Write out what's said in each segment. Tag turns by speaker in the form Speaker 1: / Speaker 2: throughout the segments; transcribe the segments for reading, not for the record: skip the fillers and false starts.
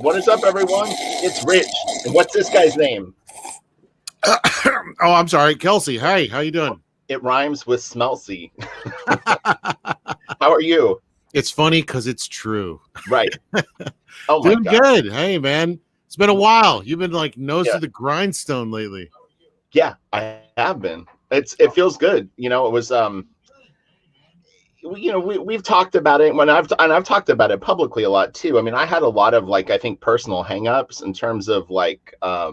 Speaker 1: What is up, everyone? It's Rich. And what's this guy's name?
Speaker 2: Oh, I'm sorry. Kelsey. Hey, how you doing?
Speaker 1: It rhymes with Smelsy. How are you?
Speaker 2: It's funny because it's true.
Speaker 1: Right. Oh, my
Speaker 2: Doing
Speaker 1: God.
Speaker 2: good. Hey, man. It's been a while. You've been like nose to the grindstone lately.
Speaker 1: Yeah, I have been. It feels good. You know, it was we've talked about it when I've talked about it publicly a lot too. I mean, I had a lot of like I think personal hangups in terms of like I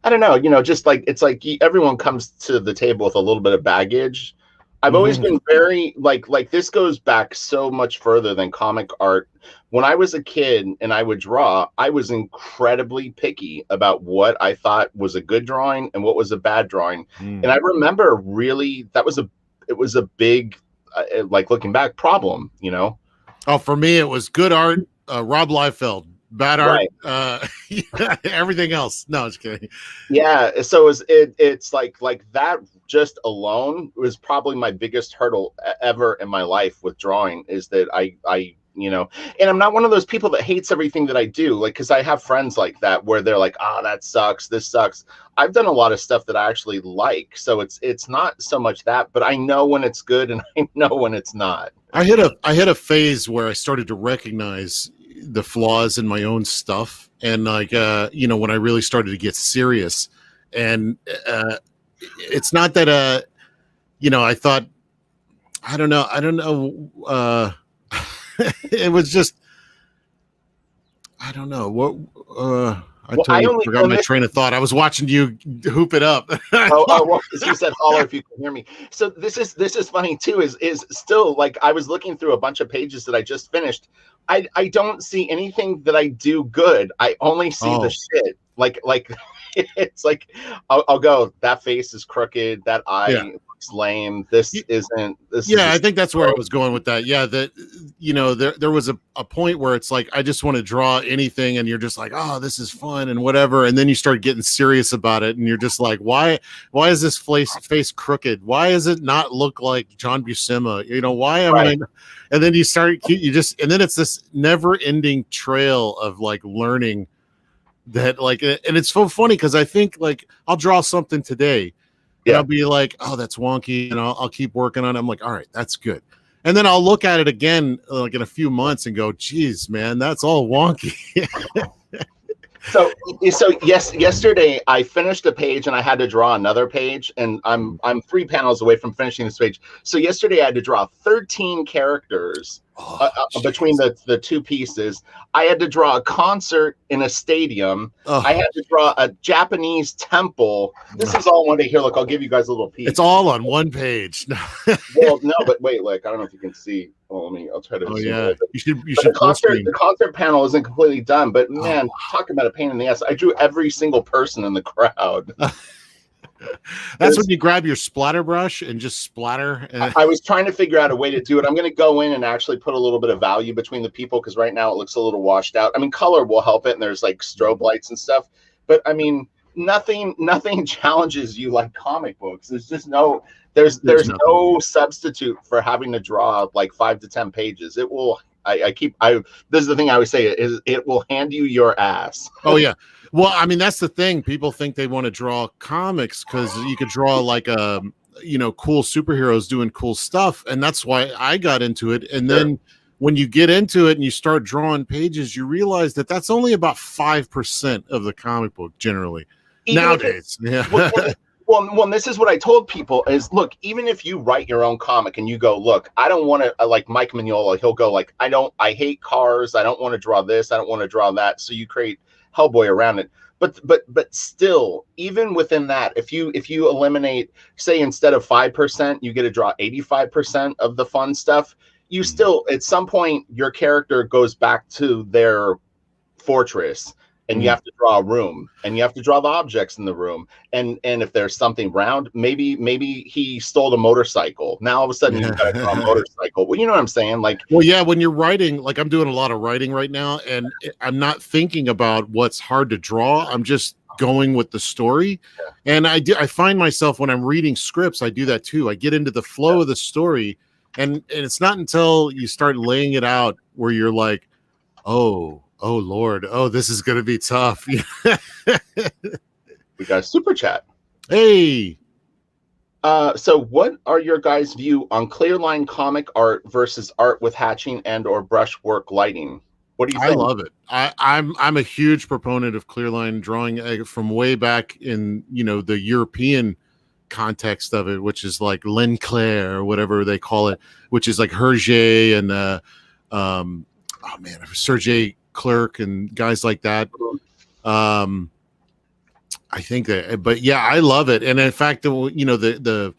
Speaker 1: don't know, just like it's like everyone comes to the table with a little bit of baggage. I've always been very like this goes back so much further than comic art. When I was a kid and I would draw, I was incredibly picky about what I thought was a good drawing and what was a bad drawing. And I remember really it was a big like looking back problem,
Speaker 2: Oh, for me it was good art, Rob Liefeld. Bad art, right. Everything else. No, just kidding.
Speaker 1: Yeah, so it's like that just alone was probably my biggest hurdle ever in my life with drawing, is that I and I'm not one of those people that hates everything that I do, like, because I have friends like that where they're like, oh, that sucks, this sucks. I've done a lot of stuff that I actually like, so it's not so much that, but I know when it's good and I know when it's not.
Speaker 2: I hit a phase where I started to recognize the flaws in my own stuff, and like when I really started to get serious, and it's not that I thought I don't know it was just I don't know what I totally forgot my train of thought. I was watching you hoop it up.
Speaker 1: Well, you said holler if you can hear me. So this is funny too, is still like I was looking through a bunch of pages that I just finished. I don't see anything that I do good. I only see the shit. Like it's like I'll go, that face is crooked, that eye looks lame, this isn't this.
Speaker 2: I think that's where I was going with that. Yeah, that there was a point where it's like I just want to draw anything, and you're just like, oh, this is fun and whatever, and then you start getting serious about it, and you're just like, why is this face crooked? Why does it not look like John Buscema? Why am I? And then and then it's this never-ending trail of like learning that, like, and it's so funny because I think like I'll draw something today and I'll be like, oh, that's wonky, and I'll keep working on it. I'm like, all right, that's good. And then I'll look at it again like in a few months and go, geez, man, that's all wonky.
Speaker 1: So yesterday I finished a page and I had to draw another page, and I'm 3 panels away from finishing this page. So yesterday I had to draw 13 characters between the two pieces. I had to draw a concert in a stadium. I had to draw a Japanese temple. This is all one day. Here, look, I'll give you guys a little piece.
Speaker 2: It's all on one page.
Speaker 1: Well, no, but wait, look, I don't know if you can see. Oh, I'll try to.
Speaker 2: Oh yeah, you should.
Speaker 1: The concert panel isn't completely done, but man, talk about a pain in the ass. I drew every single person in the crowd.
Speaker 2: That's when you grab your splatter brush and just splatter.
Speaker 1: I was trying to figure out a way to do it. I'm going to go in and actually put a little bit of value between the people, because right now it looks a little washed out. I mean, color will help it, and there's like strobe lights and stuff. But I mean, nothing challenges you like comic books. There's just there's no substitute for having to draw like 5 to 10 pages. It will. This is the thing I always say, is it will hand you your ass.
Speaker 2: Oh yeah. Well, I mean, that's the thing. People think they want to draw comics because you could draw like cool superheroes doing cool stuff, and that's why I got into it. And then when you get into it and you start drawing pages, you realize that that's only about 5% of the comic book generally nowadays.
Speaker 1: Well, this is what I told people is, look, even if you write your own comic and you go, look, I don't want to, like Mike Mignola, he'll go like, I hate cars. I don't want to draw this. I don't want to draw that. So you create Hellboy around it. But still, even within that, if you eliminate, say, instead of 5%, you get to draw 85% of the fun stuff, you still, at some point, your character goes back to their fortress. And you have to draw a room, and you have to draw the objects in the room. And if there's something round, maybe he stole a motorcycle. Now all of a sudden you've got to draw a motorcycle. Well, you know what I'm saying? Like,
Speaker 2: well, yeah, when you're writing, like I'm doing a lot of writing right now, and I'm not thinking about what's hard to draw. I'm just going with the story. And I find myself when I'm reading scripts, I do that too. I get into the flow of the story, and it's not until you start laying it out where you're like, oh, Oh Lord. Oh, this is gonna be tough.
Speaker 1: We got a super chat.
Speaker 2: Hey.
Speaker 1: So what are your guys' view on Clearline comic art versus art with hatching and or brushwork lighting? What do you
Speaker 2: I
Speaker 1: think?
Speaker 2: love it. I'm a huge proponent of Clearline drawing from way back in, the European context of it, which is like L'Enclair or whatever they call it, which is like Hergé and oh man, Sergei Clerc and guys like that. I think that, but yeah, I love it. And in fact, the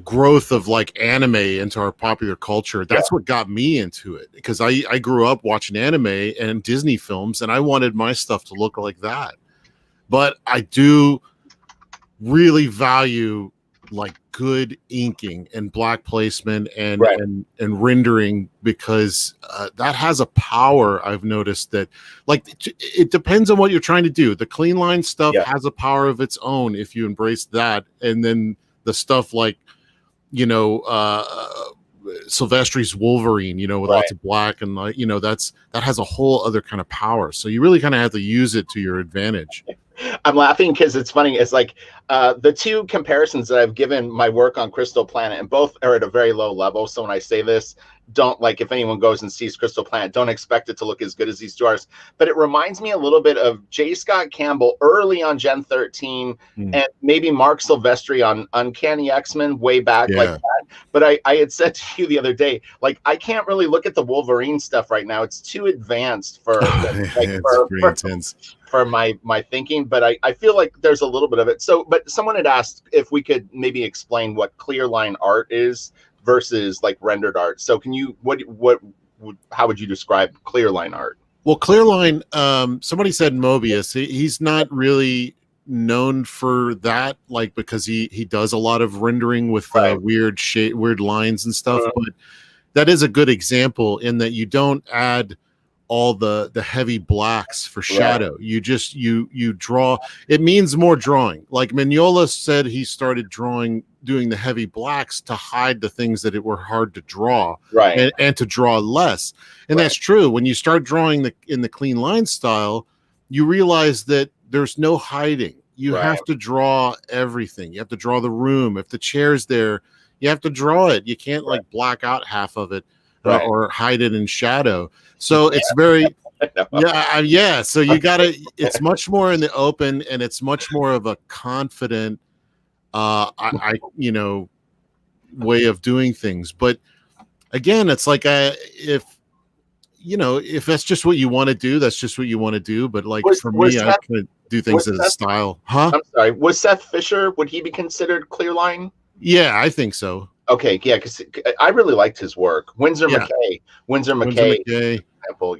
Speaker 2: growth of like anime into our popular culture, that's what got me into it, because I grew up watching anime and Disney films, and I wanted my stuff to look like that. But I do really value like good inking and black placement and and rendering, because that has a power. I've noticed that, like, it depends on what you're trying to do. The clean line stuff has a power of its own if you embrace that, and then the stuff like Silvestri's Wolverine, with lots of black and that has a whole other kind of power. So you really kind of have to use it to your advantage.
Speaker 1: I'm laughing because it's funny. It's like the two comparisons that I've given my work on Crystal Planet, and both are at a very low level. So when I say this, don't, like, if anyone goes and sees Crystal Planet, don't expect it to look as good as these two artists. But it reminds me a little bit of J. Scott Campbell early on Gen 13 and maybe Mark Silvestri on Uncanny X-Men way back like that. But I had said to you the other day, like, I can't really look at the Wolverine stuff right now. It's too advanced for intense for my thinking, but I feel like there's a little bit of it. So, but someone had asked if we could maybe explain what clear line art is versus like rendered art. So can you, how would you describe clear line art?
Speaker 2: Well, clear line, somebody said Mobius. He's not really known for that, like, because he does a lot of rendering with weird lines and stuff. But that is a good example in that you don't add all the heavy blacks for shadow. You just you draw. It means more drawing. Like Mignola said, he started doing the heavy blacks to hide the things that were hard to draw, and to draw less. And that's true. When you start drawing in the clean line style, you realize that there's no hiding. You have to draw everything. You have to draw the room. If the chair's there, you have to draw it. You can't like black out half of it or hide it in shadow. So it's very, So you gotta, it's much more in the open, and it's much more of a confident, way of doing things. But again, it's like, if that's just what you want to do, that's just what you want to do. But like for me, I could do things in a style. I'm
Speaker 1: sorry. Was Seth Fisher, would he be considered clear line?
Speaker 2: Yeah, I think so.
Speaker 1: Okay, yeah, because I really liked his work. Winsor McKay, example,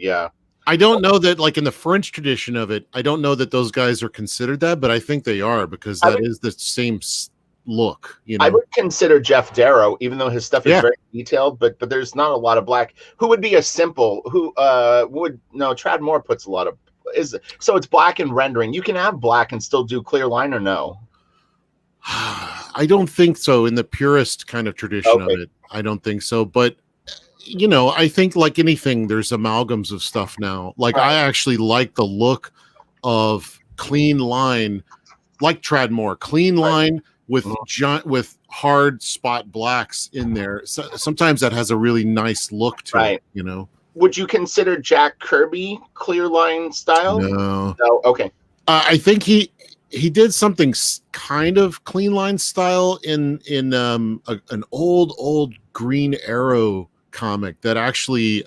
Speaker 2: I don't know that, like in the French tradition of it, I don't know that those guys are considered that, but I think they are, because that is the same look.
Speaker 1: I would consider Jeff Darrow, even though his stuff is very detailed, but there's not a lot of black. Who would be a simple? Trad Moore puts a lot of so it's black and rendering. You can have black and still do clear line, or no?
Speaker 2: I don't think so in the purist kind of tradition of it. I don't think so. But, I think like anything, there's amalgams of stuff now. Like I actually like the look of clean line, like Trad Moore, clean line with with hard spot blacks in there. So, sometimes that has a really nice look to it,
Speaker 1: Would you consider Jack Kirby clear line style?
Speaker 2: No.
Speaker 1: Okay.
Speaker 2: I think he did something kind of clean line style in an old Green Arrow comic that actually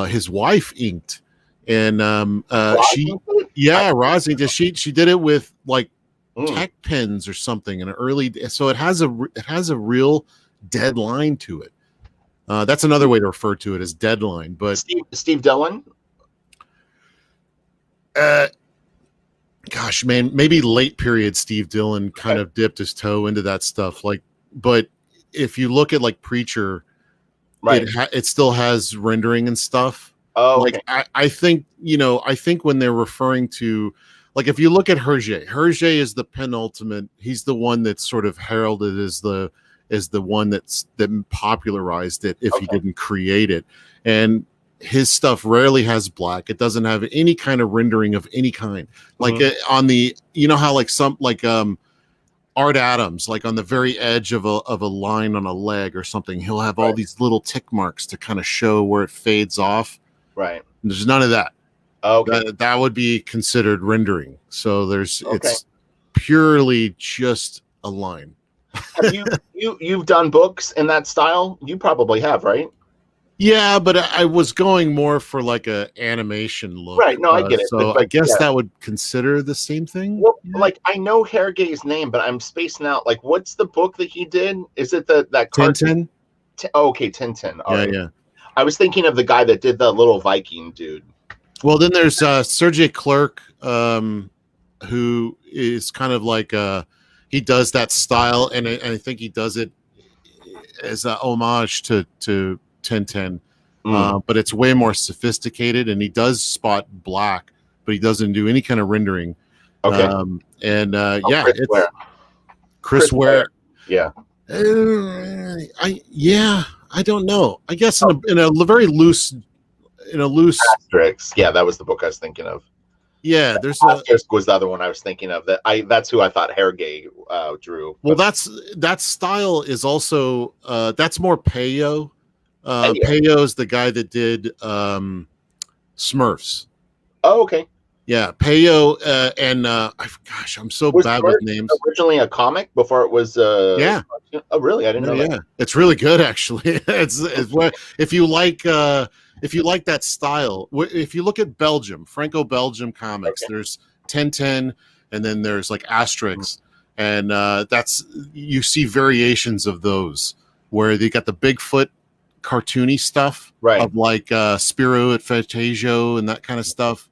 Speaker 2: his wife inked, and Rosie she did it with like tech pens or something in an early, so it has a real dead line to it. That's another way to refer to it as deadline. But
Speaker 1: Steve Dillon.
Speaker 2: Gosh, man, maybe late period Steve Dillon kind of dipped his toe into that stuff. Like, but if you look at like Preacher, it still has rendering and stuff. Like I think when they're referring to, like, if you look at Hergé is the penultimate. He's the one that's sort of heralded as the one that popularized it, if he didn't create it. And his stuff rarely has black. It doesn't have any kind of rendering of any kind. Like on the, how like some like Art Adams, like on the very edge of a line on a leg or something, he'll have all these little tick marks to kind of show where it fades off.
Speaker 1: Right.
Speaker 2: And there's none of that.
Speaker 1: Okay.
Speaker 2: That would be considered rendering. So it's purely just a line.
Speaker 1: Have you've done books in that style? You probably have, right?
Speaker 2: Yeah, but I was going more for like a animation look.
Speaker 1: Right. No, I get it.
Speaker 2: So I guess that would consider the same thing.
Speaker 1: Well, like I know Hergé's name, but I'm spacing out. Like, what's the book that he did? Is it that
Speaker 2: Tintin?
Speaker 1: Okay, Tintin. All right.
Speaker 2: Yeah.
Speaker 1: I was thinking of the guy that did the little Viking dude.
Speaker 2: Well, then there's Sergei Clerc, who is kind of like he does that style, and I think he does it as a homage to Tintin, but it's way more sophisticated, and he does spot black, but he doesn't do any kind of rendering.
Speaker 1: Okay.
Speaker 2: Chris Ware.
Speaker 1: Yeah.
Speaker 2: I don't know. I guess in a very loose.
Speaker 1: Asterisk. Yeah, that was the book I was thinking of.
Speaker 2: Yeah, there's
Speaker 1: Asterisk was the other one I was thinking of. That's who I thought Hergé drew.
Speaker 2: Well, that style is also that's more Peyo. Peyo's the guy that did Smurfs.
Speaker 1: Oh, okay.
Speaker 2: Yeah, Peyo and gosh, I'm so bad with names.
Speaker 1: Originally a comic before it was.
Speaker 2: Yeah.
Speaker 1: Oh, really? I didn't know that.
Speaker 2: Yeah, it's really good actually. it's if you like that style. If you look at Franco-Belgium comics, there's Tintin, and then there's like Asterix, and you see variations of those where they got the Bigfoot cartoony stuff,
Speaker 1: right?
Speaker 2: Of like Spiro at Fantasio and that kind of stuff,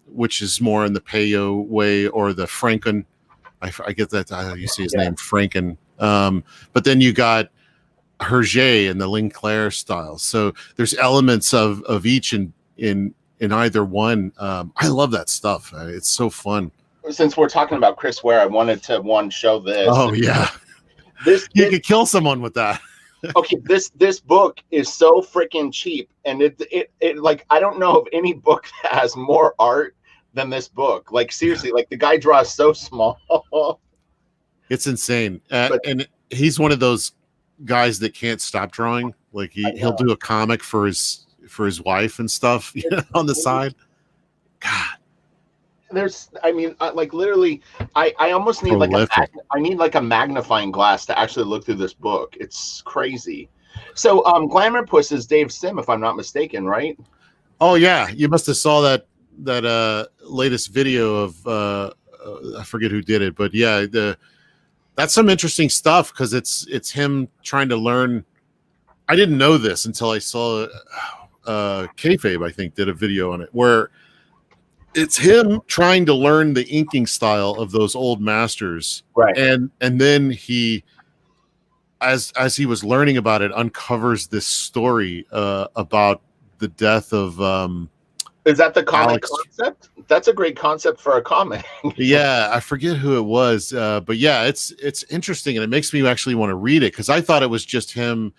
Speaker 2: which is more in the Peyo way, or the Franken. I get that you see his name Franken, but then you got Hergé and the Linclair style. So there's elements of each in either one. I love that stuff. It's so fun.
Speaker 1: Since we're talking about Chris Ware, I wanted to show this.
Speaker 2: Oh yeah, you could kill someone with that.
Speaker 1: Okay, this book is so freaking cheap, and it like I don't know of any book that has more art than this book. Like seriously, like the guy draws so small. It's
Speaker 2: insane, and he's one of those guys that can't stop drawing. Like he'll do a comic for his wife and stuff on the side. God,
Speaker 1: like literally, I almost need I need like a magnifying glass to actually look through this book. It's crazy. So Glamour Puss is Dave Sim, if I'm not mistaken, right?
Speaker 2: Oh yeah, you must have saw that latest video of I forget who did it, but yeah, that's some interesting stuff because it's him trying to learn. I didn't know this until I saw Kayfabe, I think, did a video on it where it's him trying to learn the inking style of those old masters,
Speaker 1: right?
Speaker 2: And then he, as he was learning about it, uncovers this story about the death of.
Speaker 1: Is that the comic concept? That's a great concept for a comic.
Speaker 2: Yeah, I forget who it was, but yeah, it's interesting, and it makes me actually want to read it because I thought it was just him,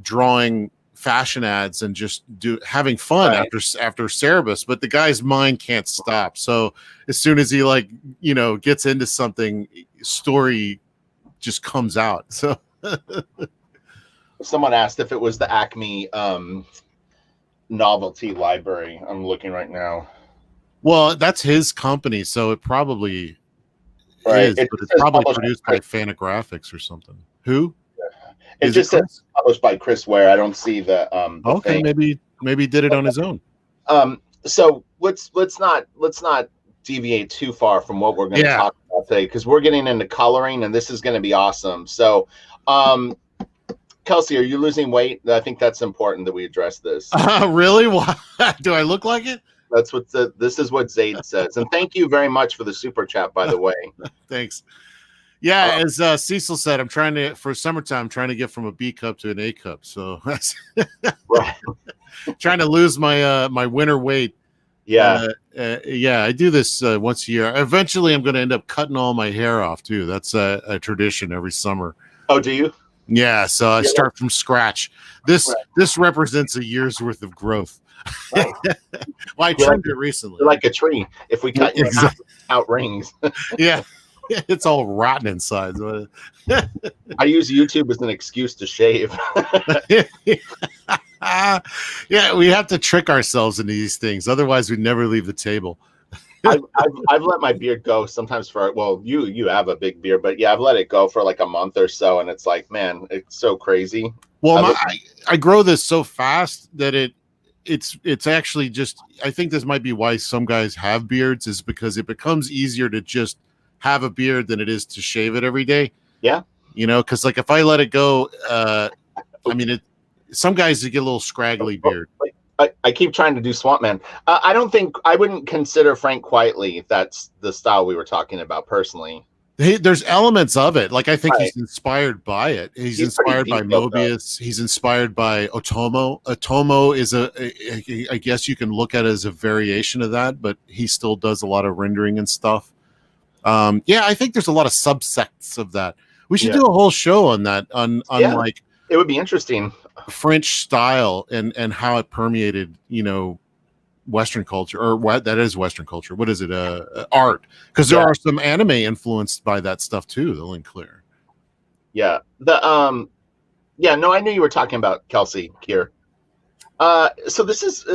Speaker 2: drawing fashion ads and just having fun after Cerebus. But the guy's mind can't stop. So as soon as he gets into something, story just comes out. So
Speaker 1: someone asked if it was the Acme novelty library. I'm looking right now.
Speaker 2: Well, that's his company, so it probably is, but it's probably produced by Fantagraphics or something. Who?
Speaker 1: It just says published by Chris Ware. I don't see the
Speaker 2: okay,
Speaker 1: thing.
Speaker 2: maybe he did it on his own.
Speaker 1: So let's not deviate too far from what we're going to talk about today, because we're getting into coloring, and this is going to be awesome. So Kelsey, are you losing weight? I think that's important that we address this.
Speaker 2: Really? Why? Do I look like it?
Speaker 1: That's what this is what Zaid says. And thank you very much for the super chat, by the way.
Speaker 2: Thanks. Yeah, as Cecil said, I'm trying to, for summertime, trying to get from a B cup to an A cup. So
Speaker 1: right.
Speaker 2: Trying to lose my my winter weight.
Speaker 1: Yeah.
Speaker 2: I do this once a year. Eventually, I'm going to end up cutting all my hair off too. That's a tradition every summer.
Speaker 1: Oh, do you?
Speaker 2: Yeah, so I
Speaker 1: Yeah.
Speaker 2: start from scratch. This represents a year's worth of growth.
Speaker 1: Right.
Speaker 2: Well, I trimmed it recently.
Speaker 1: You're like a tree. If we cut you in half, out rings.
Speaker 2: Yeah, it's all rotten inside.
Speaker 1: I use YouTube as an excuse to shave.
Speaker 2: Yeah, we have to trick ourselves into these things. Otherwise, we'd never leave the table.
Speaker 1: I've let my beard go sometimes for, well, you have a big beard, but yeah, I've let it go for like a month or so, and it's like, man, it's so crazy.
Speaker 2: Well, I grow this so fast that it's actually just, I think this might be why some guys have beards, is because it becomes easier to just have a beard than it is to shave it every day.
Speaker 1: Yeah.
Speaker 2: You know, because like if I let it go, I mean, some guys get a little scraggly beard.
Speaker 1: I keep trying to do Swamp Man. I wouldn't consider Frank Quietly if that's the style we were talking about personally.
Speaker 2: There's elements of it. Like I think he's inspired by it. He's inspired by Mobius. He's inspired by Otomo. Otomo is I guess you can look at it as a variation of that, but he still does a lot of rendering and stuff. Yeah, I think there's a lot of subsects of that. We should do a whole show on that, on like,
Speaker 1: it would be interesting.
Speaker 2: French style and how it permeated, you know, Western culture, or what that is Western culture. What is it? Art, because there are some anime influenced by that stuff too. The link clear. Yeah.
Speaker 1: No, I knew you were talking about Kelsey here. So this is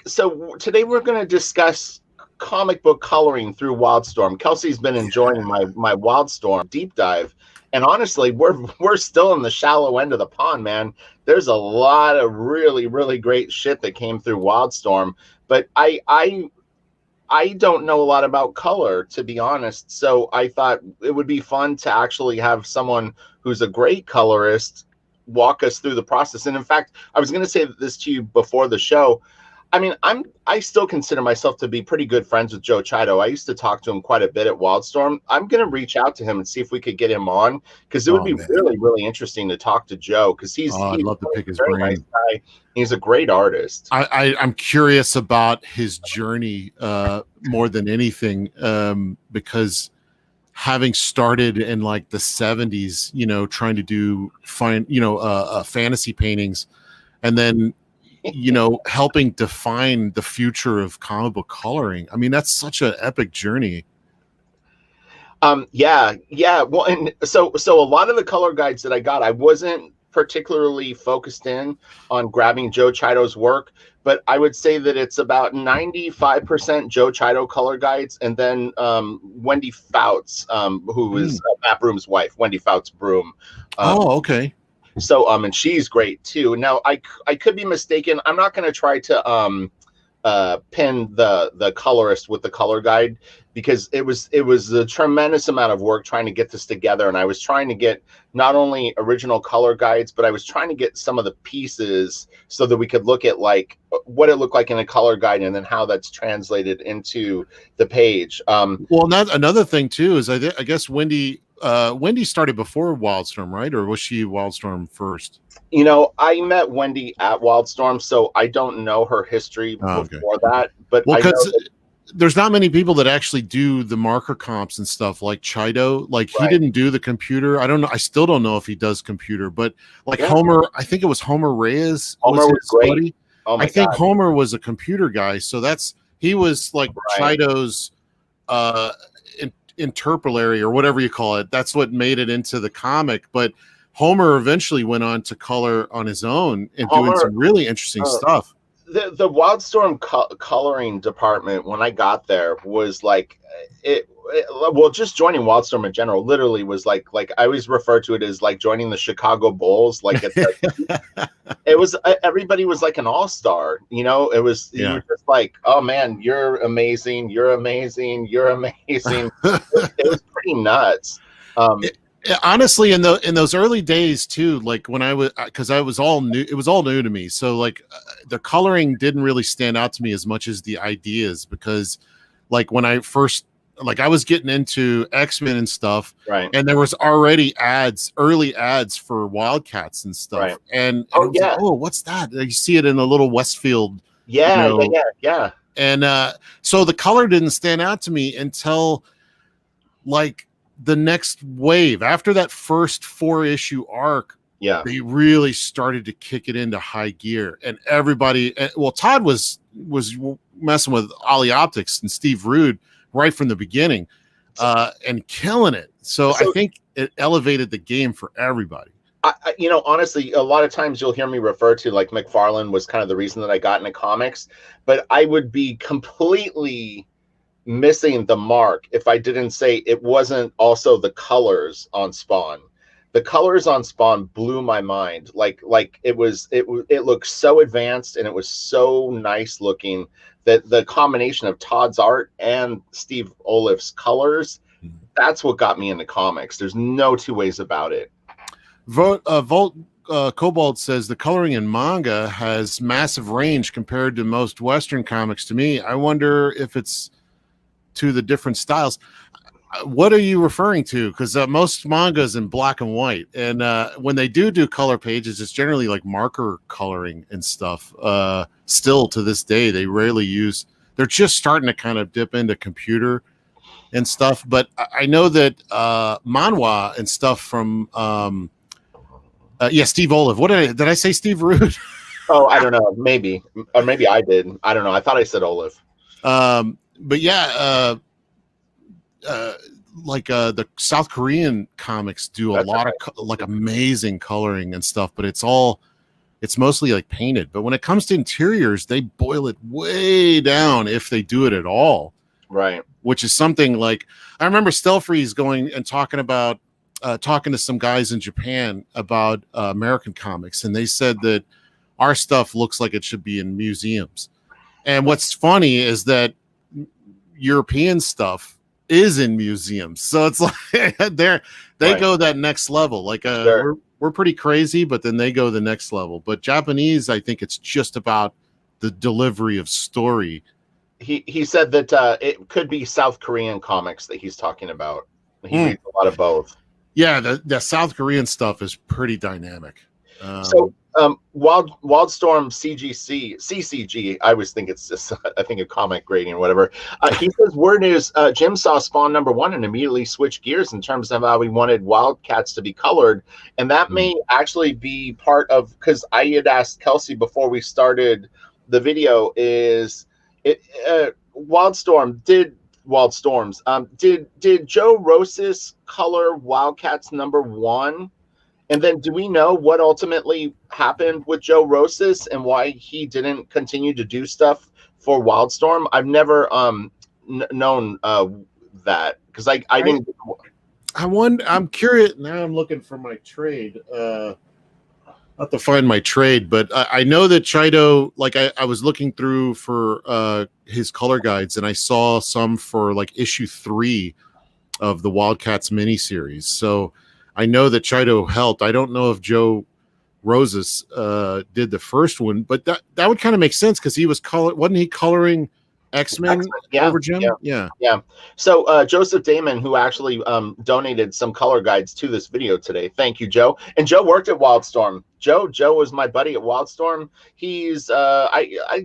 Speaker 1: so today we're going to discuss comic book coloring through WILDSTORM. Kelsey's been enjoying my WILDSTORM deep dive. And honestly, we're still in the shallow end of the pond, man. There's a lot of really, really great shit that came through WILDSTORM, but I don't know a lot about color, to be honest. So I thought it would be fun to actually have someone who's a great colorist walk us through the process. And in fact, I was going to say this to you before the show. I mean, I still consider myself to be pretty good friends with Joe Chido. I used to talk to him quite a bit at WILDSTORM. I'm going to reach out to him and see if we could get him on, because it would be really, really interesting to talk to Joe, because
Speaker 2: I'd love to pick his brain.
Speaker 1: Nice guy. He's a great artist.
Speaker 2: I'm curious about his journey more than anything, because having started in like the 70s, you know, trying to fantasy paintings, and then you know, helping define the future of comic book coloring. I mean, that's such an epic journey.
Speaker 1: Yeah. Well, and so a lot of the color guides that I got, I wasn't particularly focused in on grabbing Joe Chido's work, but I would say that it's about 95% Joe Chido color guides, and then Wendy Fouts, who is Matt Broom's wife, Wendy Fouts Broom.
Speaker 2: Okay.
Speaker 1: So and she's great too. Now I could be mistaken. I'm not going to try to pin the colorist with the color guide, because it was a tremendous amount of work trying to get this together, and I was trying to get not only original color guides, but I was trying to get some of the pieces so that we could look at like what it looked like in a color guide, and then how that's translated into the page.
Speaker 2: Well, another thing too is I guess Wendy started before WILDSTORM, right? Or was she WILDSTORM first?
Speaker 1: You know, I met Wendy at WILDSTORM, so I don't know her history before that. But
Speaker 2: because there's not many people that actually do the marker comps and stuff like Chido. Like he didn't do the computer. I don't know. I still don't know if he does computer, but like Homer, I think it was Homer Reyes.
Speaker 1: Homer was great. Buddy.
Speaker 2: Oh my God. Homer was a computer guy, so he was like Chido's interpolary or whatever you call it. That's what made it into the comic. But Homer eventually went on to color on his own and doing some really interesting stuff.
Speaker 1: The WILDSTORM coloring department, when I got there, was like just joining WILDSTORM in general literally was like I always refer to it as like joining the Chicago Bulls. Like it was everybody was like an all-star, you know. It was you were just like, oh man, you're amazing, you're amazing, you're amazing. It was pretty nuts.
Speaker 2: Honestly, in those early days too, like when because I was all new, it was all new to me. So like the coloring didn't really stand out to me as much as the ideas, because like when I first, like I was getting into X-Men and stuff,
Speaker 1: right? And
Speaker 2: there was already early ads for Wildcats and stuff,
Speaker 1: right?
Speaker 2: And like, oh, what's that? You see it in a little Westfield,
Speaker 1: yeah.
Speaker 2: And so the color didn't stand out to me until like the next wave after that first 4-issue arc, they really started to kick it into high gear, and everybody. Well, Todd was messing with Ollie Optics and Steve Rude right from the beginning, and killing it. So I think it elevated the game for everybody.
Speaker 1: Honestly, a lot of times you'll hear me refer to like McFarlane was kind of the reason that I got into comics, but I would be completely missing the mark if I didn't say it wasn't also the colors on Spawn. The colors on Spawn blew my mind. Like it looked so advanced and it was so nice looking that the combination of Todd's art and Steve Olif's colors, that's what got me into comics. There's no two ways about it.
Speaker 2: Cobalt says the coloring in manga has massive range compared to most Western comics. To me, I wonder if it's to the different styles. What are you referring to? Because most manga is in black and white, and when they do color pages, it's generally like marker coloring and stuff. Still to this day, they rarely use. They're just starting to kind of dip into computer and stuff. But I know that manhwa and stuff from Steve Olive. What did I say? Steve Rude?
Speaker 1: Oh, I don't know. Maybe, or maybe I did. I don't know. I thought I said Olive.
Speaker 2: But yeah, the South Korean comics do a lot of like amazing coloring and stuff, but it's mostly like painted. But when it comes to interiors, they boil it way down if they do it at all.
Speaker 1: Right.
Speaker 2: Which is something like I remember Stelfreeze going and talking to some guys in Japan about American comics, and they said that our stuff looks like it should be in museums. And what's funny is that European stuff is in museums, so it's like they go that next level. Like we're pretty crazy, but then they go the next level. But Japanese, I think it's just about the delivery of story.
Speaker 1: He said that it could be South Korean comics that he's talking about. He reads a lot of both.
Speaker 2: Yeah, the South Korean stuff is pretty dynamic.
Speaker 1: WILDSTORM CCG. I always think it's just I think a comic grading or whatever. He says word is Jim saw Spawn #1 and immediately switched gears in terms of how he wanted Wildcats to be colored, and that may actually be part of because I had asked Kelsey before we started the video. Is it WILDSTORMs? Did Joe Rosas color Wildcats #1? And then do we know what ultimately happened with Joe Rosas and why he didn't continue to do stuff for WILDSTORM? I've never known that because I didn't.
Speaker 2: I'm curious now. I'm looking for my trade. Not to find my trade, but I know that Chido. Like I was looking through for his color guides, and I saw some for like issue 3 of the Wildcats miniseries. So I know that Chido helped. I don't know if Joe Rosas did the first one, but that would kind of make sense because he was wasn't he coloring X-Men over Jim? Yeah.
Speaker 1: So Joseph Damon, who actually donated some color guides to this video today. Thank you, Joe. And Joe worked at WILDSTORM. Joe was my buddy at WILDSTORM. He's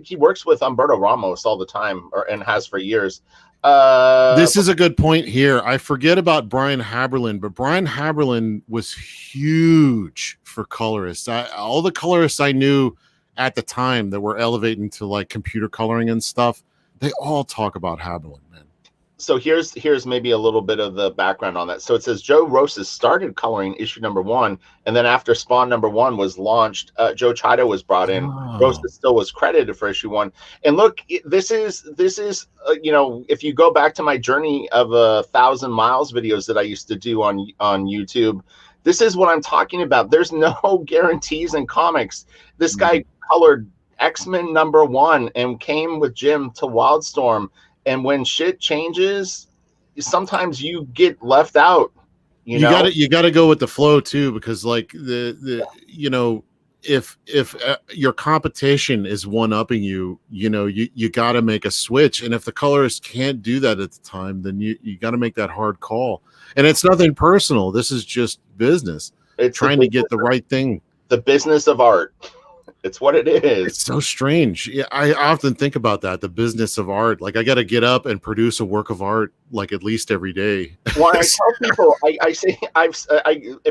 Speaker 1: he works with Humberto Ramos all the time, and has for years.
Speaker 2: This is a good point here. I forget about Brian Haberlin, but Brian Haberlin was huge for colorists. All the colorists I knew at the time that were elevating to like computer coloring and stuff, they all talk about Haberlin, man.
Speaker 1: So here's maybe a little bit of the background on that. So it says Joe Rosas started coloring issue #1, and then after Spawn #1 was launched, Joe Chido was brought in. Rosas still was credited for issue 1. And look, this is if you go back to my journey of 1,000 miles videos that I used to do on YouTube, this is what I'm talking about. There's no guarantees in comics. This guy colored X-Men #1 and came with Jim to WILDSTORM. And when shit changes, sometimes you get left out. You gotta go with the flow too, because like if your competition is one-upping you, you got to make a switch. And if the colorist can't do that at the time, then you got to make that hard call. And it's nothing personal. This is just business. It's trying to get the right thing. The business of art. It's what it is.
Speaker 2: It's so strange. Yeah, I often think about that, the business of art. Like I got to get up and produce a work of art like at least every day.
Speaker 1: Well, I tell people, I say,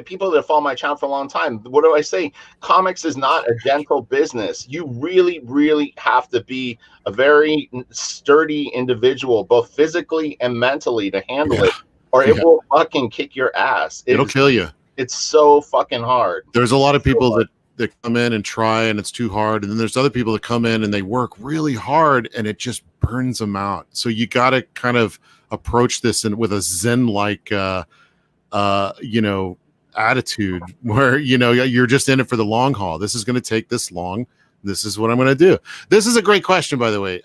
Speaker 1: people that follow my channel for a long time, what do I say? Comics is not a gentle business. You really, really have to be a very sturdy individual, both physically and mentally, to handle it, or it will fucking kick your ass.
Speaker 2: It'll kill you.
Speaker 1: It's so fucking hard.
Speaker 2: There's a lot of people that come in and try and it's too hard, and then there's other people that come in and they work really hard and it just burns them out. So you got to kind of approach this with a zen like attitude where you're just in it for the long haul. This is going to take this long. This is what I'm going to do. This is a great question, by the way.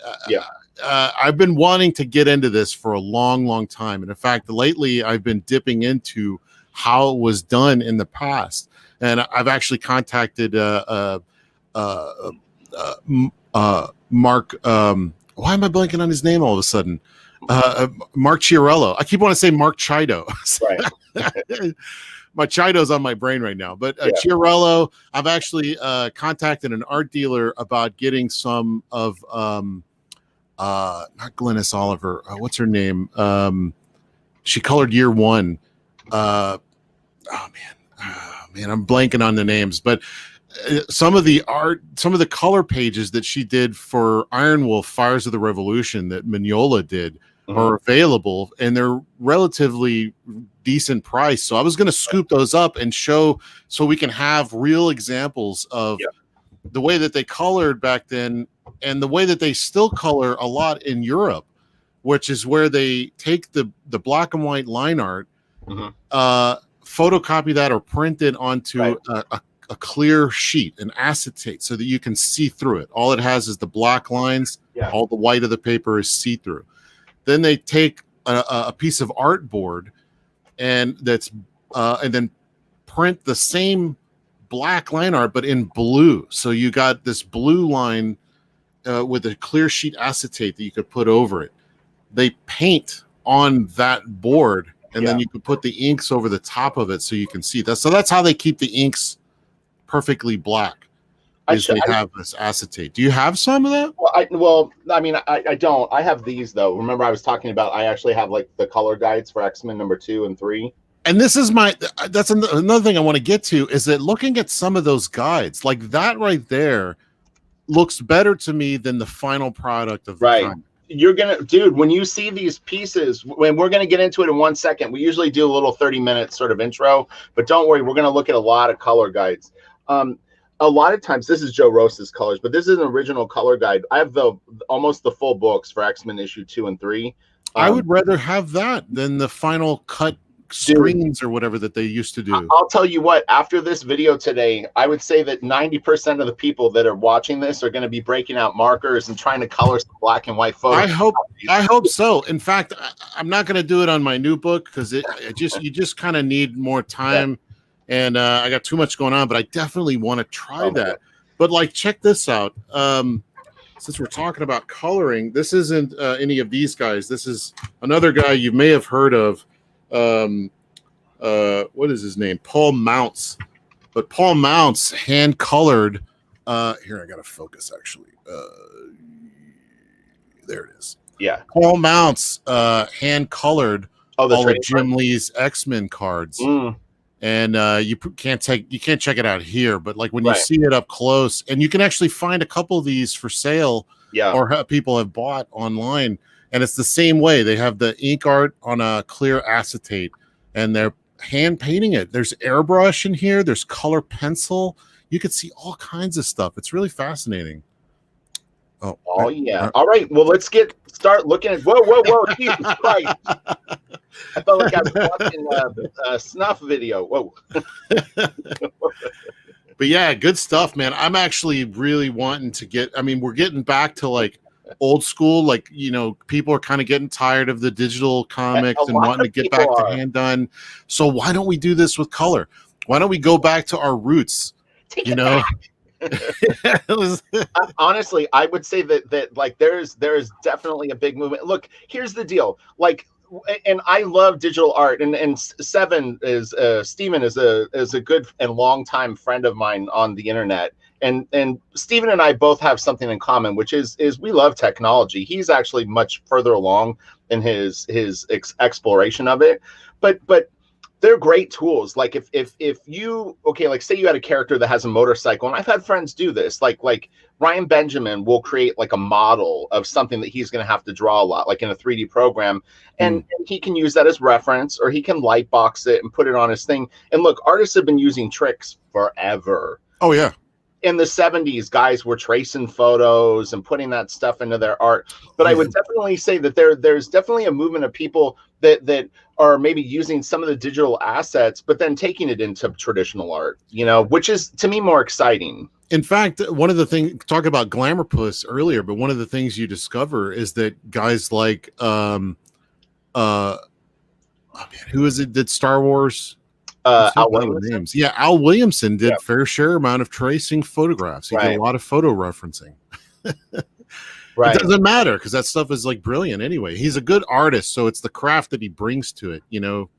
Speaker 2: I've been wanting to get into this for a long time, and in fact lately I've been dipping into how it was done in the past. And I've actually contacted Mark. Why am I blanking on his name all of a sudden? Mark Chiarello. I keep wanting to say Mark Chido. Right. My Chido's on my brain right now. But Chiarello, I've actually contacted an art dealer about getting some of not Glynis Oliver. What's her name? She colored Year One. Man, I'm blanking on the names, but some of the color pages that she did for Iron Wolf Fires of the Revolution that Mignola did are available, and they're relatively decent price. So I was going to scoop those up and show, so we can have real examples of the way that they colored back then and the way that they still color a lot in Europe, which is where they take the black and white line art, photocopy that or print it onto a clear sheet, an acetate, so that you can see through it. All it has is the black lines. All the white of the paper is see-through. Then they take a piece of artboard and then print the same black line art but in blue. So you got this blue line with a clear sheet acetate that you could put over it. They paint on that board, and then you can put the inks over the top of it so you can see that. So that's how they keep the inks perfectly black. They have this acetate. Do you have some of that?
Speaker 1: I don't. I have these though. Remember, I was talking about. I actually have like the color guides for X-Men number 2 and 3.
Speaker 2: And this is that's another thing I want to get to, is that looking at some of those guides, like that right there, looks better to me than the final product of the comic.
Speaker 1: You're gonna, dude, when you see these pieces, when we're gonna get into it in 1 second, we usually do a little 30-minute sort of intro, but don't worry, we're gonna look at a lot of color guides. A lot of times, this is Joe Rose's colors, but this is an original color guide. I have almost the full books for X-Men issue 2 and 3.
Speaker 2: I would rather have that than the final cut screens or whatever that they used to do.
Speaker 1: I'll tell you what, after this video today, I would say that 90% of the people that are watching this are going to be breaking out markers and trying to color some black and white photos.
Speaker 2: I hope so. In fact, I'm not going to do it on my new book because you just kind of need more time, and I got too much going on, but I definitely want to try that. But like, check this out. Since we're talking about coloring, this isn't any of these guys. This is another guy you may have heard of. What is his name? Paul Mounts. But Paul Mounts hand colored. Here, I gotta focus actually. There it is.
Speaker 1: Yeah.
Speaker 2: Paul Mounts hand colored all of Jim Lee's X-Men cards. And you can't check it out here, but like when you see it up close, and you can actually find a couple of these for sale, or people have bought online. And it's the same way. They have the ink art on a clear acetate, and they're hand painting it. There's airbrush in here. There's color pencil. You can see all kinds of stuff. It's really fascinating.
Speaker 1: Oh yeah. All right. Well, let's start looking at. Whoa! Jesus Christ! I felt like I was watching a snuff video. Whoa.
Speaker 2: But yeah, good stuff, man. I'm actually really wanting to get. I mean, we're getting back to like old school, like, people are kind of getting tired of the digital comics and wanting to get back to hand done. So why don't we do this with color? Why don't we go back to our roots?
Speaker 1: Honestly, I would say that like there is definitely a big movement. Look, here's the deal. Like, and I love digital art, and Steven is a good and longtime friend of mine on the internet. and Steven and I both have something in common, which is we love technology. He's actually much further along in his exploration of it, but they're great tools. Like if you, okay, like say you had a character that has a motorcycle, and I've had friends do this, like Ryan Benjamin will create like a model of something that he's going to have to draw a lot, like in a 3D program, and he can use that as reference, or he can light box it and put it on his thing. And look, artists have been using tricks forever.
Speaker 2: Oh yeah.
Speaker 1: In the 70s, guys were tracing photos and putting that stuff into their art. But I would definitely say that there's definitely a movement of people that are maybe using some of the digital assets, but then taking it into traditional art, you know, which is to me more exciting.
Speaker 2: In fact, one of the things, talk about Glamour Puss earlier, but one of the things you discover is that guys like oh man, who is it that Star Wars?
Speaker 1: Al Williamson.
Speaker 2: Names. Yeah, Al Williamson did fair share amount of tracing photographs. He did a lot of photo referencing. It doesn't matter because that stuff is like brilliant anyway. He's a good artist, so it's the craft that he brings to it. You know,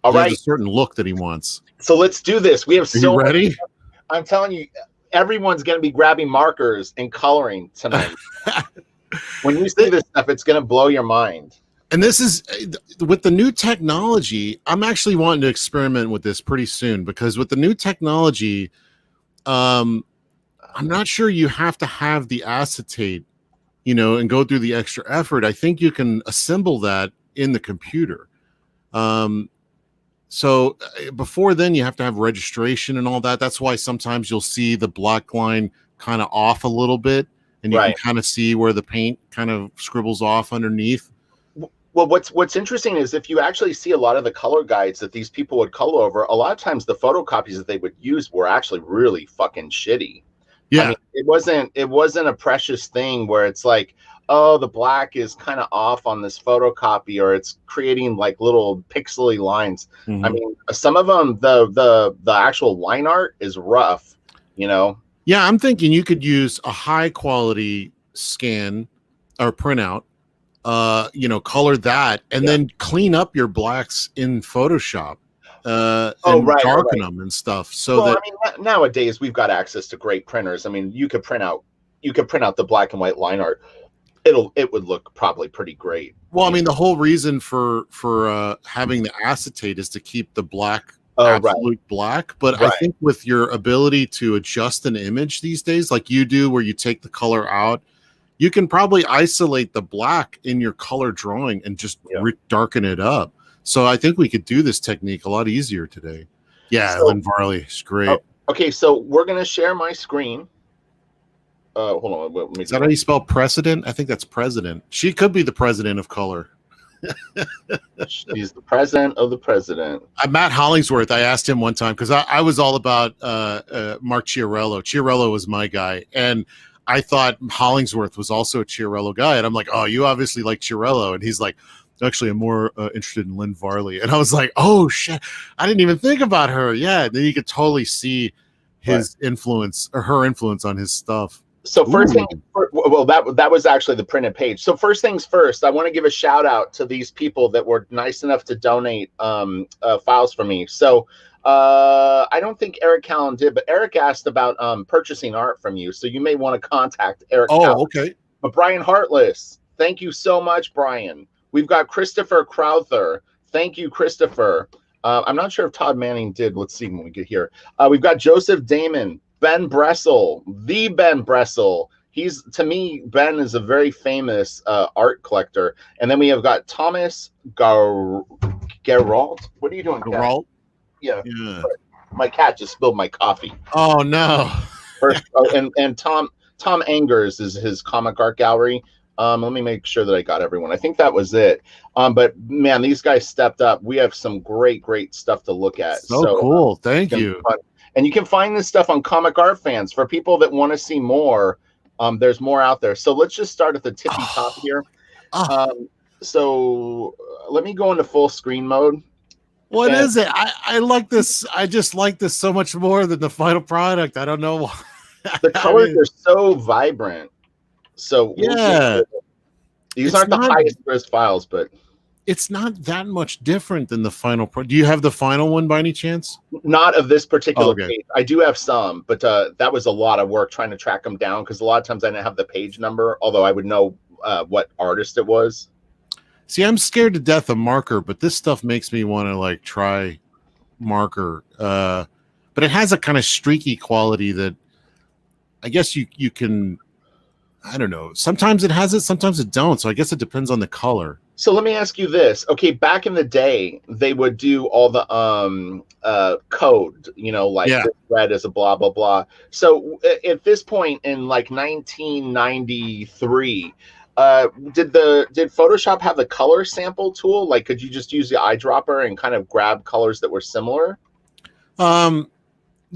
Speaker 1: all right,
Speaker 2: a certain look that he wants.
Speaker 1: So let's do this. We have so
Speaker 2: ready.
Speaker 1: I'm telling you, everyone's going to be grabbing markers and coloring tonight. When you see this stuff, it's going to blow your mind.
Speaker 2: And this is with the new technology. I'm actually wanting to experiment with this pretty soon because with the new technology, I'm not sure you have to have the acetate, you know, and go through the extra effort. I think you can assemble that in the computer. So before then, you have to have registration and all that. That's why sometimes you'll see the black line kind of off a little bit, and you can kind of see where the paint kind of scribbles off underneath.
Speaker 1: Well, what's interesting is if you actually see a lot of the color guides that these people would color over, a lot of times the photocopies that they would use were actually really fucking shitty.
Speaker 2: Yeah,
Speaker 1: I mean, it wasn't a precious thing where it's like, oh, the black is kind of off on this photocopy, or it's creating like little pixely lines. I mean, some of them, the actual line art is rough, you know.
Speaker 2: Yeah, I'm thinking you could use a high quality scan or printout. You know, color that and then clean up your blacks in Photoshop and darken them and stuff. So
Speaker 1: I mean, nowadays we've got access to great printers. I mean, you could print out the black and white line art. It would look probably pretty great.
Speaker 2: Well, I mean, the whole reason for having the acetate is to keep the black absolute black. But I think with your ability to adjust an image these days, like you do, where you take the color out, you can probably isolate the black in your color drawing and just darken it up. So I think we could do this technique a lot easier today. Yeah, Lynn Varley is great.
Speaker 1: Okay, so we're going to share my screen. Hold on. Let me
Speaker 2: is that how you spell precedent? I think that's president. She could be the president of color.
Speaker 1: She's the president of the president.
Speaker 2: Matt Hollingsworth, I asked him one time because I was all about Mark Chiarello. Chiarello was my guy. And I thought Hollingsworth was also a Chiarello guy. And I'm like, oh, you obviously like Chiarello. And he's like, actually, I'm more interested in Lynn Varley. And I was like, oh, shit. I didn't even think about her. Yeah. Then you could totally see his influence or her influence on his stuff.
Speaker 1: So first thing, well, that was actually the printed page. So first things first, I want to give a shout out to these people that were nice enough to donate files for me. So I don't think Eric Callan did, but Eric asked about purchasing art from you. So you may want to contact Eric Callan.
Speaker 2: Okay.
Speaker 1: But Brian Heartless, thank you so much, Brian. We've got Christopher Crowther. Thank you, Christopher. I'm not sure if Todd Manning did. Let's see when we get here. We've got Joseph Damon, Ben Bressel, the Ben Bressel. He's, to me, Ben is a very famous art collector. And then we have got Thomas Geralt. What are you doing,
Speaker 2: Geralt?
Speaker 1: Yeah. My cat just spilled my coffee.
Speaker 2: Oh no.
Speaker 1: And Tom Angers is his comic art gallery. Let me make sure that I got everyone. I think that was it. But man, these guys stepped up. We have some great stuff to look at.
Speaker 2: So cool. Thank you.
Speaker 1: And you can find this stuff on Comic Art Fans. For people that want to see more, there's more out there. So let's just start at the tippy top here. So let me go into full screen mode.
Speaker 2: What is it? I like this. I just like this so much more than the final product. I don't know why.
Speaker 1: The colors are so vibrant. So
Speaker 2: yeah,
Speaker 1: these aren't the highest res files, but
Speaker 2: it's not that much different than the final pro. Do you have the final one by any chance?
Speaker 1: Not of this particular
Speaker 2: okay.
Speaker 1: page. I do have some, but that was a lot of work trying to track them down because a lot of times I didn't have the page number, although I would know what artist it was.
Speaker 2: See, I'm scared to death of marker, but this stuff makes me want to like try marker. But it has a kind of streaky quality that I guess you can, I don't know. Sometimes it has it, sometimes it don't. So I guess it depends on the color.
Speaker 1: So let me ask you this. Okay, back in the day, they would do all the code, you know, like this red is a blah, blah, blah. So at this point in like 1993, did Photoshop have the color sample tool? Like, could you just use the eyedropper and kind of grab colors that were similar?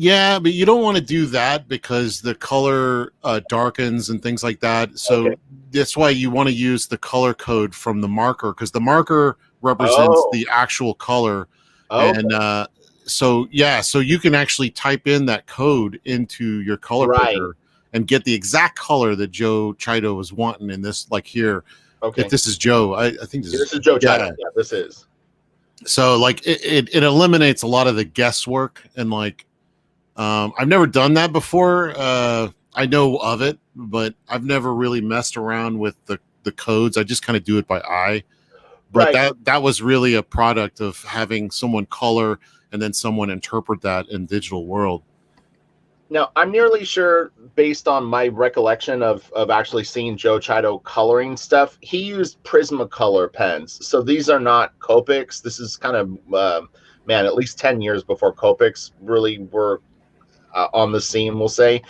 Speaker 2: Yeah, but you don't want to do that because the color darkens and things like that. So that's why you want to use the color code from the marker, because the marker represents the actual color. And so you can actually type in that code into your color picker and get the exact color that Joe Chido was wanting in this. Like here, if this is Joe, I think this is
Speaker 1: Joe Chido. Yeah, this is.
Speaker 2: So like it eliminates a lot of the guesswork and like. I've never done that before. I know of it, but I've never really messed around with the codes. I just kind of do it by eye. But that was really a product of having someone color and then someone interpret that in digital world.
Speaker 1: Now, I'm nearly sure, based on my recollection of actually seeing Joe Chido coloring stuff, he used Prismacolor pens. So these are not Copics. This is kind of, man, at least 10 years before Copics really were on the scene, we'll say.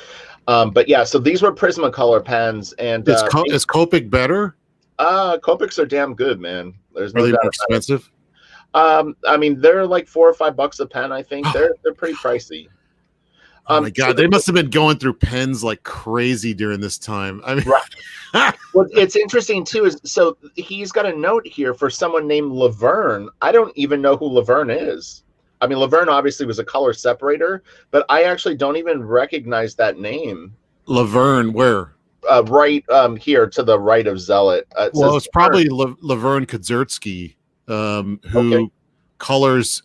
Speaker 1: But yeah, so these were Prismacolor pens. And
Speaker 2: is Copic better?
Speaker 1: Copics are damn good, man. There's no doubt.
Speaker 2: Expensive?
Speaker 1: I mean, they're like $4 or $5 a pen. I think they're pretty pricey.
Speaker 2: Oh my God, they must have been going through pens like crazy during this time. I mean,
Speaker 1: Well, it's interesting too. Is so he's got a note here for someone named Laverne. I don't even know who Laverne is. I mean, Laverne obviously was a color separator, but I actually don't even recognize that name.
Speaker 2: Laverne, where?
Speaker 1: Right here to the right of Zealot.
Speaker 2: Well, it's probably Laverne Kadzierski, who colors.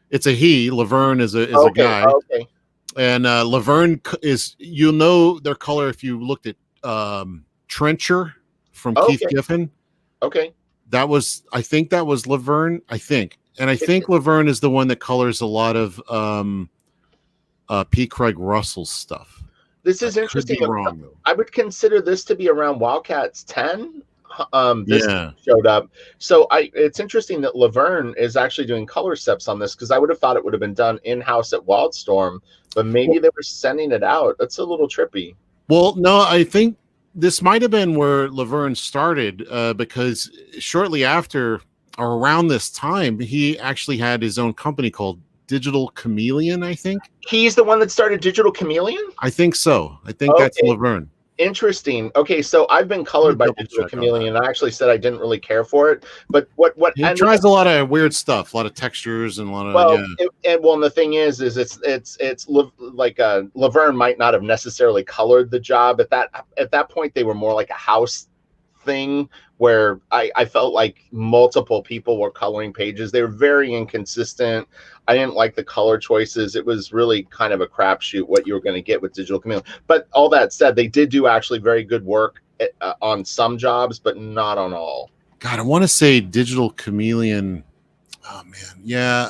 Speaker 2: It's a he. Laverne is a guy.
Speaker 1: Okay.
Speaker 2: And Laverne is, you'll know their color if you looked at Trencher from Keith Giffen.
Speaker 1: Okay.
Speaker 2: I think that was Laverne. I think Laverne is the one that colors a lot of P. Craig Russell's stuff.
Speaker 1: This is interesting. I would consider this to be around Wildcats 10. This showed up. So it's interesting that Laverne is actually doing color steps on this, because I would have thought it would have been done in-house at WILDSTORM, but maybe they were sending it out. That's a little trippy.
Speaker 2: Well, no, I think this might have been where Laverne started, because shortly after or around this time, he actually had his own company called Digital Chameleon, I think.
Speaker 1: He's the one that started Digital Chameleon?
Speaker 2: I think so. I think that's Laverne.
Speaker 1: Interesting. Okay, so I've been colored by Digital Chameleon. I actually said I didn't really care for it, but what
Speaker 2: he tries a lot of weird stuff, a lot of textures and a lot of
Speaker 1: and the thing is it's like Laverne might not have necessarily colored the job at that point. They were more like a house thing where I felt like multiple people were coloring pages. They were very inconsistent. I didn't like the color choices. It was really kind of a crapshoot what you were going to get with Digital Chameleon. But all that said, they did do actually very good work on some jobs, but not on all.
Speaker 2: God, I want to say Digital Chameleon. Oh man, yeah,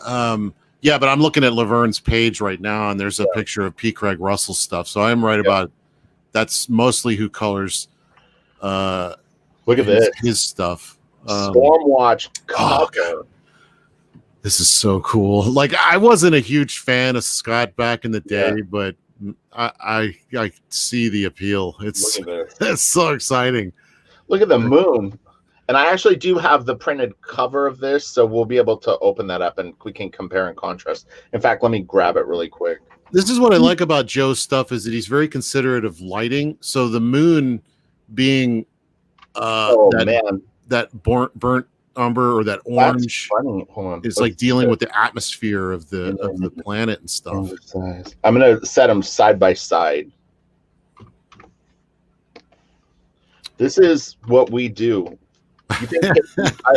Speaker 2: but I'm looking at Laverne's page right now, and there's a picture of P. Craig Russell stuff. So I'm right about that's mostly who colors.
Speaker 1: Look at
Speaker 2: his stuff.
Speaker 1: Stormwatch cover.
Speaker 2: This is so cool. Like, I wasn't a huge fan of Scott back in the day, but I see the appeal. It's so exciting.
Speaker 1: Look at the moon. And I actually do have the printed cover of this, so we'll be able to open that up and we can compare and contrast. In fact, let me grab it really quick.
Speaker 2: This is what I like about Joe's stuff, is that he's very considerate of lighting. So the moon being that burnt umber or that orange,
Speaker 1: hold on.
Speaker 2: It's like dealing with the atmosphere of the planet and stuff.
Speaker 1: I'm gonna set them side by side. This is what we do You think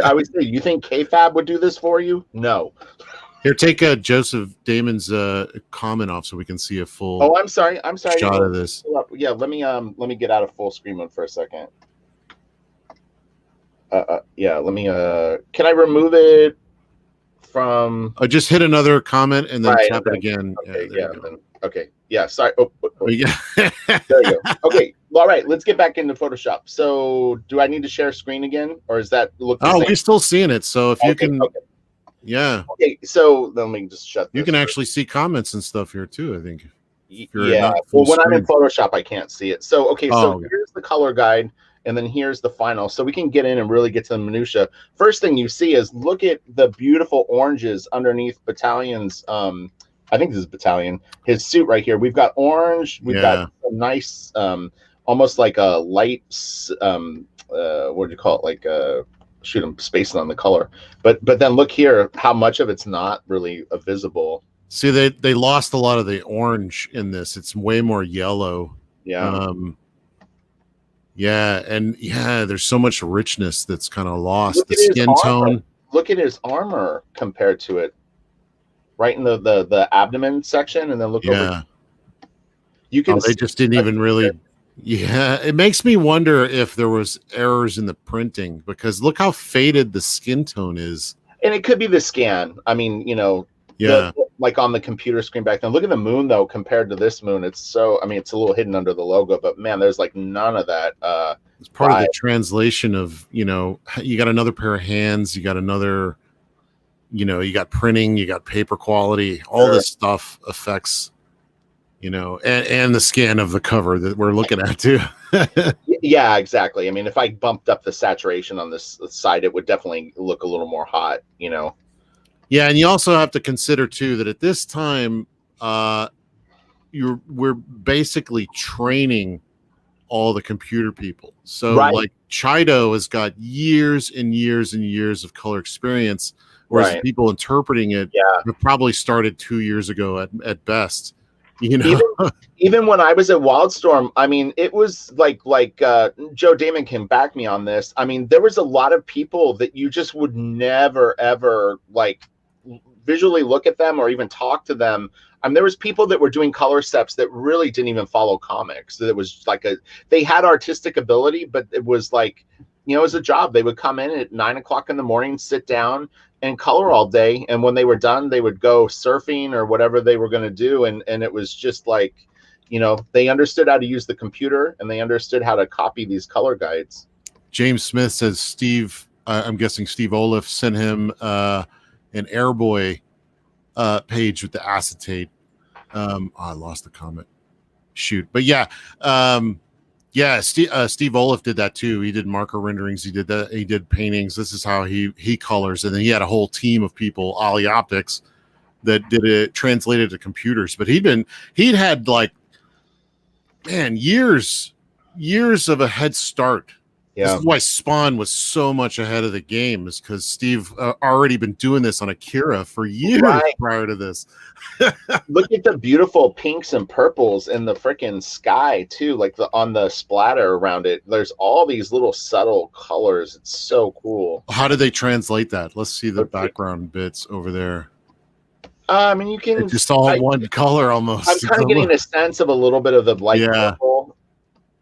Speaker 1: I would say, you think KFAB would do this for you? No.
Speaker 2: Here, take Joseph Damon's comment off so we can see a full.
Speaker 1: Oh, I'm sorry.
Speaker 2: Shot of this.
Speaker 1: Yeah, let me get out of full screen mode for a second. Yeah, let me. Can I remove it from?
Speaker 2: Just hit another comment and then tap it again.
Speaker 1: Okay, okay. Yeah, sorry. Oh,
Speaker 2: yeah.
Speaker 1: There you go. Okay. All right. Let's get back into Photoshop. So, do I need to share screen again, or is that look?
Speaker 2: Oh, we're still seeing it. So if you can.
Speaker 1: Okay.
Speaker 2: Yeah.
Speaker 1: Okay. So let me just shut.
Speaker 2: You can actually see comments and stuff here too, I think.
Speaker 1: Yeah. Well, when I'm in Photoshop, I can't see it. So here's the color guide, and then here's the final. So we can get in and really get to the minutia. First thing you see is look at the beautiful oranges underneath Battalion's. I think this is Battalion. His suit right here. We've got orange. We've got a nice, almost like a light. What do you call it? Like shoot, I'm spacing on the color. But then look here, how much of it's not really visible.
Speaker 2: See, they lost a lot of the orange in this. It's way more yellow.
Speaker 1: Yeah.
Speaker 2: There's so much richness that's kind of lost. The skin tone.
Speaker 1: Look at his armor compared to it. Right in the abdomen section, and then look over. You can.
Speaker 2: They just didn't even really. Yeah, it makes me wonder if there was errors in the printing, because look how faded the skin tone is.
Speaker 1: And it could be the scan. I mean, like on the computer screen back then. Look at the moon though, compared to this moon. It's so. I mean, it's a little hidden under the logo, but man, there's like none of that.
Speaker 2: It's part of the translation of you got another pair of hands, you got another. You got printing, you got paper quality, all this stuff affects, and the scan of the cover that we're looking at too.
Speaker 1: Yeah, exactly. I mean, if I bumped up the saturation on this side, it would definitely look a little more hot,
Speaker 2: Yeah, and you also have to consider too that at this time, we're basically training all the computer people. So like Chido has got years and years and years of color experience. Whereas people interpreting it probably started 2 years ago at best.
Speaker 1: Even when I was at WILDSTORM, I mean, it was like Joe Damon can back me on this. I mean, there was a lot of people that you just would never ever like visually look at them or even talk to them. I mean, there was people that were doing color steps that really didn't even follow comics. That it was like they had artistic ability, but it was like, it was a job. They would come in at 9 o'clock in the morning, sit down and color all day. And when they were done, they would go surfing or whatever they were going to do. And it was just like, they understood how to use the computer and they understood how to copy these color guides.
Speaker 2: James Smith says Steve, I'm guessing Steve Olaf sent him an Airboy page with the acetate. I lost the comment. Shoot. But Steve Olaf did that too. He did marker renderings. He did that. He did paintings. This is how he colors. And then he had a whole team of people, Ollie Optics, that did it, translated to computers. But he'd had like, man, years of a head start. Yeah. This is why Spawn was so much ahead of the game, is because Steve already been doing this on Akira for years prior to this.
Speaker 1: Look at the beautiful pinks and purples in the freaking sky too, like on the splatter around it. There's all these little subtle colors. It's so cool.
Speaker 2: How did they translate that? Let's see the background bits over there.
Speaker 1: I mean, you can.
Speaker 2: It's just all one color almost.
Speaker 1: I'm kind of getting a sense of a little bit of the light purple.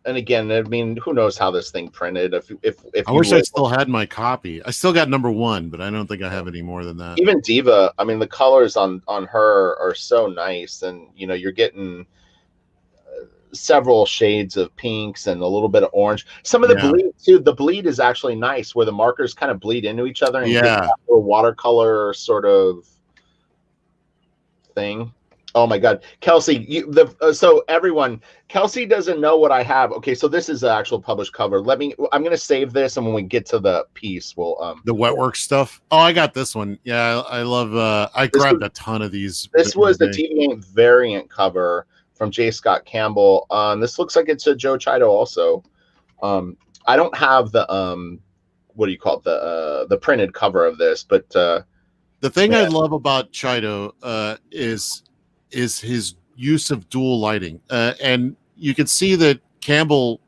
Speaker 1: And again, I mean, who knows how this thing printed? If
Speaker 2: I wish I still had my copy. I still got #1, but I don't think I have any more than that.
Speaker 1: Even Diva, I mean, the colors on her are so nice, and you're getting several shades of pinks and a little bit of orange. Some of the bleed too. The bleed is actually nice, where the markers kind of bleed into each other and get that little watercolor sort of thing. Oh my God, Kelsey! So everyone, Kelsey doesn't know what I have. Okay, so this is the actual published cover. I'm going to save this, and when we get to the piece, we'll
Speaker 2: the Wetworks stuff. Oh, I got this one. Yeah, I love. I grabbed a ton of these.
Speaker 1: This was the TV8 variant cover from J. Scott Campbell. This looks like it's a Joe Chido also. I don't have the what do you call it, the printed cover of this, but
Speaker 2: the thing I love about Chido is his use of dual lighting, and you can see that Campbell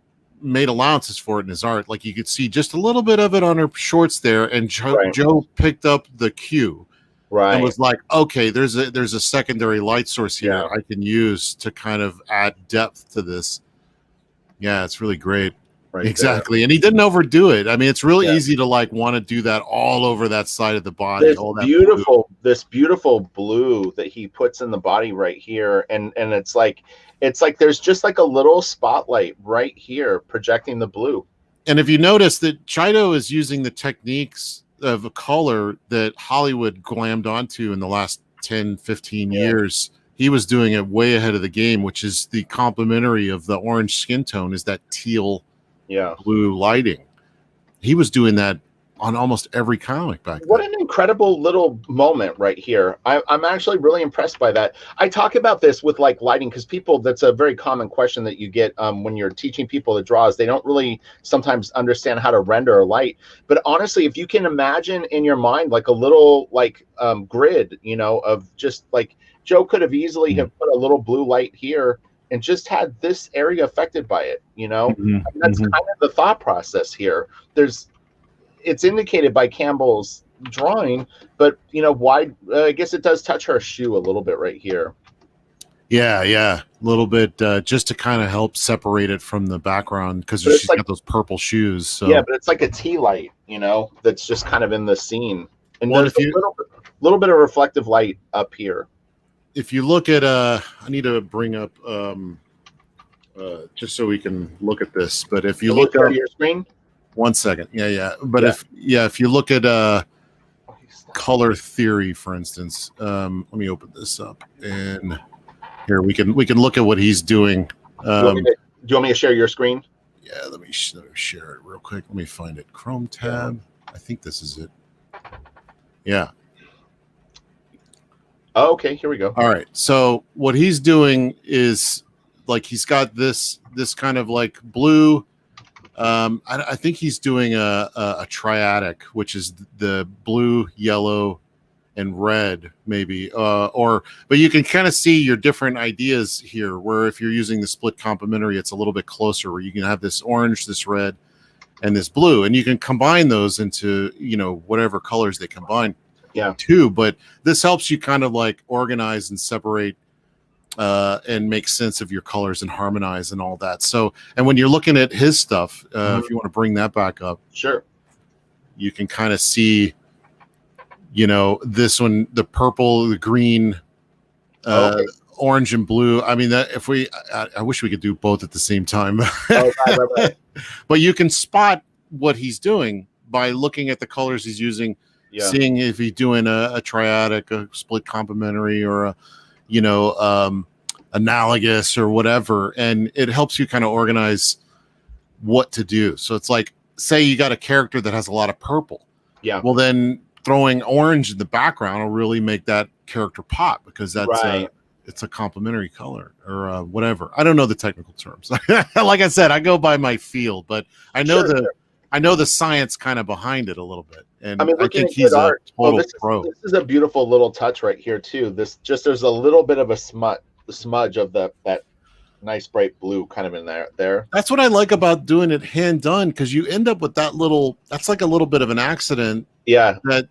Speaker 2: made allowances for it in his art. Like you could see just a little bit of it on her shorts there, and Joe picked up the cue, and was like, okay, there's a secondary light source here I can use to kind of add depth to this. Yeah, it's really great. Exactly. And he didn't overdo it. I mean, it's really easy to like want to do that all over that side of the body.
Speaker 1: This beautiful blue that he puts in the body right here. And it's like there's just like a little spotlight right here projecting the blue.
Speaker 2: And if you notice that Chido is using the techniques of a color that Hollywood glammed onto in the last 10, 15 years, he was doing it way ahead of the game, which is the complementary of the orange skin tone is that teal blue lighting. He was doing that on almost every comic back then.
Speaker 1: What an incredible little moment right here. I'm actually really impressed by that. I talk about this with like lighting because that's a very common question that you get when you're teaching people to draw is they don't really sometimes understand how to render a light. But honestly, if you can imagine in your mind like a little like grid, of just like Joe could have easily have put a little blue light here and just had this area affected by it, And that's kind of the thought process here. It's indicated by Campbell's drawing, but why? I guess it does touch her shoe a little bit right here.
Speaker 2: Yeah, a little bit, just to kind of help separate it from the background because she's got those purple shoes. So.
Speaker 1: Yeah, but it's like a tea light, that's just kind of in the scene, and there's a little bit of reflective light up here.
Speaker 2: If you look at, I need to bring up just so we can look at this. But if you look at
Speaker 1: your screen.
Speaker 2: 1 second. But if you look at color theory, for instance, let me open this up and here we can look at what he's doing.
Speaker 1: Do you want me to share your screen?
Speaker 2: Yeah, let me share it real quick. Let me find it. Chrome tab. I think this is it. Yeah.
Speaker 1: Oh, okay, here we go.
Speaker 2: All right. So what he's doing is like he's got this kind of like blue. I think he's doing a triadic, which is the blue, yellow, and red, maybe. But you can kind of see your different ideas here. Where if you're using the split complementary, it's a little bit closer. Where you can have this orange, this red, and this blue, and you can combine those into whatever colors they combine. Too. But this helps you kind of like organize and separate. And make sense of your colors and harmonize and all that. So, and when you're looking at his stuff, if you want to bring that back up,
Speaker 1: sure, you
Speaker 2: can kind of see, this one, the purple, the green, orange and blue. I mean, that I wish we could do both at the same time. Right. But you can spot what he's doing by looking at the colors he's using, seeing if he's doing a triadic, a split complementary, or a analogous or whatever, and it helps you kind of organize what to do. So it's like, say you got a character that has a lot of purple. Well, then throwing orange in the background will really make that character pop because that's it's a complementary color or whatever. I don't know the technical terms. Like I said, I go by my field, but I know I know the science kind of behind it a little bit. And I think he's a total pro.
Speaker 1: This is a beautiful little touch right here too. There's a little bit of a smudge of that nice bright blue kind of in there.
Speaker 2: That's what I like about doing it hand done, because you end up with that's like a little bit of an accident. That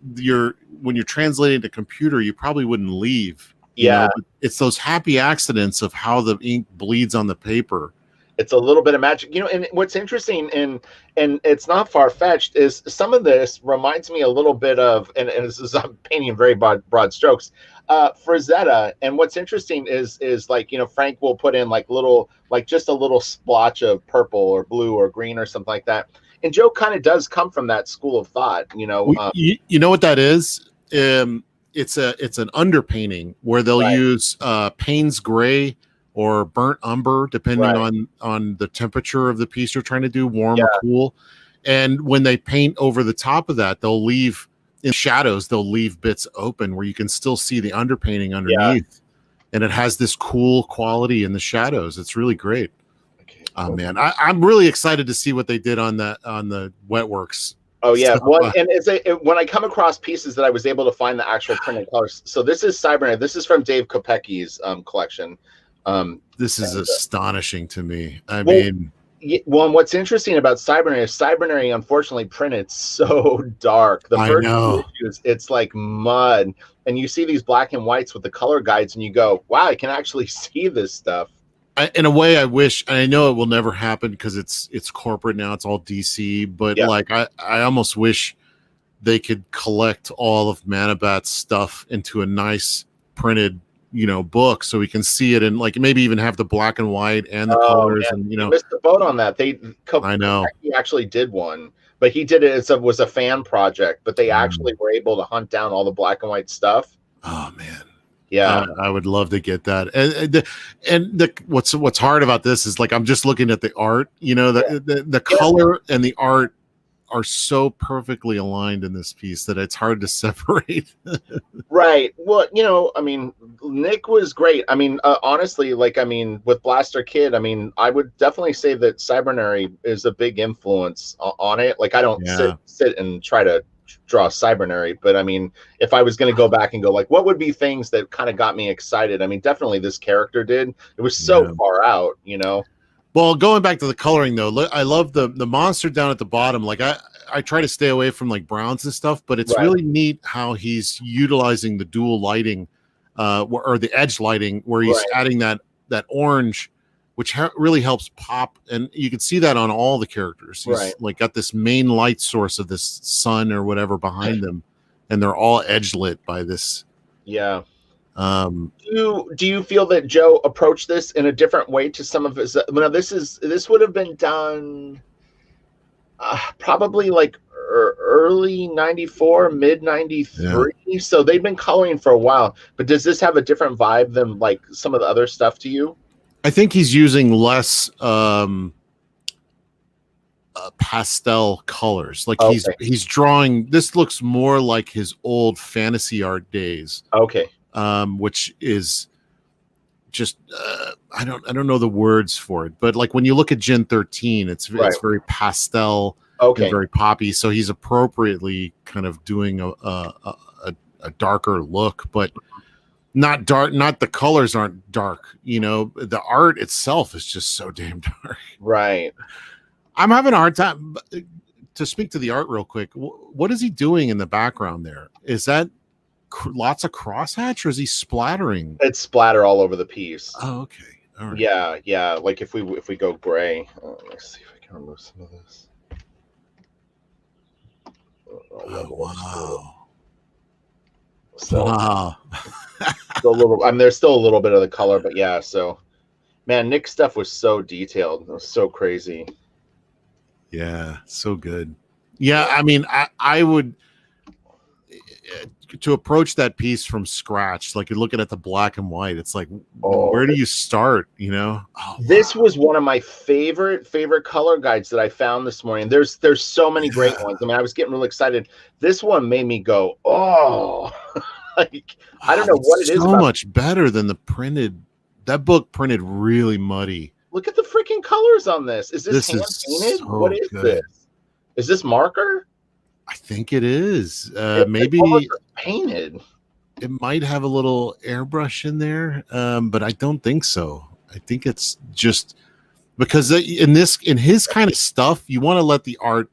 Speaker 2: when you're translating to computer, you probably wouldn't leave. It's those happy accidents of how the ink bleeds on the paper.
Speaker 1: It's a little bit of magic, and what's interesting and it's not far-fetched is some of this reminds me a little bit of, and this is, I'm painting very broad strokes, Frazetta. And what's interesting is like, Frank will put in like just a little splotch of purple or blue or green or something like that. And Joe kind of does come from that school of thought,
Speaker 2: you know what that is? It's an underpainting where they'll use Payne's gray or burnt umber, depending on the temperature of the piece you're trying to do, warm or cool. And when they paint over the top of that, they'll leave in shadows, they'll leave bits open where you can still see the underpainting underneath. And it has this cool quality in the shadows. It's really great. Oh man, I'm really excited to see what they did on the Wetworks.
Speaker 1: Oh yeah, well, and when I come across pieces that I was able to find the actual printed colors. So this is Cybernet. This is from Dave Kopecky's collection.
Speaker 2: This is astonishing to me. I mean,
Speaker 1: Well, and what's interesting about Cybernet is Cybernet unfortunately printed so dark. The
Speaker 2: I
Speaker 1: first few
Speaker 2: know.
Speaker 1: issues, it's like mud, and you see these black and whites with the color guides, and you go, "Wow, I can actually see this stuff."
Speaker 2: In a way, I wish, and I know it will never happen because it's corporate now. It's all DC, but
Speaker 1: Yeah.
Speaker 2: like I almost wish they could collect all of Manabat's stuff into a nice printed, book so we can see it, and like maybe even have the black and white and the colors,
Speaker 1: Man,
Speaker 2: and
Speaker 1: you missed the boat on that.
Speaker 2: I know.
Speaker 1: He actually did one, but he did it. Was a fan project, but they actually were able to hunt down all the black and white stuff.
Speaker 2: Oh man.
Speaker 1: Yeah,
Speaker 2: I would love to get that. And what's hard about this is like I'm just looking at the art. The color and the art are so perfectly aligned in this piece that it's hard to separate.
Speaker 1: right. Well, I mean, Nick was great. I mean, honestly, with Blaster Kid, I mean, I would definitely say that Cybernet is a big influence on it. Like, I don't sit and try to draw Cybernet, but I mean, if I was going to go back and go like, what would be things that kind of got me excited? I mean, definitely this character did. It was so far out,
Speaker 2: Well, going back to the coloring though, I love the monster down at the bottom. Like I try to stay away from like browns and stuff, but it's really neat how he's utilizing the dual lighting, or the edge lighting, where he's adding that orange, which really helps pop, and you can see that on all the characters. He's like got this main light source of this sun or whatever behind them, and they're all edge lit by this.
Speaker 1: Yeah. Do you feel that Joe approached this in a different way to some of his? This would have been done probably like early 94, mid 93. Yeah. So they've been coloring for a while, but does this have a different vibe than like some of the other stuff to you?
Speaker 2: I think he's using less pastel colors. Like he's drawing, this looks more like his old fantasy art days.
Speaker 1: Okay.
Speaker 2: Which is just I don't know the words for it, but like when you look at Gen 13, it's very pastel, and very poppy. So he's appropriately kind of doing a darker look, but not dark. Not the colors aren't dark. The art itself is just so damn dark.
Speaker 1: Right.
Speaker 2: I'm having a hard time to speak to the art real quick. What is he doing in the background there? Is that lots of crosshatch, or is he splattering?
Speaker 1: It's splatter all over the piece.
Speaker 2: Oh, okay. All right.
Speaker 1: Yeah. Like if we go gray, let's see if I can remove some of this.
Speaker 2: Wow.
Speaker 1: So,
Speaker 2: wow.
Speaker 1: There's still a little bit of the color, but yeah. So, man, Nick's stuff was so detailed. It was so crazy.
Speaker 2: Yeah, so good. Yeah, I mean, I would. To approach that piece from scratch, like you're looking at the black and white, it's like, where do you start? This
Speaker 1: was one of my favorite color guides that I found this morning. There's so many great ones. I mean, I was getting really excited. This one made me go, like I don't know what it is.
Speaker 2: So much better than the printed. That book printed really muddy.
Speaker 1: Look at the freaking colors on this. Is this hand painted?
Speaker 2: So
Speaker 1: what is this? Is this marker?
Speaker 2: I think it is. Maybe
Speaker 1: painted.
Speaker 2: It might have a little airbrush in there, but I don't think so. I think it's just because in his kind of stuff, you want to let the art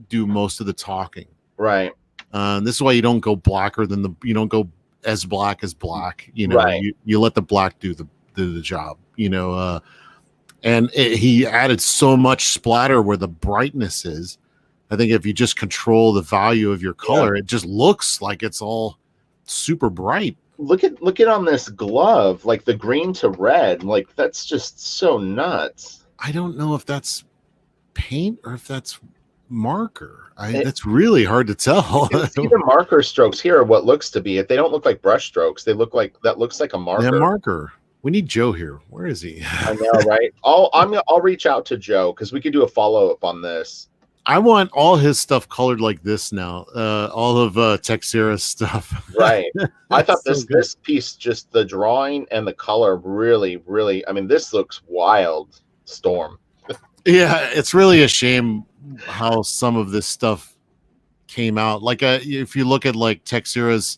Speaker 2: do most of the talking.
Speaker 1: Right.
Speaker 2: This is why you don't go blacker than you don't go as black as black.
Speaker 1: Right.
Speaker 2: You let the black do the job. And he added so much splatter where the brightness is. I think if you just control the value of your color, it just looks like it's all super bright.
Speaker 1: Look at on this glove, like the green to red, like that's just so nuts.
Speaker 2: I don't know if that's paint or if that's marker. That's really hard to tell.
Speaker 1: See the marker strokes here are what looks to be it. They don't look like brush strokes. They look like that looks like a marker.
Speaker 2: Yeah, marker. We need Joe here. Where is he?
Speaker 1: I know, right? I'll reach out to Joe because we could do a follow-up on this.
Speaker 2: I want all his stuff colored like this now. All of Texira's stuff.
Speaker 1: Right. I thought this piece, just the drawing and the color really, really, I mean, this looks wild. Storm.
Speaker 2: Yeah, it's really a shame how some of this stuff came out. Like if you look at like Texira's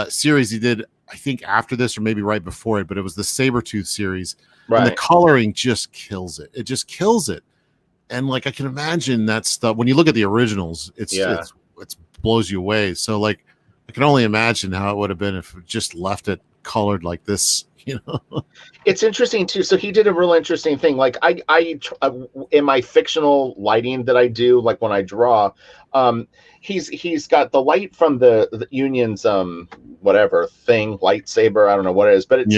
Speaker 2: series he did I think after this or maybe right before it, but it was the Sabretooth series.
Speaker 1: Right.
Speaker 2: And the coloring just kills it. It just kills it. And like I can imagine that stuff when you look at the originals, it's blows you away. So like I can only imagine how it would have been if it just left it colored like this, you know.
Speaker 1: It's interesting too. So he did a real interesting thing. Like I in my fictional lighting that I do, like when I draw, he's got the light from the Union's whatever thing, lightsaber. I don't know what it is, but it's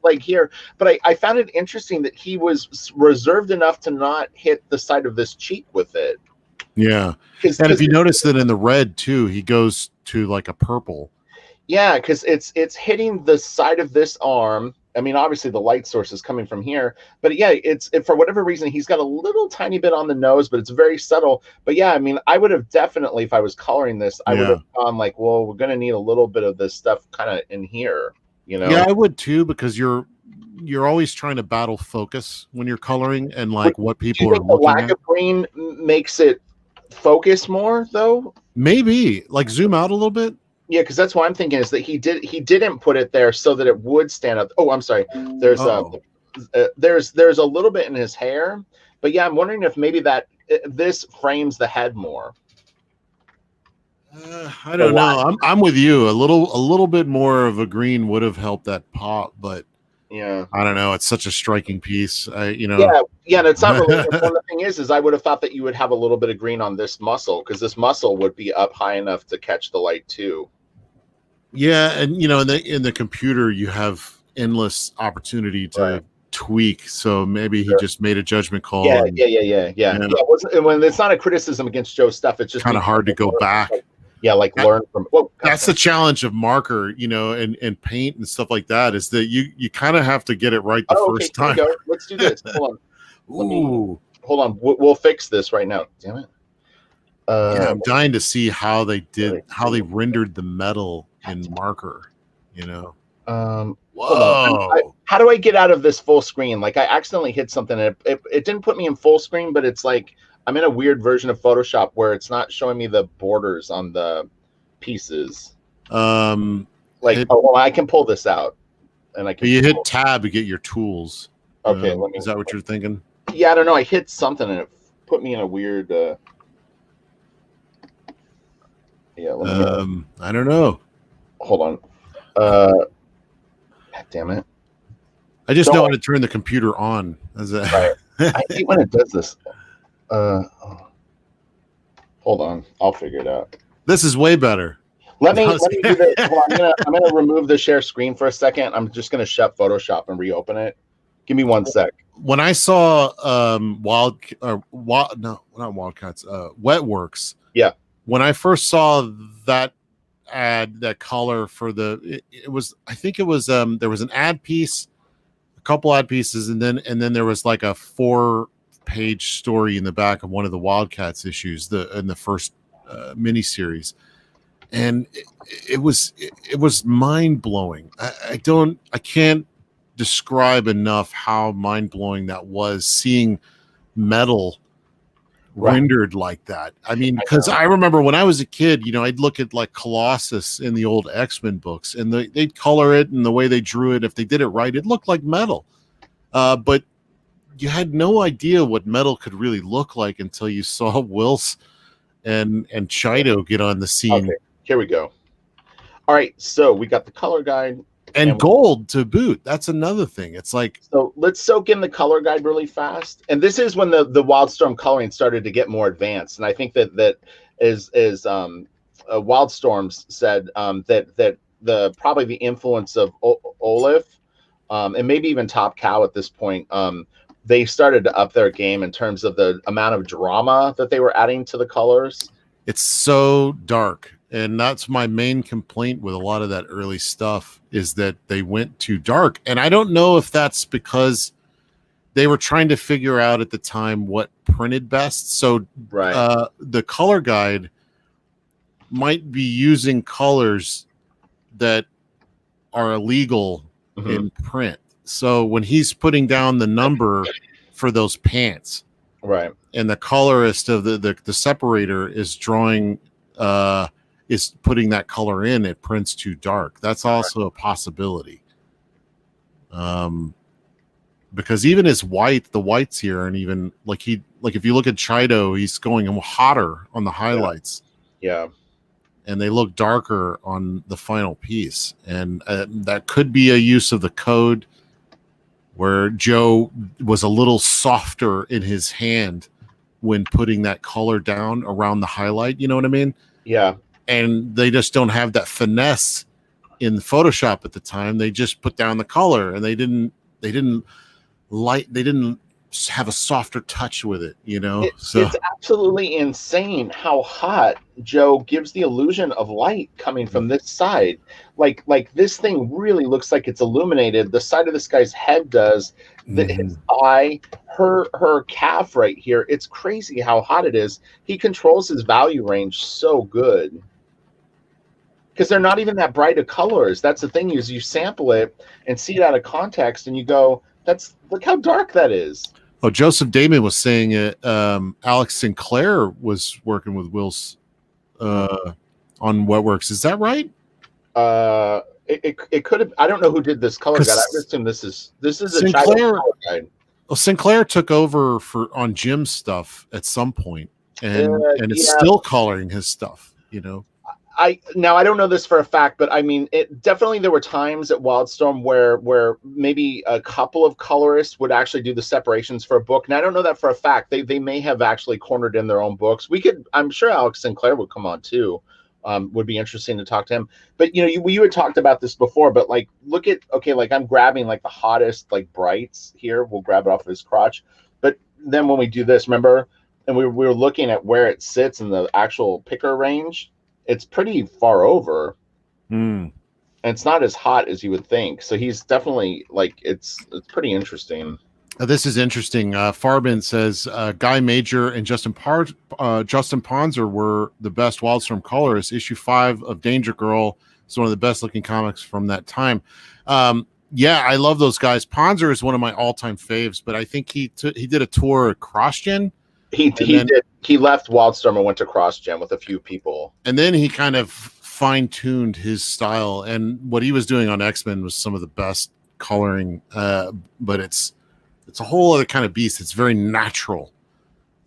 Speaker 1: like here. But I found it interesting that he was reserved enough to not hit the side of this cheek with it.
Speaker 2: Yeah, and if you notice that in the red too, he goes to like a purple.
Speaker 1: Yeah, because it's hitting the side of this arm. I mean, obviously the light source is coming from here, but yeah, it's for whatever reason he's got a little tiny bit on the nose, but it's very subtle. But yeah, I mean, I would have definitely, if I was coloring this, I would have gone like, well, we're gonna need a little bit of this stuff kind of in here, you know?
Speaker 2: Yeah, I would too, because you're always trying to battle focus when you're coloring and like what people are looking at. The lack
Speaker 1: of green makes it focus more, though.
Speaker 2: Maybe like zoom out a little bit.
Speaker 1: Yeah, because that's what I'm thinking is that he didn't put it there so that it would stand up. Oh, I'm sorry. There's a little bit in his hair, but yeah, I'm wondering if maybe this frames the head more.
Speaker 2: I don't know. I'm with you. A little bit more of a green would have helped that pop, but
Speaker 1: yeah,
Speaker 2: I don't know. It's such a striking piece.
Speaker 1: Yeah. And it's not really. One the thing is I would have thought that you would have a little bit of green on this muscle because this muscle would be up high enough to catch the light too.
Speaker 2: Yeah, and in the computer you have endless opportunity to tweak. So maybe he just made a judgment call.
Speaker 1: Yeah. When it's not a criticism against Joe's stuff, it's just
Speaker 2: kind of hard to go back.
Speaker 1: Learn from.
Speaker 2: That's the challenge of marker, and paint and stuff like that. Is that you kind of have to get it right the first time.
Speaker 1: Let's do this. Hold on. Hold on. We'll fix this right now. Damn it.
Speaker 2: I'm dying to see how they rendered the metal in marker. Whoa.
Speaker 1: How do I get out of this full screen? Like I accidentally hit something. And it didn't put me in full screen, but it's like I'm in a weird version of Photoshop where it's not showing me the borders on the pieces. I can pull this out, and I can.
Speaker 2: You hit tab to get your tools.
Speaker 1: Okay,
Speaker 2: is that what you're thinking?
Speaker 1: Yeah, I don't know. I hit something and it put me in a weird.
Speaker 2: I don't know.
Speaker 1: Hold on. Damn it!
Speaker 2: I just know how to turn the computer on.
Speaker 1: Right. I hate when it does this. Hold on, I'll figure it out.
Speaker 2: This is way better.
Speaker 1: Let me do this. Well, I'm gonna remove the share screen for a second. I'm just gonna shut Photoshop and reopen it. Give me 1 sec.
Speaker 2: When I saw Wetworks.
Speaker 1: Yeah.
Speaker 2: When I first saw that ad, that color for there was an ad piece, a couple ad pieces, and then there was like a 4-page story in the back of one of the Wildcats issues in the first miniseries, and it was mind-blowing. I can't describe enough how mind-blowing that was, seeing metal rendered like that. I mean, because I remember when I was a kid, I'd look at like Colossus in the old X-Men books, and they'd color it, and the way they drew it, if they did it right, it looked like metal. But you had no idea what metal could really look like until you saw Wills and Chido get on the scene.
Speaker 1: Okay, here we go. All right, so we got the color guide.
Speaker 2: And gold to boot. That's another thing. It's like,
Speaker 1: so let's soak in the color guide really fast. And this is when the WILDSTORM coloring started to get more advanced. And I think that is WILDSTORM said that probably the influence of Olaf and maybe even Top Cow at this point, they started to up their game in terms of the amount of drama that they were adding to the colors.
Speaker 2: It's so dark. And that's my main complaint with a lot of that early stuff, is that they went too dark. And I don't know if that's because they were trying to figure out at the time what printed best. So the color guide might be using colors that are illegal in print. So when he's putting down the number for those pants,
Speaker 1: right,
Speaker 2: and the colorist of the separator is drawing is putting that color in, it prints too dark. That's also a possibility. Because even his the whites here, and even like if you look at Chido, he's going hotter on the highlights.
Speaker 1: Yeah.
Speaker 2: And they look darker on the final piece. And that could be a use of the code where Joe was a little softer in his hand when putting that color down around the highlight. You know what I mean?
Speaker 1: Yeah.
Speaker 2: And they just don't have that finesse in Photoshop at the time. They just put down the color, and they didn't have a softer touch with it, you know.
Speaker 1: It's absolutely insane how hot Joe gives the illusion of light coming from this side. Like this thing really looks like it's illuminated. The side of this guy's head does. His eye, her calf right here. It's crazy how hot it is. He controls his value range so good. Because they're not even that bright of colors. That's the thing, is you sample it and see it out of context, and you go, look how dark that is.
Speaker 2: Oh, Joseph Damon was saying it. Alex Sinclair was working with Will's on Wetworks. Is that right?
Speaker 1: It could have. I don't know who did this color guide. I would assume this is
Speaker 2: Sinclair,
Speaker 1: a color guide.
Speaker 2: Well, Sinclair took over on Jim's stuff at some point, and it's still coloring his stuff. You know.
Speaker 1: I don't know this for a fact, but I mean, definitely there were times at WILDSTORM where maybe a couple of colorists would actually do the separations for a book. And I don't know that for a fact. They may have actually cornered in their own books. I'm sure Alex Sinclair would come on too. Would be interesting to talk to him. But you know, you had talked about this before, but like, look at, okay, like I'm grabbing like the hottest like brights here. We'll grab it off of his crotch. But then when we do this, remember, and we were looking at where it sits in the actual picker range. It's pretty far over, and it's not as hot as you would think. So he's definitely like, it's pretty interesting.
Speaker 2: This is interesting. Farbin says Guy Major and Justin Ponzer were the best WILDSTORM colorists. Issue 5 of Danger Girl is one of the best looking comics from that time. Yeah, I love those guys. Ponzer is one of my all time faves, but I think he did a tour at CrossGen. He did.
Speaker 1: He left WILDSTORM and went to CrossGen with a few people.
Speaker 2: And then he kind of fine-tuned his style. And what he was doing on X-Men was some of the best coloring. But it's a whole other kind of beast. It's very natural.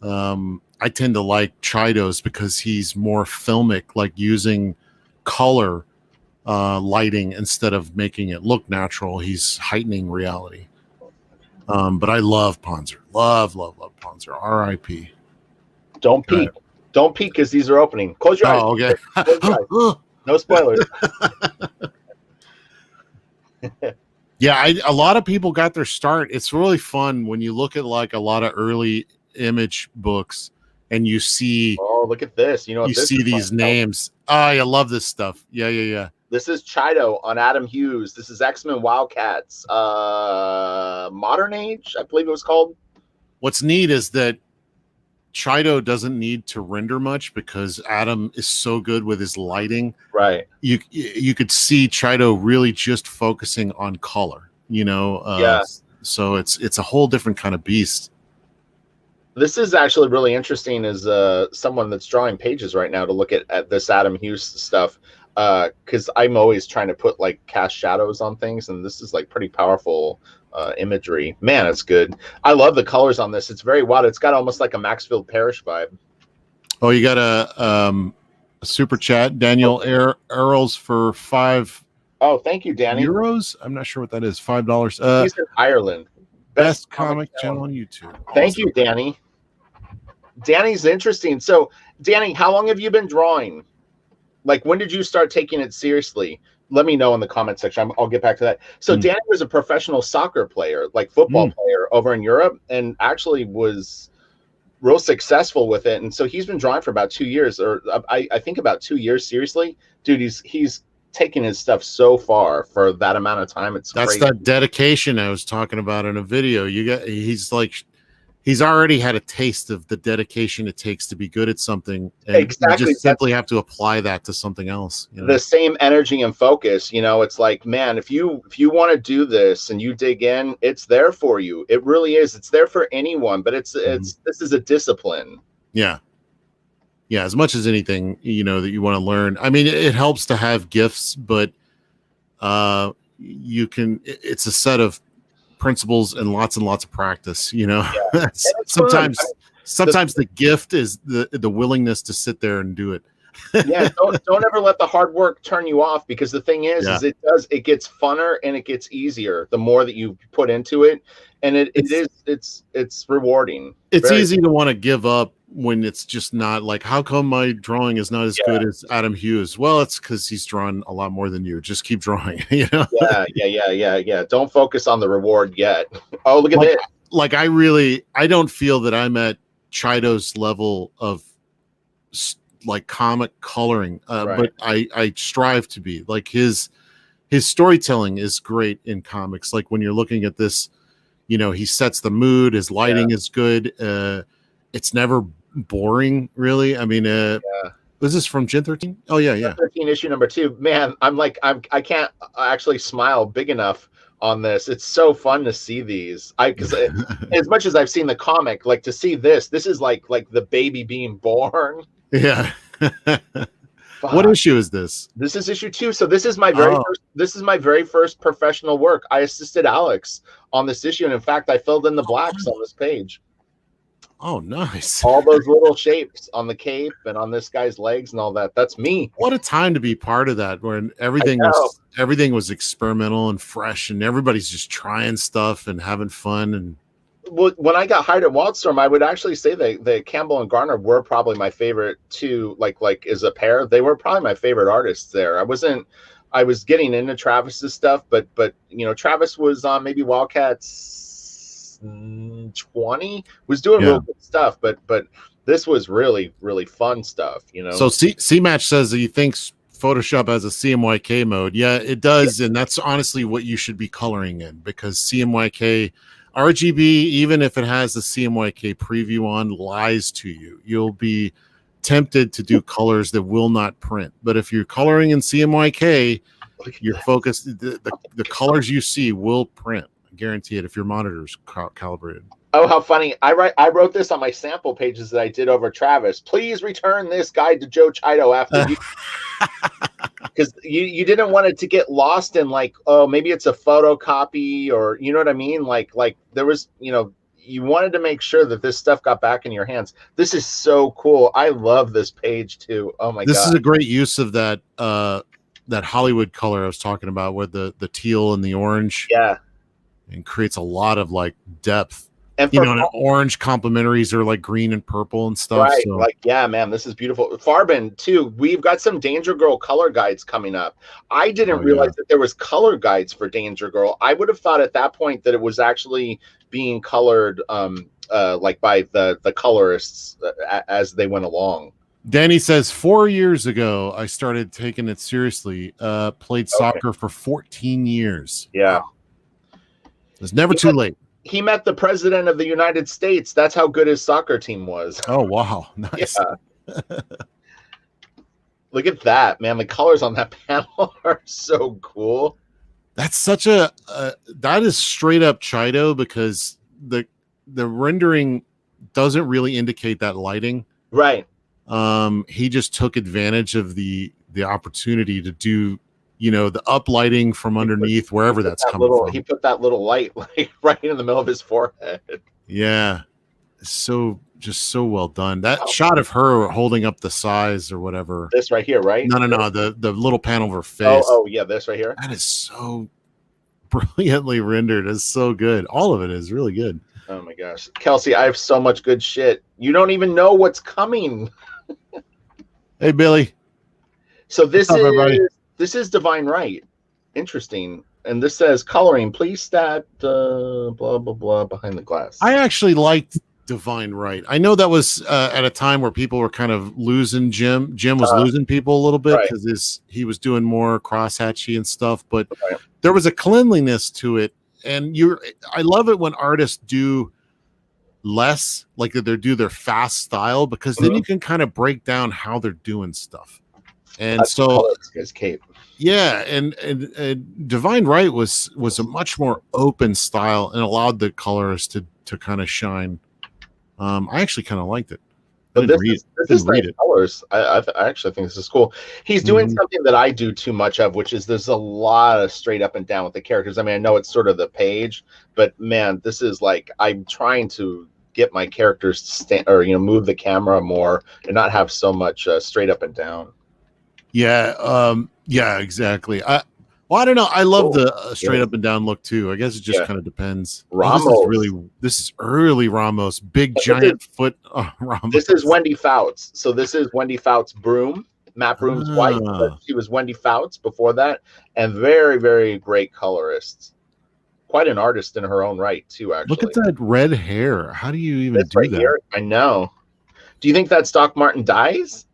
Speaker 2: I tend to like Chido's because he's more filmic, like using color lighting instead of making it look natural. He's heightening reality. But I love Ponzer. Love Ponzer. R.I.P.
Speaker 1: Don't peek. Don't peek because these are opening. Close your eyes.
Speaker 2: Oh, okay.
Speaker 1: Close your eyes. No spoilers.
Speaker 2: Yeah, a lot of people got their start. It's really fun when you look at like a lot of early image books and you see.
Speaker 1: Oh, look at this! You know,
Speaker 2: you see these names. Oh, I love this stuff. Yeah.
Speaker 1: This is Chido on Adam Hughes. This is X-Men Wildcats. Modern Age, I believe it was called.
Speaker 2: What's neat is that Chido doesn't need to render much because Adam is so good with his lighting.
Speaker 1: Right.
Speaker 2: You could see Chido really just focusing on color, you know?
Speaker 1: Yeah.
Speaker 2: So it's a whole different kind of beast.
Speaker 1: This is actually really interesting as someone that's drawing pages right now to look at this Adam Hughes stuff. Because I'm always trying to put like cast shadows on things, and this is like pretty powerful imagery. Man, it's good. I love the colors on this. It's very wild. It's got almost like a Maxfield Parrish vibe.
Speaker 2: Oh, you got a super chat, Daniel Earls for 5.
Speaker 1: Oh, thank you, Danny.
Speaker 2: Euros? I'm not sure what that is. $5.
Speaker 1: He's in Ireland.
Speaker 2: Best comic channel on YouTube.
Speaker 1: Thank you, Danny. Danny's interesting. So, Danny, how long have you been drawing? Like, when did you start taking it seriously? Let me know in the comment section. I'll get back to that. So Danny was a professional soccer player, like football player over in Europe, and actually was real successful with it. And so he's been drawing for about 2 years, or I think about 2 years seriously. Dude, he's taking his stuff so far for that amount of time. That's crazy.
Speaker 2: That dedication I was talking about in a video. He's already had a taste of the dedication it takes to be good at something. And
Speaker 1: exactly.
Speaker 2: You just simply have to apply that to something else. You know?
Speaker 1: The same energy and focus, you know, it's like, man, if you want to do this and you dig in, it's there for you. It really is. It's there for anyone, but this is a discipline.
Speaker 2: Yeah. yeah, as much as anything, that you want to learn. I mean, it helps to have gifts, but it's a set of principles and lots of practice.
Speaker 1: Yeah.
Speaker 2: sometimes
Speaker 1: I mean,
Speaker 2: sometimes the gift is the willingness to sit there and do it.
Speaker 1: Yeah, don't ever let the hard work turn you off, because the thing is it gets funner and it gets easier the more that you put into it, and it's rewarding.
Speaker 2: It's easy to want to give up when it's just not like, how come my drawing is not as good as Adam Hughes? Well, it's because he's drawn a lot more than you. Just keep drawing.
Speaker 1: Yeah. Don't focus on the reward yet. Oh, look at this.
Speaker 2: Like I don't feel that I'm at Chido's level of like comic coloring, but I strive to be. Like his storytelling is great in comics. Like when you're looking at this, he sets the mood, his lighting is good. It's never boring, really. I mean, was this from Gen 13? Oh yeah.
Speaker 1: 13 issue number 2. Man, I can't actually smile big enough on this. It's so fun to see these. Because as much as I've seen the comic, like to see this is like the baby being born.
Speaker 2: Yeah. What issue is this?
Speaker 1: This is issue 2. So this is my very first professional work. I assisted Alex on this issue, and in fact, I filled in the blacks on this page.
Speaker 2: Oh, nice.
Speaker 1: All those little shapes on the cape and on this guy's legs and all that. That's me.
Speaker 2: What a time to be part of that, when everything was experimental and fresh, and everybody's just trying stuff and having fun. And
Speaker 1: when I got hired at WILDSTORM, I would actually say that Campbell and Garner were probably my favorite too. Like as a pair, they were probably my favorite artists there. I was getting into Travis's stuff, but Travis was on maybe Wildcats 20, was doing real good stuff, but this was really, really fun stuff.
Speaker 2: So C-Match says that he thinks Photoshop has a CMYK mode. Yeah, it does, and that's honestly what you should be coloring in, because CMYK RGB, even if it has the CMYK preview on, lies to you. You'll be tempted to do colors that will not print. But if you're coloring in CMYK, you're focused. The colors you see will print. I guarantee it, if your monitor's calibrated.
Speaker 1: Oh, how funny. I wrote this on my sample pages that I did over Travis. Please return this guide to Joe Chido after you. Because you didn't want it to get lost in like, oh, maybe it's a photocopy, or you know what I mean? Like there was, you wanted to make sure that this stuff got back in your hands. This is so cool. I love this page too. Oh my God.
Speaker 2: This is a great use of that Hollywood color I was talking about, with the teal and the orange.
Speaker 1: Yeah.
Speaker 2: And creates a lot of like depth.
Speaker 1: And
Speaker 2: and orange complementaries are like green and purple and stuff.
Speaker 1: Right.
Speaker 2: So.
Speaker 1: Like, yeah, man, this is beautiful. Farbin too. We've got some Danger Girl color guides coming up. I didn't realize that there was color guides for Danger Girl. I would have thought at that point that it was actually being colored like by the colorists as they went along.
Speaker 2: Danny says 4 years ago I started taking it seriously. Played soccer for 14 years.
Speaker 1: Yeah.
Speaker 2: Wow. It's never too late.
Speaker 1: He met the president of the United States. That's how good his soccer team was.
Speaker 2: Oh, wow. Nice.
Speaker 1: Yeah. Look at that, man. The colors on that panel are so cool.
Speaker 2: That's such that is straight up Chido, because the rendering doesn't really indicate that lighting.
Speaker 1: Right.
Speaker 2: He just took advantage of the opportunity to do, the uplighting from underneath, wherever that's coming from.
Speaker 1: He put that little light like right in the middle of his forehead.
Speaker 2: Yeah. Just so well done. That shot of her holding up the size or whatever.
Speaker 1: This right here, right?
Speaker 2: No. The little panel of her face.
Speaker 1: Oh yeah, this right here.
Speaker 2: That is so brilliantly rendered. It's so good. All of it is really good.
Speaker 1: Oh my gosh. Kelsey, I have so much good shit. You don't even know what's coming.
Speaker 2: Hey, Billy.
Speaker 1: So this is Divine Right. Interesting. And this says coloring. Please stat blah blah blah behind the glass.
Speaker 2: I actually liked Divine Right. I know that was at a time where people were kind of losing Jim. Jim was losing people a little bit because he was doing more crosshatchy and stuff. But there was a cleanliness to it, and I love it when artists do less, like they do their fast style, because then you can kind of break down how they're doing stuff. And that's so
Speaker 1: his cape.
Speaker 2: Yeah, and Divine Right was a much more open style and allowed the colors to kind of shine. I actually kind of liked it.
Speaker 1: But this is nice
Speaker 2: read
Speaker 1: colors. I actually think this is cool. He's doing something that I do too much of, which is there's a lot of straight up and down with the characters. I mean, I know it's sort of the page, but man, this is like I'm trying to get my characters to stand or move the camera more and not have so much straight up and down.
Speaker 2: Yeah, yeah, exactly. I don't know. I love the straight up and down look too. I guess it just kind of depends.
Speaker 1: Ramos.
Speaker 2: This is early Ramos, big giant foot. Ramos.
Speaker 1: This is Wendy Fouts. So this is Wendy Fouts' Broom. Matt Broom's wife, but she was Wendy Fouts before that, and very, very great colorist. Quite an artist in her own right too. Actually,
Speaker 2: look at that red hair. How do you even do that?
Speaker 1: Here, I know. Do you think that's Doc Martin dyes?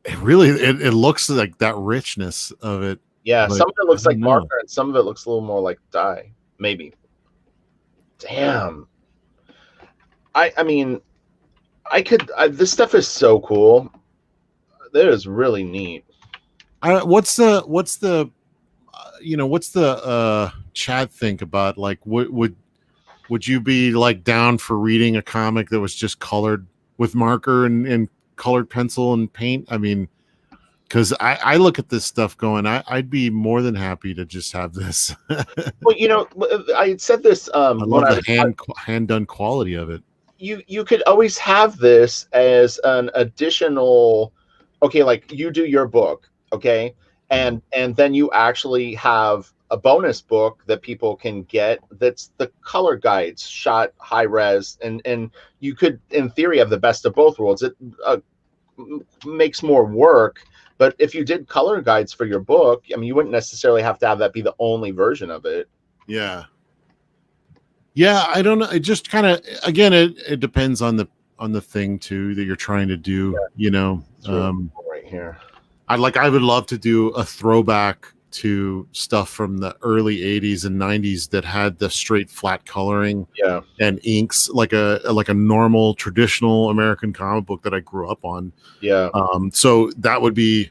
Speaker 2: It really, it looks like that richness of it.
Speaker 1: Yeah, some of it looks like marker, and some of it looks a little more like dye, maybe. Damn. I mean, this stuff is so cool. That is really neat.
Speaker 2: What's the Chad think about, like, would you be like down for reading a comic that was just colored with marker and colored pencil and paint? I mean, because I look at this stuff going, I'd be more than happy to just have this.
Speaker 1: Well, I said this.
Speaker 2: I love the hand done quality of it.
Speaker 1: You could always have this as an additional. Okay, like you do your book, okay, and then you actually have a bonus book that people can get. That's the color guides, shot high res, and you could, in theory, have the best of both worlds. It makes more work. But if you did color guides for your book, I mean, you wouldn't necessarily have to have that be the only version of it.
Speaker 2: Yeah. Yeah, I don't know. It just kind of, again, it depends on the thing too that you're trying to do. Yeah.
Speaker 1: Right here.
Speaker 2: I would love to do a throwback to stuff from the early 80s and 90s that had the straight flat coloring and inks, like a normal traditional American comic book that I grew up on. So that would be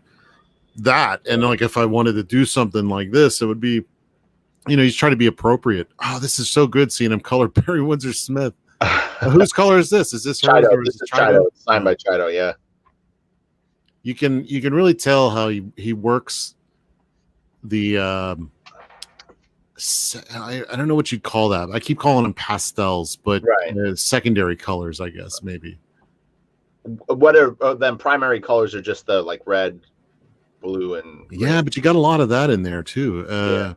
Speaker 2: that. And like if I wanted to do something like this, it would be, you try to be appropriate. Oh, this is so good seeing him color Barry Windsor Smith. Whose color is this? Is this
Speaker 1: Chido? This is Chido. It's signed by Chido. Yeah.
Speaker 2: You can really tell how he works the I don't know what you'd call that. I keep calling them pastels, but secondary colors, I guess, maybe.
Speaker 1: What are then primary colors are just the like red, blue, and
Speaker 2: yeah, but you got a lot of that in there too.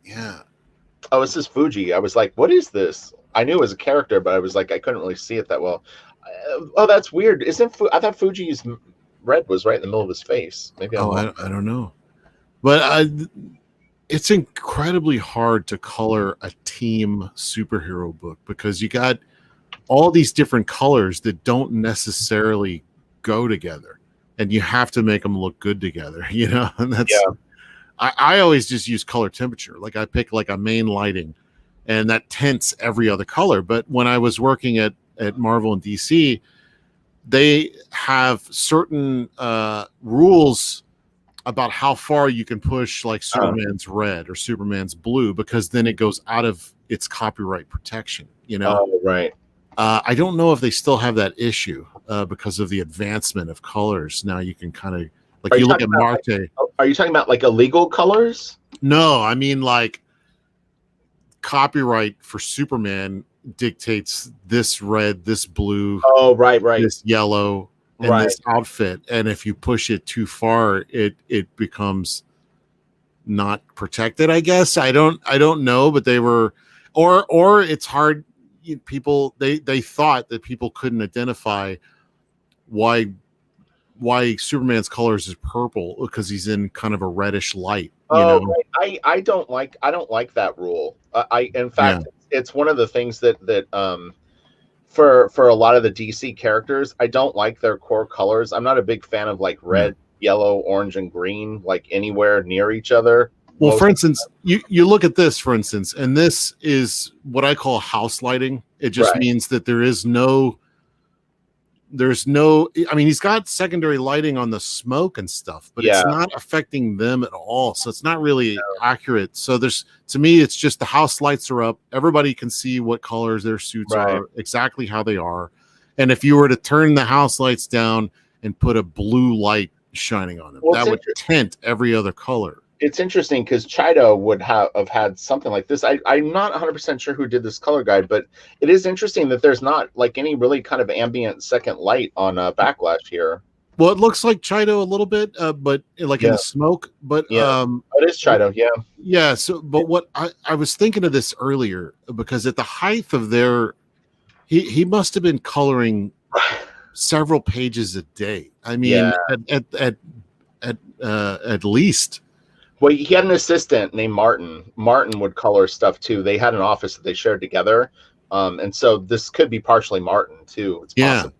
Speaker 2: Yeah.
Speaker 1: Oh, this is Fuji. I was like, what is this? I knew it was a character, but I was like, I couldn't really see it that well. Oh, that's weird. I thought Fuji's red was right in the middle of his face. Maybe
Speaker 2: I don't know. But it's incredibly hard to color a team superhero book because you got all these different colors that don't necessarily go together, and you have to make them look good together, and that's I always just use color temperature. Like I pick like a main lighting, and that tints every other color. But when I was working at Marvel and DC, they have certain rules about how far you can push like Superman's red or Superman's blue, because then it goes out of its copyright protection,
Speaker 1: Oh, right.
Speaker 2: I don't know if they still have that issue because of the advancement of colors. Now you can kind of like you look at Marte.
Speaker 1: Are you talking about like illegal colors?
Speaker 2: No, I mean like copyright for Superman dictates this red, this blue,
Speaker 1: right,
Speaker 2: this yellow, and this outfit. And if you push it too far, it becomes not protected, I guess. I don't know, but they were, or it's hard. People they thought that people couldn't identify why Superman's colors is purple because he's in kind of a reddish light.
Speaker 1: Right. I don't like that rule. In fact, it's one of the things that for a lot of the DC characters, I don't like their core colors. I'm not a big fan of like red, yellow, orange, and green like anywhere near each other.
Speaker 2: Well, for instance, you look at this, for instance, and this is what I call house lighting. It just means that there's no, I mean, he's got secondary lighting on the smoke and stuff, but it's not affecting them at all. So it's not really accurate. So to me, it's just the house lights are up. Everybody can see what colors their suits are, exactly how they are. And if you were to turn the house lights down and put a blue light shining on them, that would tint every other color.
Speaker 1: It's interesting because Chido would have had something like this. I'm not 100% sure who did this color guide, but it is interesting that there's not like any really kind of ambient second light on Backlash here.
Speaker 2: Well, it looks like Chido a little bit, but like in the smoke. But
Speaker 1: it is Chido,
Speaker 2: yeah. So, but what I was thinking of this earlier because at the height of their, he must have been coloring several pages a day. I mean, at least.
Speaker 1: Well, he had an assistant named Martin. Martin would color stuff too. They had an office that they shared together, and so this could be partially Martin too. It's possible.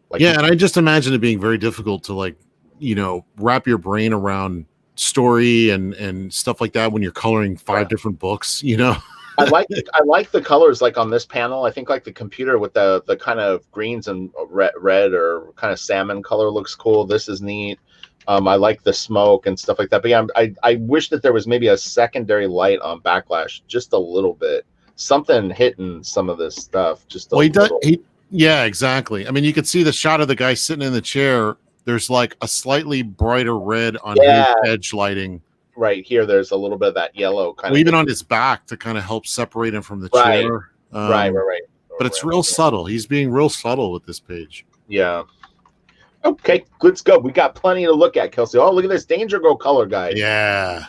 Speaker 2: Like, and I just imagine it being very difficult to, like, you know, wrap your brain around story and stuff like that when you're coloring 5 different books. You know,
Speaker 1: I like the colors like on this panel. I think like the computer with the kind of greens and red or kind of salmon color looks cool. This is neat. I like the smoke and stuff like that. But yeah, I wish that there was maybe a secondary light on Backlash, just a little bit, something hitting some of this stuff. Just a little.
Speaker 2: Yeah, exactly. I mean, you could see the shot of the guy sitting in the chair. There's like a slightly brighter red on his edge lighting.
Speaker 1: Right here, there's a little bit of that yellow kind of.
Speaker 2: Even on his back to kind of help separate him from the chair.
Speaker 1: Right.
Speaker 2: But it's real subtle. He's being real subtle with this page.
Speaker 1: Yeah. Okay, let's go. We got plenty to look at, Kelsey. Oh, look at this Danger Girl color guide.
Speaker 2: Yeah.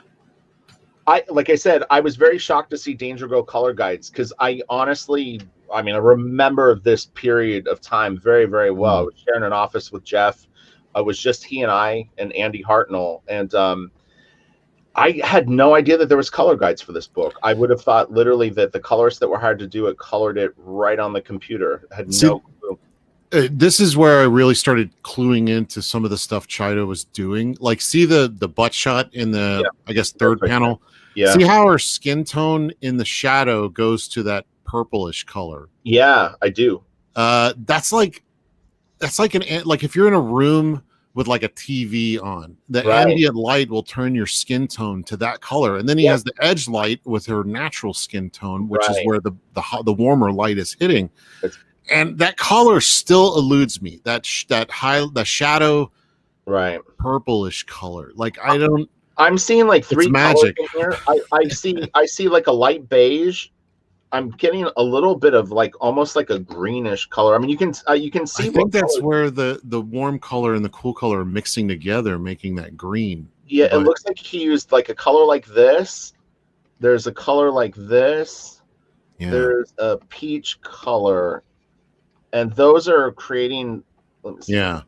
Speaker 1: Like I said, I was very shocked to see Danger Girl color guides because I remember this period of time very, very well. I was sharing an office with Jeff. It was just he and I and Andy Hartnell. And I had no idea that there was color guides for this book. I would have thought literally that the colorists that were hired to do it colored it right on the computer. I had no clue.
Speaker 2: This is where I really started cluing into some of the stuff Chido was doing. Like, see the butt shot in the, I guess, third panel?
Speaker 1: Yeah.
Speaker 2: See how her skin tone in the shadow goes to that purplish color?
Speaker 1: Yeah, I do.
Speaker 2: That's like if you're in a room with like a TV on, the ambient light will turn your skin tone to that color. And then he has the edge light with her natural skin tone, which is where the warmer light is hitting. And that color still eludes me. That shadow, purplish color. Like
Speaker 1: I'm seeing like 3
Speaker 2: magic
Speaker 1: colors in here. I see like a light beige. I'm getting a little bit of like almost like a greenish color. I mean, you can see.
Speaker 2: I think that's where the warm color and the cool color are mixing together, making that green.
Speaker 1: Yeah, it looks like he used like a color like this. There's a color like this. Yeah. There's a peach color. And those are creating, let me see.
Speaker 2: Yeah.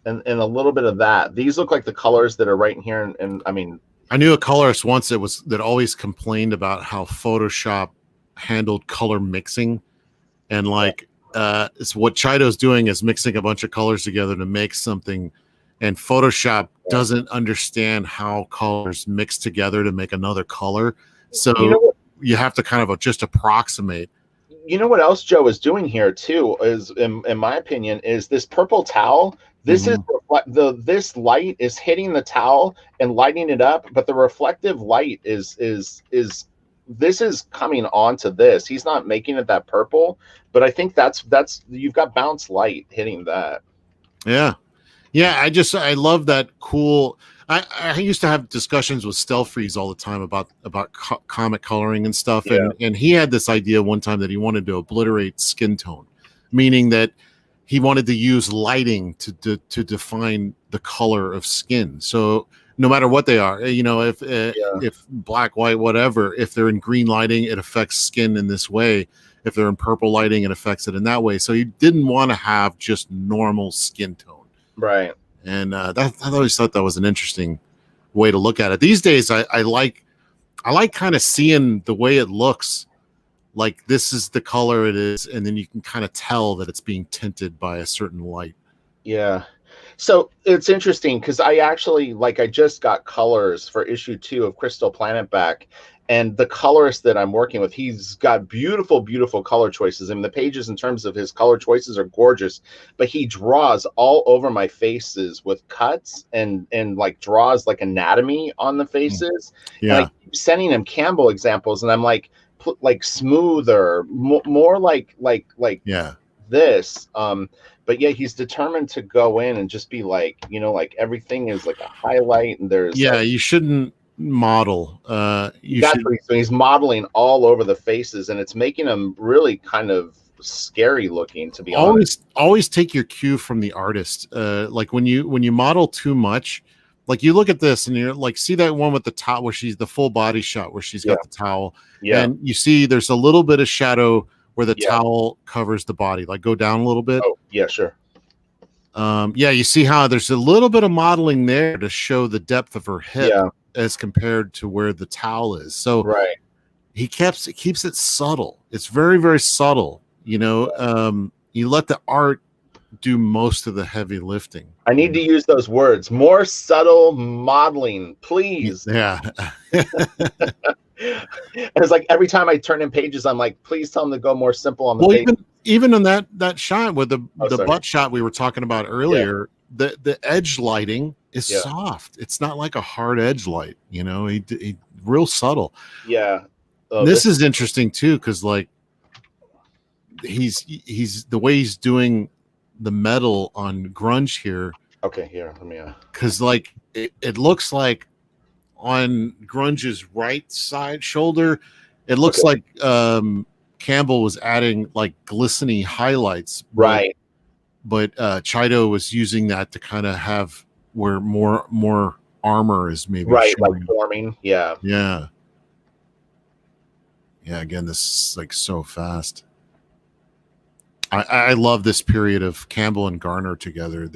Speaker 1: And a little bit of that. These look like the colors that are right in here. And I mean,
Speaker 2: I knew a colorist once that always complained about how Photoshop handled color mixing. And like, it's what Chido's doing is mixing a bunch of colors together to make something. And Photoshop doesn't understand how colors mix together to make another color. So you have to kind of just approximate.
Speaker 1: You know what else Joe is doing here too is, in my opinion, is this purple towel. This is this light is hitting the towel and lighting it up, but the reflective light is this is coming onto this. He's not making it that purple, but I think that's you've got bounce light hitting that.
Speaker 2: Yeah. I love that cool. I used to have discussions with Stelfreeze all the time about comic coloring and stuff. Yeah. And he had this idea one time that he wanted to obliterate skin tone, meaning that he wanted to use lighting to define the color of skin. So no matter what they are, you know, if black, white, whatever, if they're in green lighting, it affects skin in this way. If they're in purple lighting, it affects it in that way. So he didn't want to have just normal skin tone.
Speaker 1: Right.
Speaker 2: And I always thought that was an interesting way to look at it. These days, I like kind of seeing the way it looks. Like this is the color it is, and then you can kind of tell that it's being tinted by a certain light.
Speaker 1: Yeah. So it's interesting because I just got colors for issue 2 of Crystal Planet back. And the colorist that I'm working with, he's got beautiful, beautiful color choices. And the pages in terms of his color choices are gorgeous. But he draws all over my faces with cuts and like draws like anatomy on the faces.
Speaker 2: Yeah.
Speaker 1: And I keep sending him Campbell examples, and I'm like smoother, more like this. But yeah, he's determined to go in and just be like, like everything is like a highlight, and there's
Speaker 2: you shouldn't model.
Speaker 1: That's what he's doing. He's modeling all over the faces, and it's making them really kind of scary looking, to be honest.
Speaker 2: Always take your cue from the artist. Like when you model too much, like you look at this and you're like, see that one with the towel where she's the full body shot where she's got the towel, and you see there's a little bit of shadow where the towel covers the body. Like go down a little bit.
Speaker 1: Oh yeah, sure.
Speaker 2: You see how there's a little bit of modeling there to show the depth of her hip as compared to where the towel is. So he keeps it subtle. It's very, very subtle. You let the art do most of the heavy lifting.
Speaker 1: I need to use those words. More subtle modeling, please.
Speaker 2: Yeah.
Speaker 1: It's like every time I turn in pages, I'm like, please tell them to go more simple on the page.
Speaker 2: Even in that shot with the butt shot we were talking about earlier, the edge lighting is soft. It's not like a hard edge light, he real subtle.
Speaker 1: Yeah.
Speaker 2: This is interesting too, because like he's the way he's doing the metal on grunge here.
Speaker 1: Okay, here, let me
Speaker 2: because like it looks like on grunge's right side shoulder, it looks like Campbell was adding like glistening highlights,
Speaker 1: right?
Speaker 2: But Chido was using that to kind of have where more armor is maybe
Speaker 1: right,
Speaker 2: showing.
Speaker 1: like forming. Yeah.
Speaker 2: Again, this is like so fast. I love this period of Campbell and Garner together.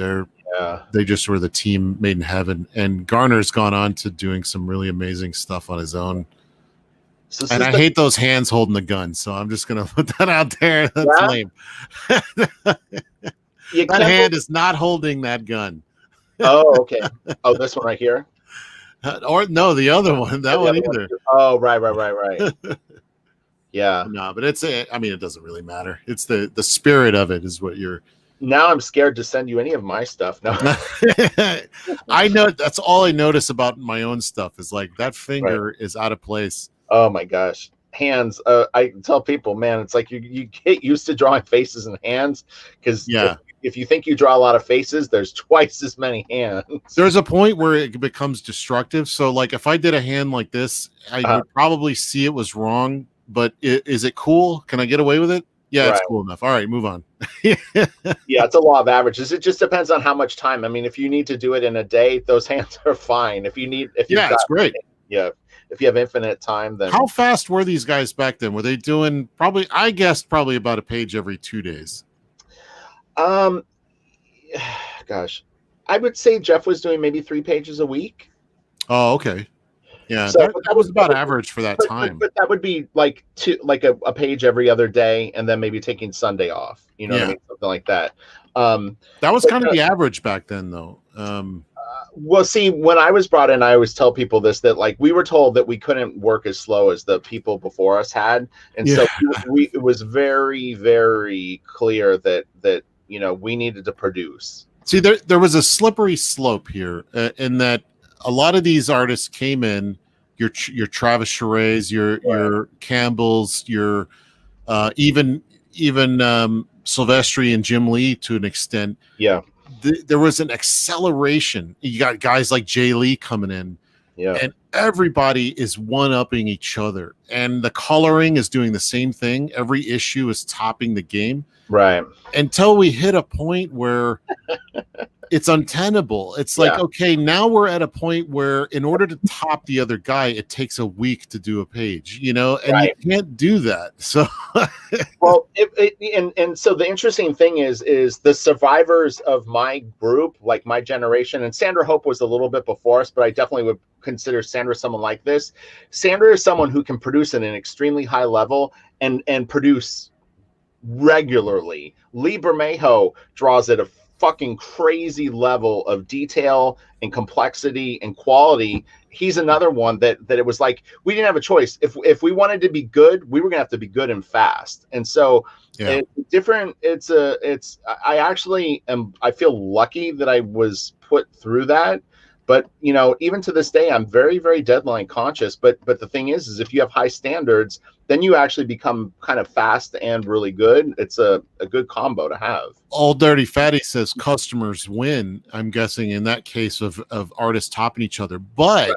Speaker 2: They just were the team made in heaven, and Garner's gone on to doing some really amazing stuff on his own. And I hate those hands holding the gun, so I'm just gonna put that out there. That's lame. That hand is not holding that gun.
Speaker 1: Oh, okay. Oh, this one right here.
Speaker 2: Or no, the other one. That one either.
Speaker 1: Oh, right. Yeah.
Speaker 2: No, but it doesn't really matter. It's the spirit of it is what you're.
Speaker 1: Now I'm scared to send you any of my stuff. No.
Speaker 2: I know that's all I notice about my own stuff is like that finger is out of place.
Speaker 1: Oh my gosh. Hands. I tell people, man, it's like you get used to drawing faces and hands because if you think you draw a lot of faces, there's twice as many hands.
Speaker 2: There's a point where it becomes destructive. So like if I did a hand like this, I would probably see it was wrong. But is it cool? Can I get away with it? Yeah, it's cool enough. All right, move on.
Speaker 1: Yeah, it's a law of averages. It just depends on how much time. I mean, if you need to do it in a day, those hands are fine. It's great. Yeah, if you have infinite time, then
Speaker 2: how fast were these guys back then? Were they doing probably about a page every 2 days?
Speaker 1: Gosh, I would say Jeff was doing maybe 3 pages a week.
Speaker 2: Oh, okay. Yeah, so that was about average for that time.
Speaker 1: But that would be like a page every other day, and then maybe taking Sunday off. You know what I mean? Something like that.
Speaker 2: That was kind of the average back then, though.
Speaker 1: Well, see, when I was brought in, I always tell people this, that like we were told that we couldn't work as slow as the people before us had, and so it was very, very clear that we needed to produce.
Speaker 2: See, there was a slippery slope here in that. A lot of these artists came in, your Travis Charets, your Campbells, your even Silvestri and Jim Lee to an extent.
Speaker 1: Yeah,
Speaker 2: there was an acceleration. You got guys like Jay Lee coming in, and everybody is one-upping each other, and the coloring is doing the same thing. Every issue is topping the game,
Speaker 1: right?
Speaker 2: Until we hit a point where. It's untenable. It's like, okay, now we're at a point where in order to top the other guy, it takes a week to do a page, and you can't do that. So,
Speaker 1: well, and so the interesting thing is the survivors of my group, like my generation, and Sandra Hope was a little bit before us, but I definitely would consider Sandra someone like this. Sandra is someone who can produce at an extremely high level and produce regularly. Lee Bermejo draws at a fucking crazy level of detail and complexity and quality. He's another one that it was like we didn't have a choice. If we wanted to be good, we were gonna have to be good and fast. And so it's different. I actually I feel lucky that I was put through that But you know, even to this day, I'm very, very deadline conscious. But the thing is if you have high standards, then you actually become kind of fast and really good. It's a good combo to have.
Speaker 2: All Dirty Fatty says customers win. I'm guessing in that case of artists topping each other. But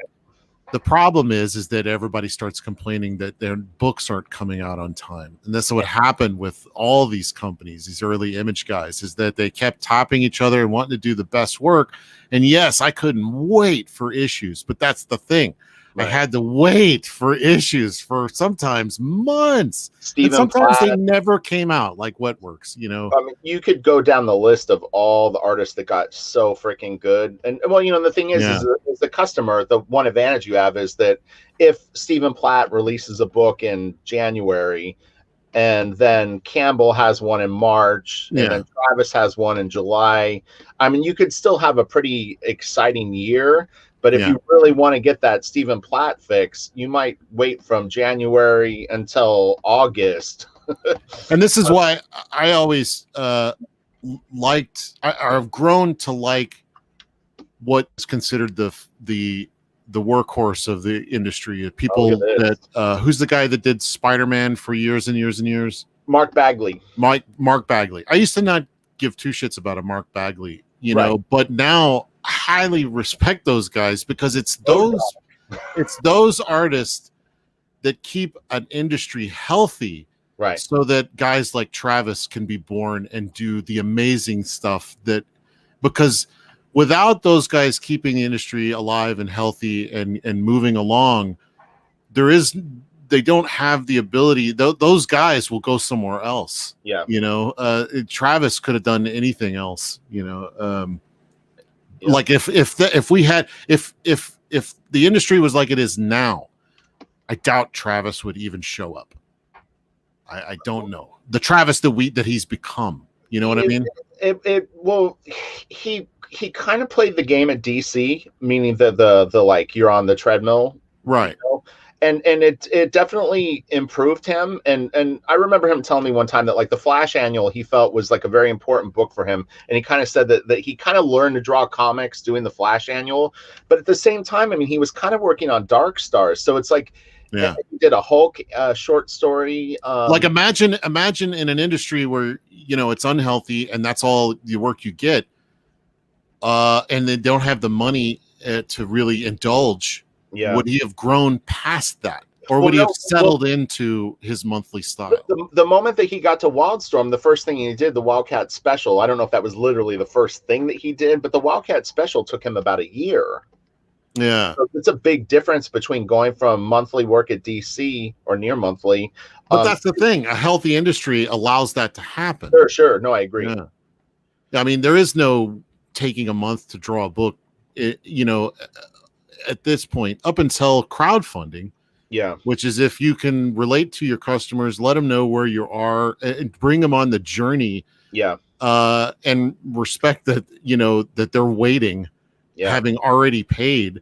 Speaker 2: the problem is that everybody starts complaining that their books aren't coming out on time. And that's what happened with all these companies, these early image guys, is that they kept topping each other and wanting to do the best work. And yes, I couldn't wait for issues, but that's the thing. I had to wait for issues for sometimes months. And sometimes they never came out, like Wetworks, you know.
Speaker 1: I mean, you could go down the list of all the artists that got so freaking good. And well, you know, the thing is the customer, the one advantage you have is that if Stephen Platt releases a book in January and then Campbell has one in March and then Travis has one in July, I mean, you could still have a pretty exciting year. But if you really want to get that Stephen Platt fix, you might wait from January until August.
Speaker 2: And this is why I always I've grown to like what's considered the workhorse of the industry. People that who's the guy that did Spider-Man for years and years and years?
Speaker 1: Mark Bagley.
Speaker 2: Mark Bagley. I used to not give two shits about a Mark Bagley, you know, but now highly respect those guys because it's those artists that keep an industry healthy, so that guys like Travis can be born and do the amazing stuff that, because without those guys keeping the industry alive and healthy and moving along, they don't have the ability. Those guys will go somewhere else. You know, Travis could have done anything else, you know. Like if the industry was like it is now, I doubt Travis would even show up. I don't know the Travis that he's become. You know what I mean?
Speaker 1: Well, he kind of played the game at DC, meaning the like you're on the treadmill,
Speaker 2: right?
Speaker 1: You know? And it definitely improved him. And I remember him telling me one time that like the Flash Annual he felt was like a very important book for him. And he kind of said that he kind of learned to draw comics doing the Flash Annual. But at the same time, I mean, he was kind of working on Dark Stars. So it's like, he did a Hulk short story.
Speaker 2: Like imagine in an industry where, you know, it's unhealthy and that's all the work you get. And they don't have the money to really indulge. Would he have grown past that, or would he have settled into his monthly style?
Speaker 1: The moment that he got to WILDSTORM, the first thing he did, the Wildcat Special, I don't know if that was literally the first thing that he did, but the Wildcat Special took him about a year.
Speaker 2: Yeah.
Speaker 1: So it's a big difference between going from monthly work at DC or near monthly.
Speaker 2: But that's the thing. A healthy industry allows that to happen.
Speaker 1: Sure. No, I agree.
Speaker 2: Yeah. I mean, there is no taking a month to draw a book, you know, at this point, up until crowdfunding, which is if you can relate to your customers, let them know where you are, and bring them on the journey, and respect that, you know, that they're waiting, having already paid,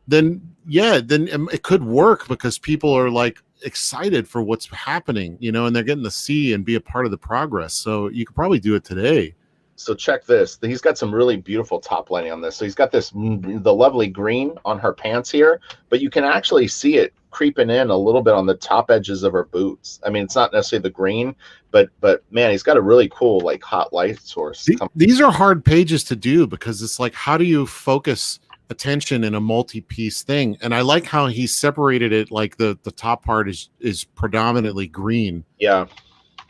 Speaker 2: then it could work because people are like excited for what's happening, you know, and they're getting to see and be a part of the progress. So you could probably do it today.
Speaker 1: So check this. He's got some really beautiful top lining on this. So he's got the lovely green on her pants here, but you can actually see it creeping in a little bit on the top edges of her boots. I mean, it's not necessarily the green, but man, he's got a really cool like hot light source.
Speaker 2: These are hard pages to do because it's like, how do you focus attention in a multi-piece thing? And I like how he separated it. Like the top part is predominantly green.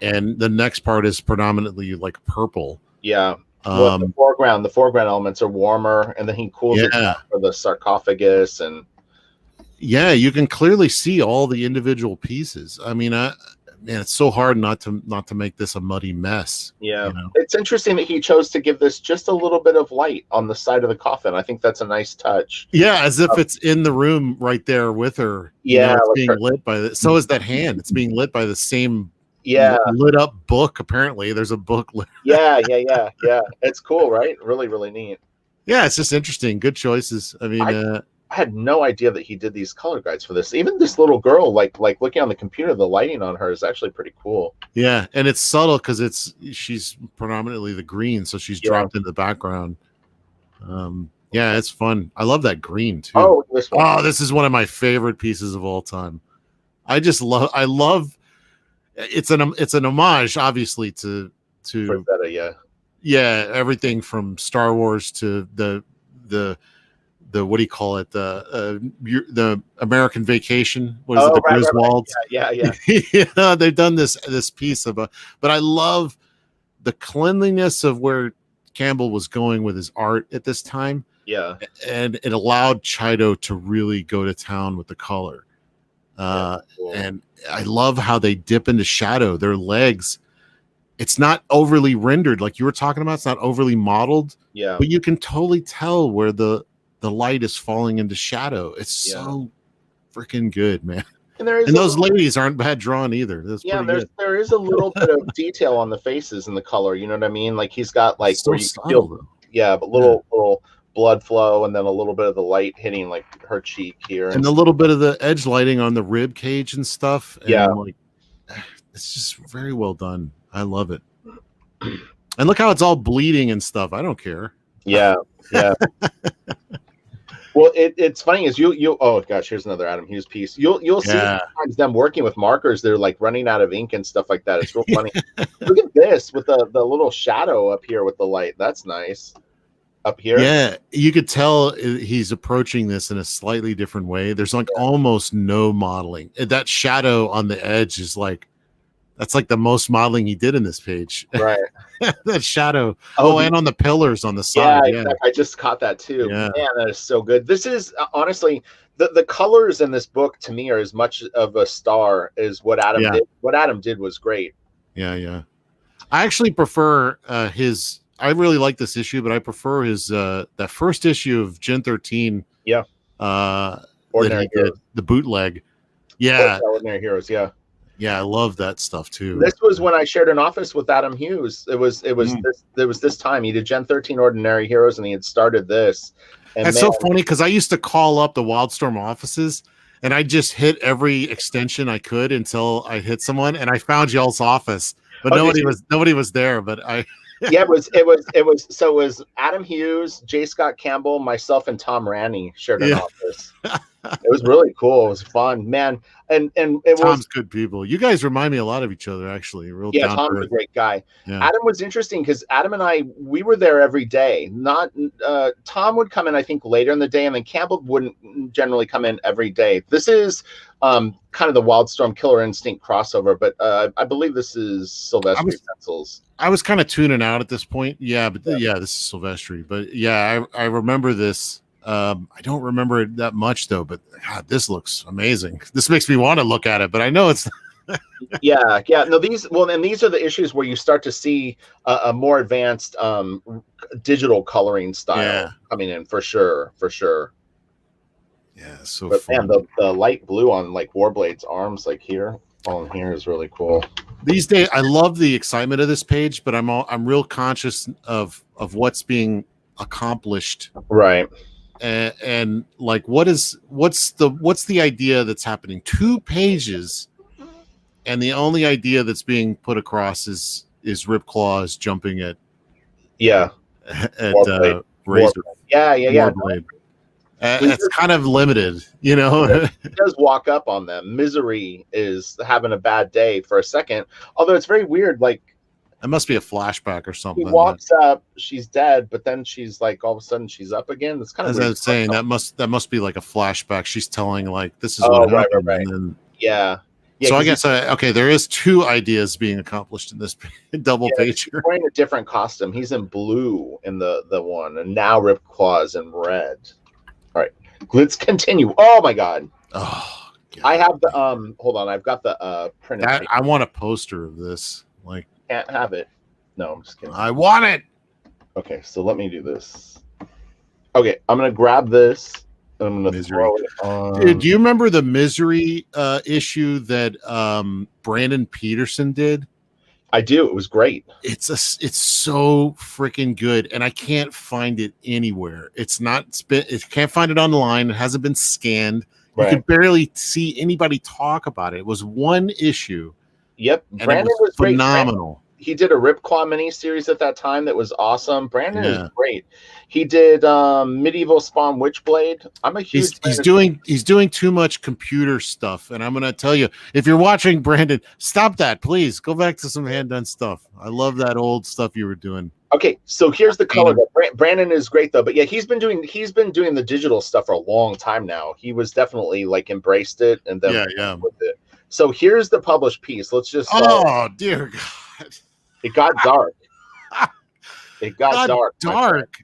Speaker 2: And the next part is predominantly like purple.
Speaker 1: Well, the foreground elements are warmer, and then he cools it down for the sarcophagus, and
Speaker 2: you can clearly see all the individual pieces. I mean, man, it's so hard not to make this a muddy mess.
Speaker 1: You know? It's interesting that he chose to give this just a little bit of light on the side of the coffin. I think that's a nice touch.
Speaker 2: As if it's in the room right there with her. You know, it's being lit by so is that hand. It's being lit by the same lit up book. Apparently there's a book lit.
Speaker 1: It's cool, right? Really, really neat.
Speaker 2: It's just interesting. Good choices. I mean,
Speaker 1: I had no idea that he did these color guides for this. Even this little girl, like looking on the computer, the lighting on her is actually pretty cool.
Speaker 2: And it's subtle because she's predominantly the green, so she's dropped into the background. Yeah, it's fun. I love that green too.
Speaker 1: Oh, this one.
Speaker 2: Oh, this is one of my favorite pieces of all time. I love it's an homage, obviously, to
Speaker 1: Frazetta,
Speaker 2: everything from Star Wars to the what do you call it, the American Vacation, what is it, the Griswolds?
Speaker 1: Yeah.
Speaker 2: They've done this piece of but I love the cleanliness of where Campbell was going with his art at this time.
Speaker 1: Yeah.
Speaker 2: And it allowed Chido to really go to town with the color. Cool. And I love how they dip into shadow. Their legs, it's not overly rendered like you were talking about. It's not overly modeled.
Speaker 1: Yeah.
Speaker 2: But you can totally tell where the light is falling into shadow. It's so freaking good, man. And those ladies aren't bad drawn either. That's
Speaker 1: there is a little bit of detail on the faces and the color. You know what I mean? Like he's got like where you feel, but little blood flow, and then a little bit of the light hitting like her cheek here,
Speaker 2: and a little bit of the edge lighting on the rib cage and stuff. And like, it's just very well done. I love it. And look how it's all bleeding and stuff. I don't care.
Speaker 1: Yeah. Well, it's funny is you oh gosh, here's another Adam Hughes piece. You'll see sometimes them working with markers. They're like running out of ink and stuff like that. It's real funny. Look at this with the little shadow up here with the light. That's nice. Up here,
Speaker 2: yeah, you could tell he's approaching this in a slightly different way. There's like almost no modeling. That shadow on the edge is like, that's like the most modeling he did in this page,
Speaker 1: right?
Speaker 2: That shadow. And on the pillars on the side.
Speaker 1: Yeah, exactly. I just caught that too. Yeah. Man, that is so good. This is honestly the colors in this book to me are as much of a star as what Adam did. What Adam did was great.
Speaker 2: Yeah. I actually prefer his. I really like this issue, but I prefer his that first issue of Gen 13.
Speaker 1: Yeah.
Speaker 2: Ordinary Heroes. The bootleg. Yeah.
Speaker 1: Ordinary Heroes. Yeah.
Speaker 2: Yeah, I love that stuff too.
Speaker 1: This was when I shared an office with Adam Hughes. It was this time. He did Gen 13 Ordinary Heroes, and he had started this. And
Speaker 2: that's so funny because I used to call up the WILDSTORM offices, and I just hit every extension I could until I hit someone, and I found y'all's office, but nobody was there. But I.
Speaker 1: It was Adam Hughes, J. Scott Campbell, myself, and Tom Ranney shared an office. It was really cool. It was fun, man. And
Speaker 2: Tom's good people. You guys remind me a lot of each other, actually.
Speaker 1: Tom's a great guy. Yeah. Adam was interesting because Adam and I, we were there every day. Not Tom would come in, I think, later in the day, and then Campbell wouldn't generally come in every day. This is kind of the WILDSTORM Killer Instinct crossover, but I believe this is Silvestri Pencils.
Speaker 2: I was kind of tuning out at this point. Yeah, but this is Silvestri. But yeah, I remember this. I don't remember it that much though, but God, this looks amazing. This makes me want to look at it, but I know it's
Speaker 1: No, these are the issues where you start to see a more advanced digital coloring style coming in for sure.
Speaker 2: Yeah, so
Speaker 1: man, the light blue on like Warblade's arms, like here, all in here, is really cool.
Speaker 2: These days, I love the excitement of this page, but I'm real conscious of what's being accomplished,
Speaker 1: right?
Speaker 2: And like, what's the idea that's happening? 2 pages, and the only idea that's being put across is Ripclaw jumping at Razor.
Speaker 1: Warblade.
Speaker 2: It's kind of limited, you know.
Speaker 1: He does walk up on them. Misery is having a bad day for a second, although it's very weird. Like,
Speaker 2: it must be a flashback or something.
Speaker 1: He walks up, she's dead, but then she's like, all of a sudden she's up again. It's kind of,
Speaker 2: as I was saying, that must be like a flashback. She's telling like, this is what happened.
Speaker 1: Right.
Speaker 2: And then,
Speaker 1: yeah.
Speaker 2: So I guess there is 2 ideas being accomplished in this double page.
Speaker 1: He's wearing a different costume. He's in blue in the one, and now Ripclaw's in red. All right, let's continue. Oh my God.
Speaker 2: Oh, God.
Speaker 1: I have the hold on, I've got the printed.
Speaker 2: I want a poster of this. Like,
Speaker 1: can't have it. No, I'm just kidding.
Speaker 2: I want it.
Speaker 1: Okay, so let me do this. Okay, I'm gonna grab this. I'm gonna throw it on.
Speaker 2: Dude, do you remember the Misery issue that Brandon Peterson did?
Speaker 1: I do. It was great.
Speaker 2: It's so freaking good, and I can't find it anywhere. It can't find it online. It hasn't been scanned. Right. You could barely see anybody talk about it. It was 1 issue.
Speaker 1: Yep,
Speaker 2: Brandon was phenomenal.
Speaker 1: he did a Ripclaw miniseries at that time that was awesome. Brandon is
Speaker 2: Yeah.
Speaker 1: great. He did Medieval Spawn Witchblade. I'm a huge
Speaker 2: He's doing too much computer stuff, and I'm gonna tell you, if you're watching, Brandon, stop that, please. Go back to some hand done stuff. I love that old stuff you were doing.
Speaker 1: Okay, so here's the color. Brandon is great though, but yeah, he's been doing the digital stuff for a long time now. He was definitely like embraced it and then with it. So here's the published piece. Let's just
Speaker 2: dear God.
Speaker 1: It got dark. It got dark.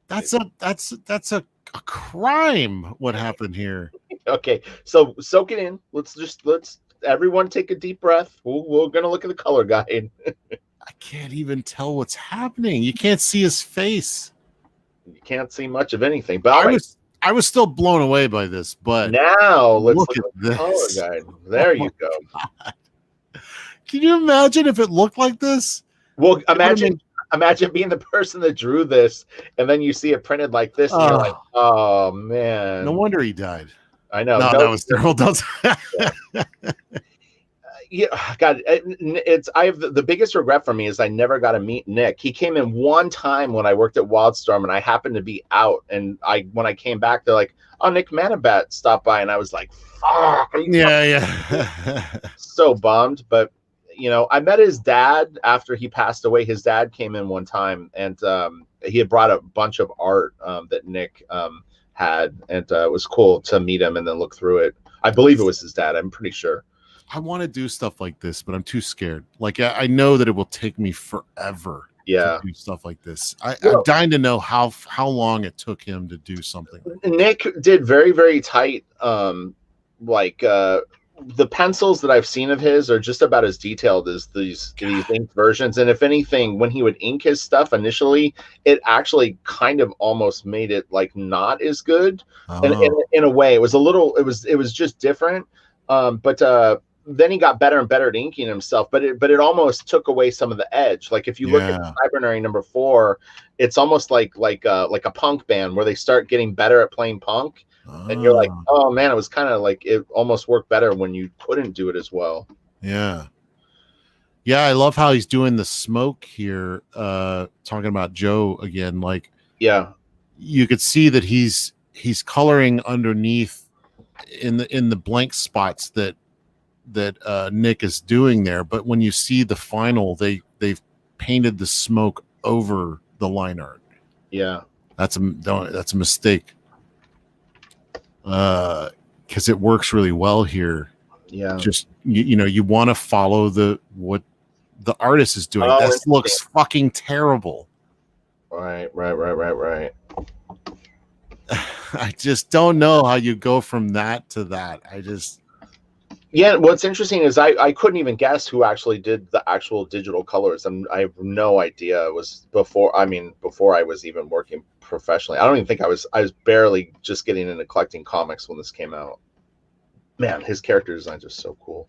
Speaker 2: That's a crime. What happened here?
Speaker 1: Okay, so soak it in. Let's everyone take a deep breath. We're gonna look at the color guide.
Speaker 2: I can't even tell what's happening. You can't see his face.
Speaker 1: You can't see much of anything. But
Speaker 2: I was still blown away by this. But
Speaker 1: now let's look at
Speaker 2: this
Speaker 1: the color guide. There you go.
Speaker 2: God. Can you imagine if it looked like this?
Speaker 1: Well, imagine being the person that drew this, and then you see it printed like this, and you're like, "Oh man!"
Speaker 2: No wonder he died.
Speaker 1: I know.
Speaker 2: No, that was terrible.
Speaker 1: Yeah, God, I have the biggest regret for me is I never got to meet Nick. He came in one time when I worked at WILDSTORM, and I happened to be out. And when I came back, they're like, "Oh, Nick Manabat stopped by," and I was like, "Fuck!"
Speaker 2: Yeah.
Speaker 1: So bummed, but. I met his dad after he passed away. His dad came in one time, and he had brought a bunch of art that Nick had, and it was cool to meet him and then look through it. I believe it was his dad. I'm pretty sure.
Speaker 2: I want to do stuff like this, but I'm too scared. Like I know that it will take me forever. To do stuff like this. I'm dying to know how long it took him to do something.
Speaker 1: Nick did very, very tight, the pencils that I've seen of his are just about as detailed as these inked versions. And if anything, when he would ink his stuff initially, it actually kind of almost made it like not as good. And in a way, it was just different. But then he got better and better at inking himself, but it almost took away some of the edge. Like if you look at Cybernet number 4, it's almost like a punk band where they start getting better at playing punk. And you're like, oh man, it was kind of like it almost worked better when you couldn't do it as well.
Speaker 2: Yeah. I love how he's doing the smoke here. Talking about Joe again, like you could see that he's coloring underneath in the blank spots that Nick is doing there. But when you see the final, they've painted the smoke over the line art.
Speaker 1: Yeah, that's
Speaker 2: a mistake. Because it works really well here. Yeah, just you want to follow what the artist is doing. This looks fucking terrible.
Speaker 1: Right.
Speaker 2: I just don't know how you go from that to that.
Speaker 1: What's interesting is I couldn't even guess who actually did the actual digital colors. I have no idea. It was before I was even working professionally. I don't even think I was barely just getting into collecting comics when this came out. Man, his character designs are so cool.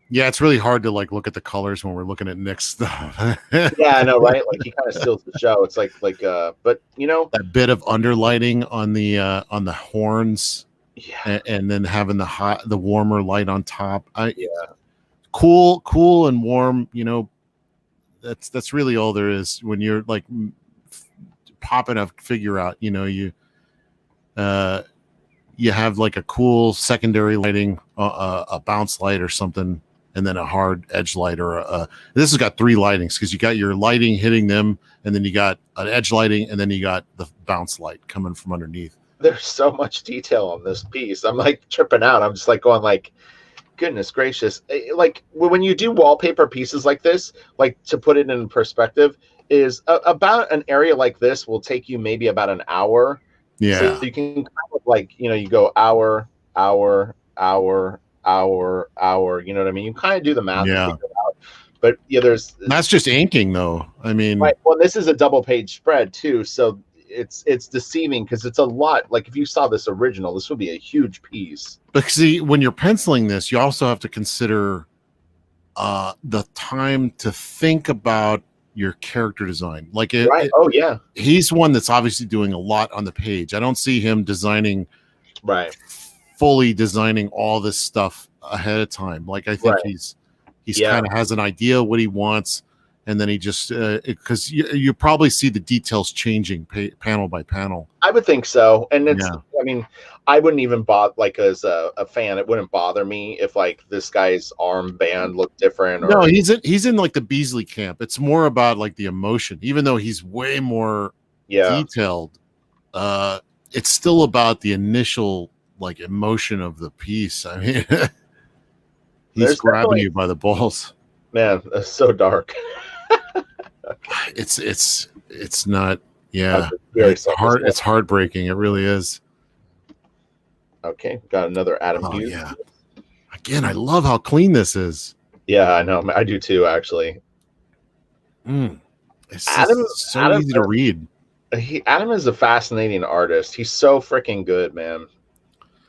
Speaker 2: Yeah, it's really hard to like look at the colors when we're looking at Nick's stuff.
Speaker 1: Yeah, I know, right? Like he kind of steals the show. It's like but
Speaker 2: that bit of underlighting on the horns.
Speaker 1: Yeah,
Speaker 2: and then having the warmer light on top. Cool and warm. That's really all there is when you're like popping a figure out. You have like a cool secondary lighting, a bounce light or something, and then a hard edge light this has got 3 lightings because you got your lighting hitting them, and then you got an edge lighting, and then you got the bounce light coming from underneath.
Speaker 1: There's so much detail on this piece. I'm like tripping out. I'm just like going like, goodness gracious. Like when you do wallpaper pieces like this, like to put it in perspective, is about an area like this will take you maybe about an hour.
Speaker 2: Yeah.
Speaker 1: So you can kind of like, you go hour, you know what I mean? You kind of do the math.
Speaker 2: Yeah.
Speaker 1: And figure it out. But
Speaker 2: that's just inking though. I mean,
Speaker 1: right. Well, this is a double page spread too. So it's deceiving because it's a lot. Like if you saw this original, this would be a huge piece.
Speaker 2: But see, when you're penciling this, you also have to consider the time to think about your character design. Like
Speaker 1: right.
Speaker 2: He's one that's obviously doing a lot on the page. I don't see him fully designing all this stuff ahead of time. Like I think he's kind of has an idea what he wants, and then he just because you probably see the details changing panel by panel.
Speaker 1: I would think so, and it's. Yeah. I mean, I wouldn't even bother. Like as a fan, it wouldn't bother me if like this guy's armband looked different. Or...
Speaker 2: No, he's in like the Beasley camp. It's more about like the emotion, even though he's way more detailed. It's still about the initial like emotion of the piece. I mean, he's grabbing you by the balls.
Speaker 1: Man, that's so dark.
Speaker 2: It's not. Yeah, it's hard. It's heartbreaking. It really is.
Speaker 1: Okay, got another Adam Hughes.
Speaker 2: Yeah. Again, I love how clean this is.
Speaker 1: Yeah, I know. I do too, actually.
Speaker 2: It's so easy to read.
Speaker 1: Adam is a fascinating artist. He's so freaking good, man.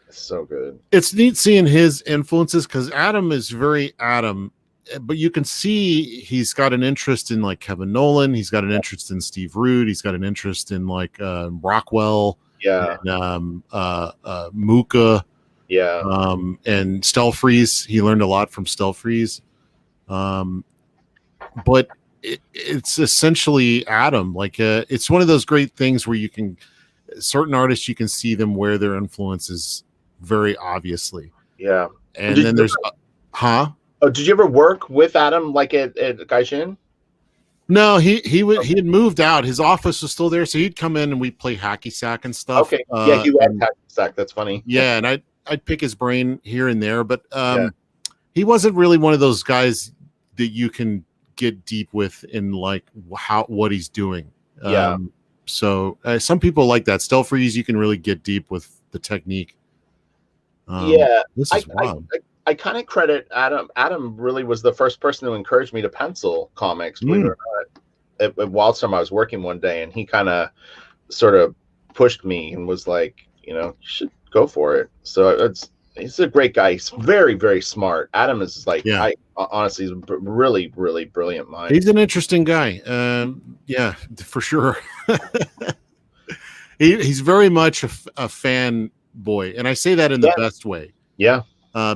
Speaker 1: It's so good.
Speaker 2: It's neat seeing his influences because Adam is very Adam. But you can see he's got an interest in like Kevin Nolan. He's got an interest in Steve Root. He's got an interest in like Rockwell.
Speaker 1: Yeah.
Speaker 2: And, Muka.
Speaker 1: Yeah.
Speaker 2: And Stelfreeze. He learned a lot from Stelfreeze. But it's essentially Adam. Like it's one of those great things where you can certain artists you can see them where their influence is very obviously.
Speaker 1: Yeah.
Speaker 2: And then there's
Speaker 1: Oh, did you ever work with Adam like at Gaijin?
Speaker 2: No, he had moved out. His office was still there, so he'd come in and we'd play hacky sack and stuff.
Speaker 1: Okay, yeah, he loved hacky sack. That's funny.
Speaker 2: Yeah, and I'd pick his brain here and there, but he wasn't really one of those guys that you can get deep with in like what he's doing.
Speaker 1: Yeah.
Speaker 2: So some people like that. Stelfreeze, you can really get deep with the technique. This is wild.
Speaker 1: I kind of credit Adam. Adam really was the first person to encourage me to pencil comics. Believe it or not, at WILDSTORM, I was working one day, and he kind of sort of pushed me and was like, you should go for it. So he's a great guy. He's very, very smart. Adam is like, I honestly, he's a really, really brilliant mind.
Speaker 2: He's an interesting guy. Yeah, for sure. He's very much a fan boy, and I say that in the best way.
Speaker 1: Yeah.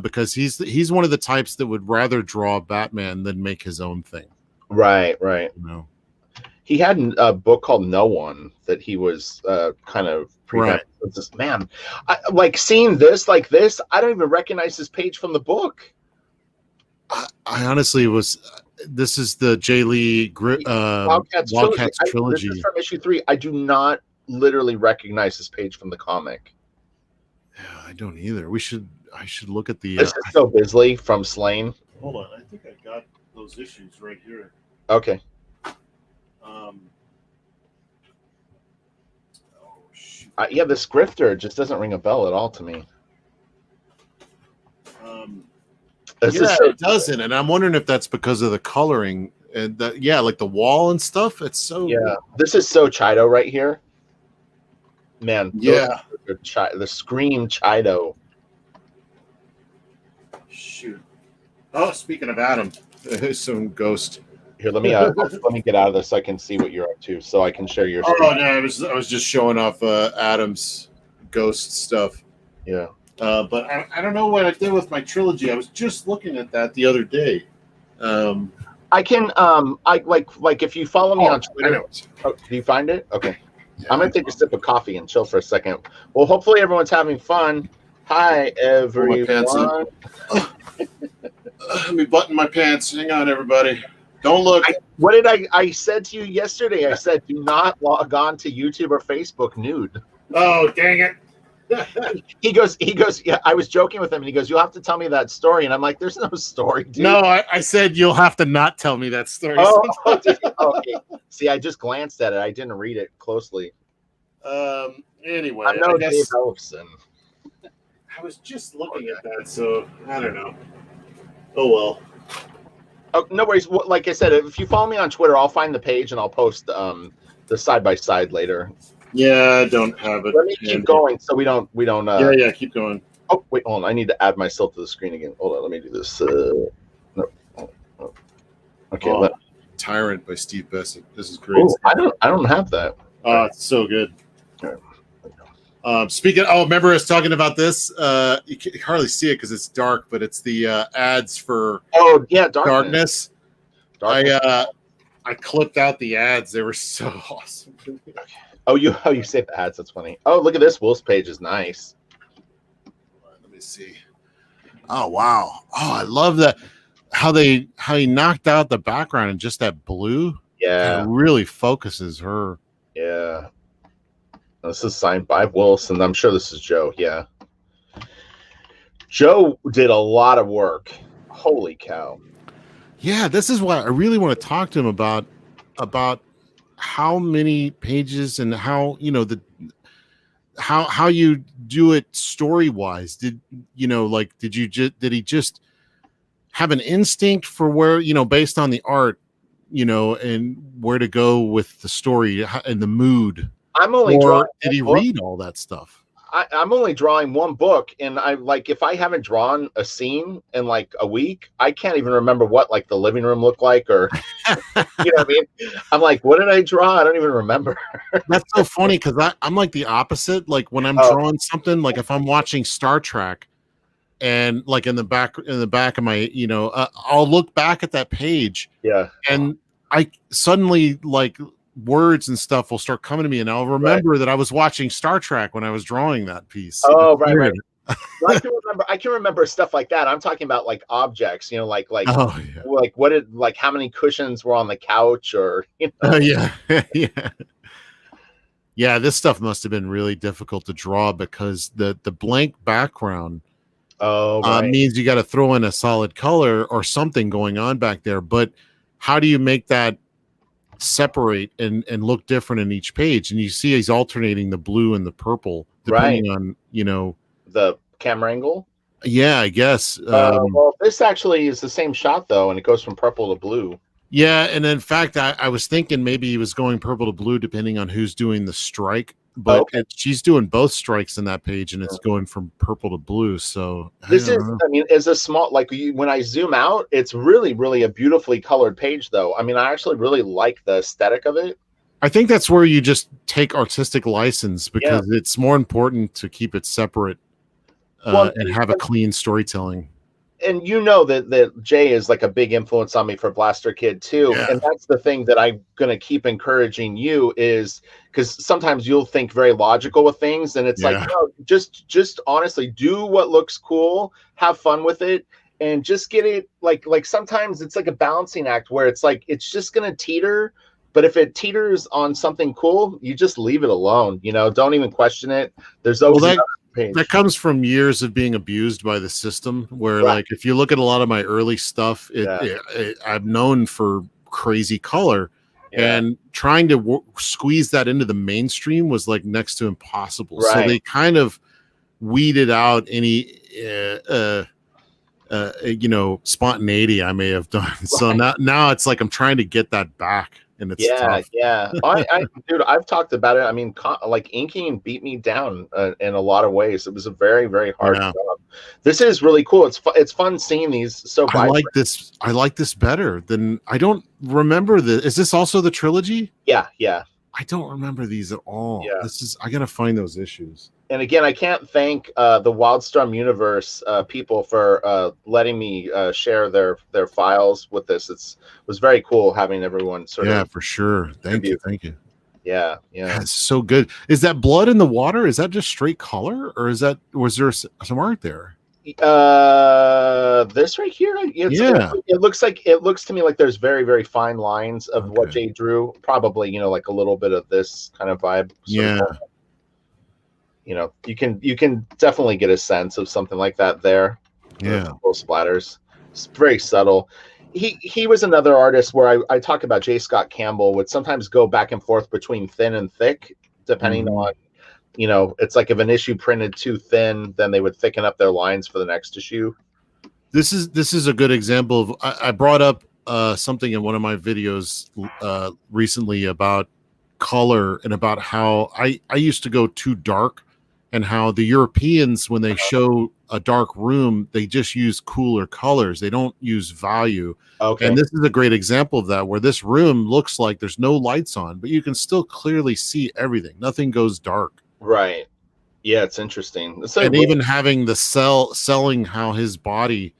Speaker 2: Because he's one of the types that would rather draw Batman than make his own thing.
Speaker 1: Right. He had a book called No One that he was kind of
Speaker 2: right.
Speaker 1: This man, like seeing this like this, I don't even recognize this page from the book.
Speaker 2: I honestly was. This is the Jay Lee Wildcats trilogy.
Speaker 1: This is from issue 3. I do not literally recognize this page from the comic.
Speaker 2: Yeah, I don't either. I should look at the.
Speaker 1: This is so Bisley from Slain.
Speaker 2: Hold on, I think I got those issues right here.
Speaker 1: Okay.
Speaker 2: Oh shoot.
Speaker 1: Yeah, this grifter just doesn't ring a bell at all to me.
Speaker 2: It doesn't, and I'm wondering if that's because of the coloring and like the wall and stuff. It's so
Speaker 1: This is so Chido right here. Man, the Scream Chido.
Speaker 2: Shoot. Oh, speaking of Adam, there's some ghost.
Speaker 1: Here, let me get out of this so I can see what you're up to, so I can share your screen.
Speaker 2: Oh no, I was just showing off Adam's ghost stuff.
Speaker 1: Yeah.
Speaker 2: But I don't know what I did with my trilogy. I was just looking at that the other day.
Speaker 1: I can I like if you follow me on Twitter. Oh, do you find it? Okay. Yeah, I'm gonna take a sip of coffee and chill for a second. Well, hopefully everyone's having fun. Hi everyone.
Speaker 2: Let me button my pants. Hang on, everybody. Don't look.
Speaker 1: What did I said to you yesterday? I said do not log on to YouTube or Facebook nude.
Speaker 2: Oh, dang it.
Speaker 1: He goes, yeah, I was joking with him, and he goes, you'll have to tell me that story. And I'm like, there's no story, dude.
Speaker 2: No, I said you'll have to not tell me that story.
Speaker 1: Oh, okay. See, I just glanced at it. I didn't read it closely.
Speaker 2: Anyway,
Speaker 1: I'm no Dave Ellefson.
Speaker 2: I was just looking at that, so I don't know. Oh, well.
Speaker 1: Oh, no worries. Like I said, if you follow me on Twitter, I'll find the page, and I'll post the side-by-side later.
Speaker 2: Yeah, I don't have it.
Speaker 1: Let me keep going so we don't.
Speaker 2: Yeah, keep going.
Speaker 1: Oh, wait, hold on. I need to add myself to the screen again. Hold on, let me do this. No. Okay.
Speaker 2: Tyrant by Steve Bessett. This is great.
Speaker 1: Oh, I don't have that.
Speaker 2: It's so good. Speaking. Remember I was talking about this? You can hardly see it because it's dark, but it's the ads for.
Speaker 1: Oh yeah,
Speaker 2: darkness. I clipped out the ads. They were so awesome.
Speaker 1: Oh, you saved the ads. That's funny. Oh, look at this. Will's page is nice.
Speaker 2: Let me see. Oh wow. Oh, I love that. How he knocked out the background and just that blue.
Speaker 1: Yeah.
Speaker 2: It really focuses her.
Speaker 1: Yeah. This is signed by Wilson. I'm sure this is Joe. Yeah. Joe did a lot of work. Holy cow.
Speaker 2: Yeah, this is why I really want to talk to him about how many pages and how, you know, how you do it story-wise. Did he just have an instinct for where, you know, based on the art, you know, and where to go with the story and the mood?
Speaker 1: I'm only drawing.
Speaker 2: Did he read all that stuff?
Speaker 1: I'm only drawing one book, and I like, if I haven't drawn a scene in like a week, I can't even remember what like the living room looked like, or you know what I mean? I'm like, what did I draw? I don't even remember.
Speaker 2: That's so funny because I'm like the opposite. Like when I'm drawing something, like if I'm watching Star Trek, and like in the back of my, you know, I'll look back at that page, and I suddenly like words and stuff will start coming to me, and I'll remember that I was watching Star Trek when I was drawing that piece.
Speaker 1: Oh, right. Well, I can remember stuff like that. I'm talking about like objects, you know, like what did, like how many cushions were on the couch, or you know.
Speaker 2: Yeah. This stuff must have been really difficult to draw because the blank background means you got to throw in a solid color or something going on back there. But how do you make that separate and look different in each page? And you see he's alternating the blue and the purple depending on, you know,
Speaker 1: the camera angle.
Speaker 2: Yeah, I guess.
Speaker 1: Well, this actually is the same shot though, and it goes from purple to blue.
Speaker 2: Yeah, and in fact, I was thinking maybe he was going purple to blue depending on who's doing the strike, but she's doing both strikes in that page, and it's going from purple to blue. So
Speaker 1: this is, I mean, is a small, like when I zoom out, it's really, really a beautifully colored page, though. I mean, I actually really like the aesthetic of it.
Speaker 2: I think that's where you just take artistic license because it's more important to keep it separate and have a clean storytelling.
Speaker 1: And you know that Jay is like a big influence on me for Blaster Kid too. And that's the thing that I'm going to keep encouraging you, is because sometimes you'll think very logical with things, and it's like, no, just honestly do what looks cool, have fun with it, and just get it like sometimes it's like a balancing act where it's like it's just going to teeter, but if it teeters on something cool, you just leave it alone, you know, don't even question it. There's always
Speaker 2: that comes from years of being abused by the system where like if you look at a lot of my early stuff, I'm known for crazy color, and trying to squeeze that into the mainstream was like next to impossible. So they kind of weeded out any you know, spontaneity I may have done. So now it's like I'm trying to get that back. And it's tough.
Speaker 1: Dude, I've talked about it. I mean, like inking beat me down in a lot of ways. It was a very, very hard job. This is really cool. It's fun seeing these. So
Speaker 2: I like this better than, I don't remember the. Is this also the trilogy?
Speaker 1: Yeah.
Speaker 2: I don't remember these at all. I gotta find those issues.
Speaker 1: And again, I can't thank the WILDSTORM universe people for letting me share their files with this. It was very cool having everyone sort of.
Speaker 2: Yeah, for sure. Thank you.
Speaker 1: Yeah.
Speaker 2: It's so good. Is that blood in the water? Is that just straight color, or was there some art there?
Speaker 1: This right here, it looks to me like there's very, very fine lines of what Jay drew. Probably, you know, like a little bit of this kind of vibe. You know, you can definitely get a sense of something like that there. Little splatters. It's very subtle. He was another artist where I talk about J. Scott Campbell would sometimes go back and forth between thin and thick, depending on, you know, it's like if an issue printed too thin, then they would thicken up their lines for the next issue.
Speaker 2: This is a good example of, I brought up something in one of my videos recently about color and about how I used to go too dark, and how the Europeans, when they show a dark room, they just use cooler colors. They don't use value. And this is a great example of that, where this room looks like there's no lights on, but you can still clearly see everything. Nothing goes dark.
Speaker 1: Right. Yeah, it's interesting.
Speaker 2: And even having the selling how his body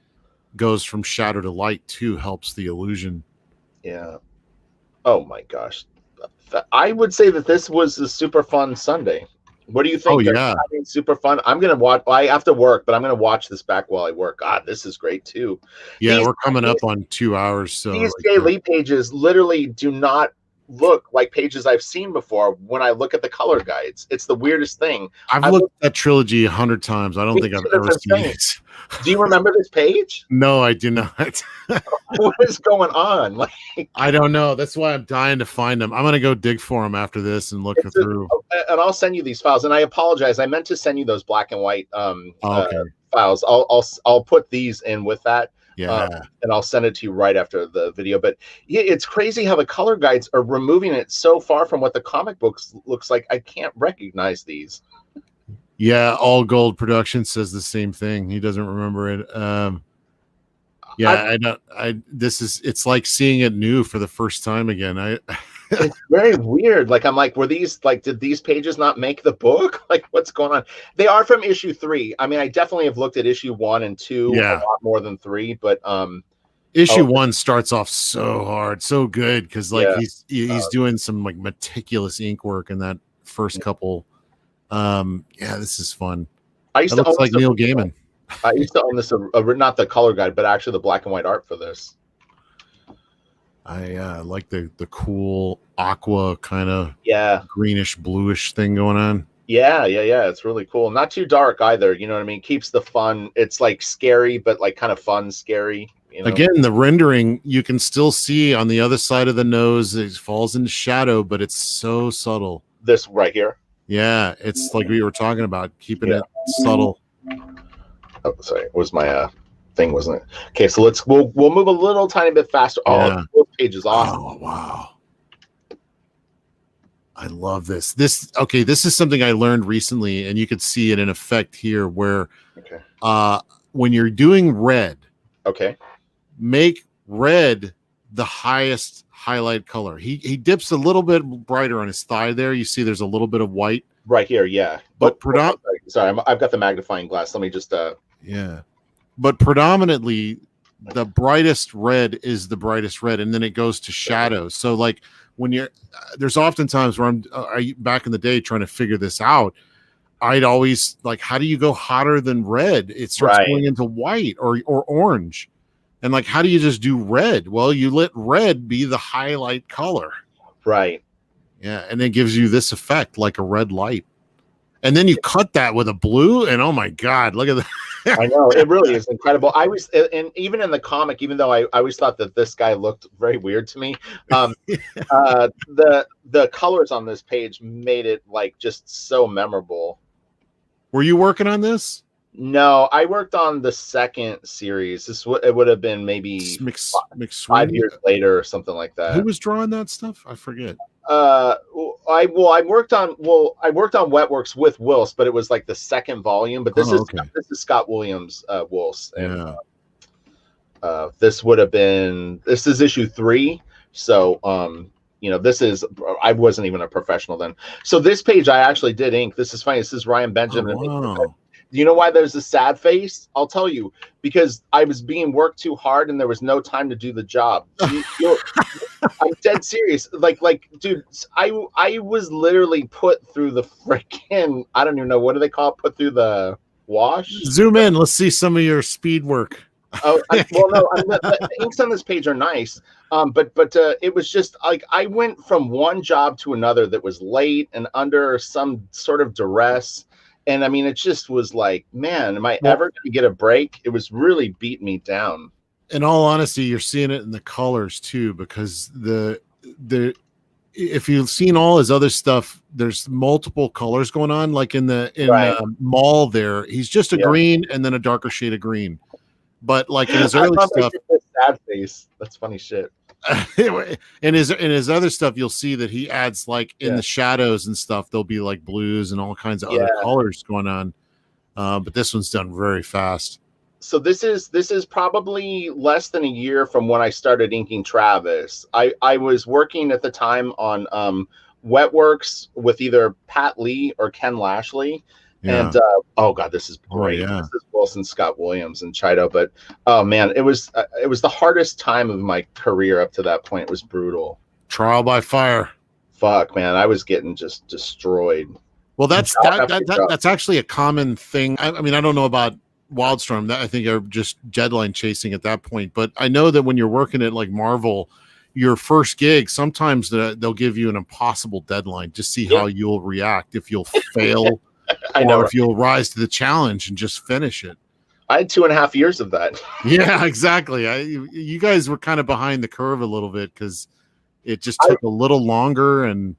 Speaker 2: goes from shadow to light too helps the illusion.
Speaker 1: Yeah. Oh my gosh. I would say that this was a super fun Sunday. What do you
Speaker 2: Oh
Speaker 1: think?
Speaker 2: yeah.
Speaker 1: Super fun. I'm gonna watch. I have to work, but I'm gonna watch this back while I work. God, this is great too.
Speaker 2: Yeah,
Speaker 1: These
Speaker 2: we're coming
Speaker 1: these,
Speaker 2: up on 2 hours. So
Speaker 1: these daily pages literally do not look like pages I've seen before when I look at the color guides. It's the weirdest thing.
Speaker 2: I've looked at that trilogy 100 times. I don't think I've ever seen it.
Speaker 1: Do you remember this page?
Speaker 2: No, I do not.
Speaker 1: What is going on? Like,
Speaker 2: I don't know. That's why I'm dying to find them. I'm gonna go dig for them after this and look through.
Speaker 1: And I'll send you these files. And I apologize. I meant to send you those black and white
Speaker 2: okay.
Speaker 1: files. I'll put these in with that.
Speaker 2: Yeah.
Speaker 1: And I'll send it to you right after the video. But yeah, it's crazy how the color guides are removing it so far from what the comic books looks like. I can't recognize these.
Speaker 2: Yeah, All Gold Production says the same thing. He doesn't remember it. Yeah, it's like seeing it new for the first time again.
Speaker 1: It's very weird. Like, I'm like, did these pages not make the book? Like, what's going on? They are from issue 3. I mean, I definitely have looked at issue 1 and 2 a lot more than 3, but
Speaker 2: issue 1 starts off so hard, so good, because like he's doing some like meticulous ink work in that first couple. This is fun. It looks like Neil Gaiman.
Speaker 1: I used to own this, not the color guide, but actually the black and white art for this.
Speaker 2: I like the cool aqua kind of greenish bluish thing going on.
Speaker 1: Yeah. It's really cool. Not too dark either. You know what I mean? Keeps the fun. It's like scary, but like kind of fun, scary. You know?
Speaker 2: Again, the rendering you can still see on the other side of the nose. It falls into shadow, but it's so subtle.
Speaker 1: This right here.
Speaker 2: Yeah, it's like we were talking about, keeping it subtle.
Speaker 1: Oh, sorry, it was my thing, wasn't it? Okay, so we'll move a little tiny bit faster. Oh, this page is awesome.
Speaker 2: Oh wow, I love this. This is something I learned recently, and you could see it in effect here, where when you're doing red, make red the highest highlight color. He dips a little bit brighter on his thigh there. You see there's a little bit of white
Speaker 1: right here. Yeah,
Speaker 2: but
Speaker 1: sorry, I've got the magnifying glass. Let me just
Speaker 2: but predominantly the brightest red is the brightest red, and then it goes to shadows. So like when you're there's often times where I'm back in the day trying to figure this out, I'd always like, how do you go hotter than red? It starts going into white or orange. And like, how do you just do red? Well, you let red be the highlight color.
Speaker 1: Right.
Speaker 2: Yeah. And it gives you this effect like a red light. And then you cut that with a blue, and oh my God, look at that.
Speaker 1: I know, it really is incredible. And even in the comic, even though I always thought that this guy looked very weird to me, the colors on this page made it like just so memorable.
Speaker 2: Were you working on this?
Speaker 1: No, I worked on the second series. It would have been maybe 5 years later or something like that.
Speaker 2: Who was drawing that stuff? I forget.
Speaker 1: I worked on Wetworks with Wills, but it was like the second volume. But this is Scott Williams Wills, and this is issue 3. So I wasn't even a professional then. So this page I actually did ink. This is funny. This is Ryan Benjamin.
Speaker 2: Wow.
Speaker 1: Do you know why there's a sad face? I'll tell you, because I was being worked too hard and there was no time to do the job. I'm dead serious. Like, dude, I was literally put through the freaking, I don't even know, what do they call it? Put through the wash?
Speaker 2: Zoom in. Let's see some of your speed work.
Speaker 1: The inks on this page are nice. But it was just like, I went from one job to another that was late and under some sort of duress. And I mean, it just was like, man, am I ever going to get a break? It was really beating me down.
Speaker 2: In all honesty, you're seeing it in the colors too, because if you've seen all his other stuff, there's multiple colors going on. Like in the mall there, he's just a green and then a darker shade of green. But like in his early stuff,
Speaker 1: sad face. That's funny shit.
Speaker 2: in his other stuff, you'll see that he adds like in the shadows and stuff, there'll be like blues and all kinds of other colors going on. But this one's done very fast.
Speaker 1: So this is probably less than a year from when I started inking Travis. I was working at the time on Wetworks with either Pat Lee or Ken Lashley. And oh God, this is great. This is Wilson, Scott Williams, and Chido. But oh man, it was the hardest time of my career up to that point. It was brutal.
Speaker 2: Trial by fire.
Speaker 1: Fuck, man, I was getting just destroyed.
Speaker 2: Well, that's actually a common thing. I mean, I don't know about WILDSTORM. That I think are just deadline chasing at that point. But I know that when you're working at like Marvel, your first gig, sometimes they'll give you an impossible deadline. Just see how you'll react, if you'll fail or if you'll rise to the challenge and just finish it.
Speaker 1: I had 2.5 years of that.
Speaker 2: Yeah, exactly. You guys were kind of behind the curve a little bit because it just took a little longer. And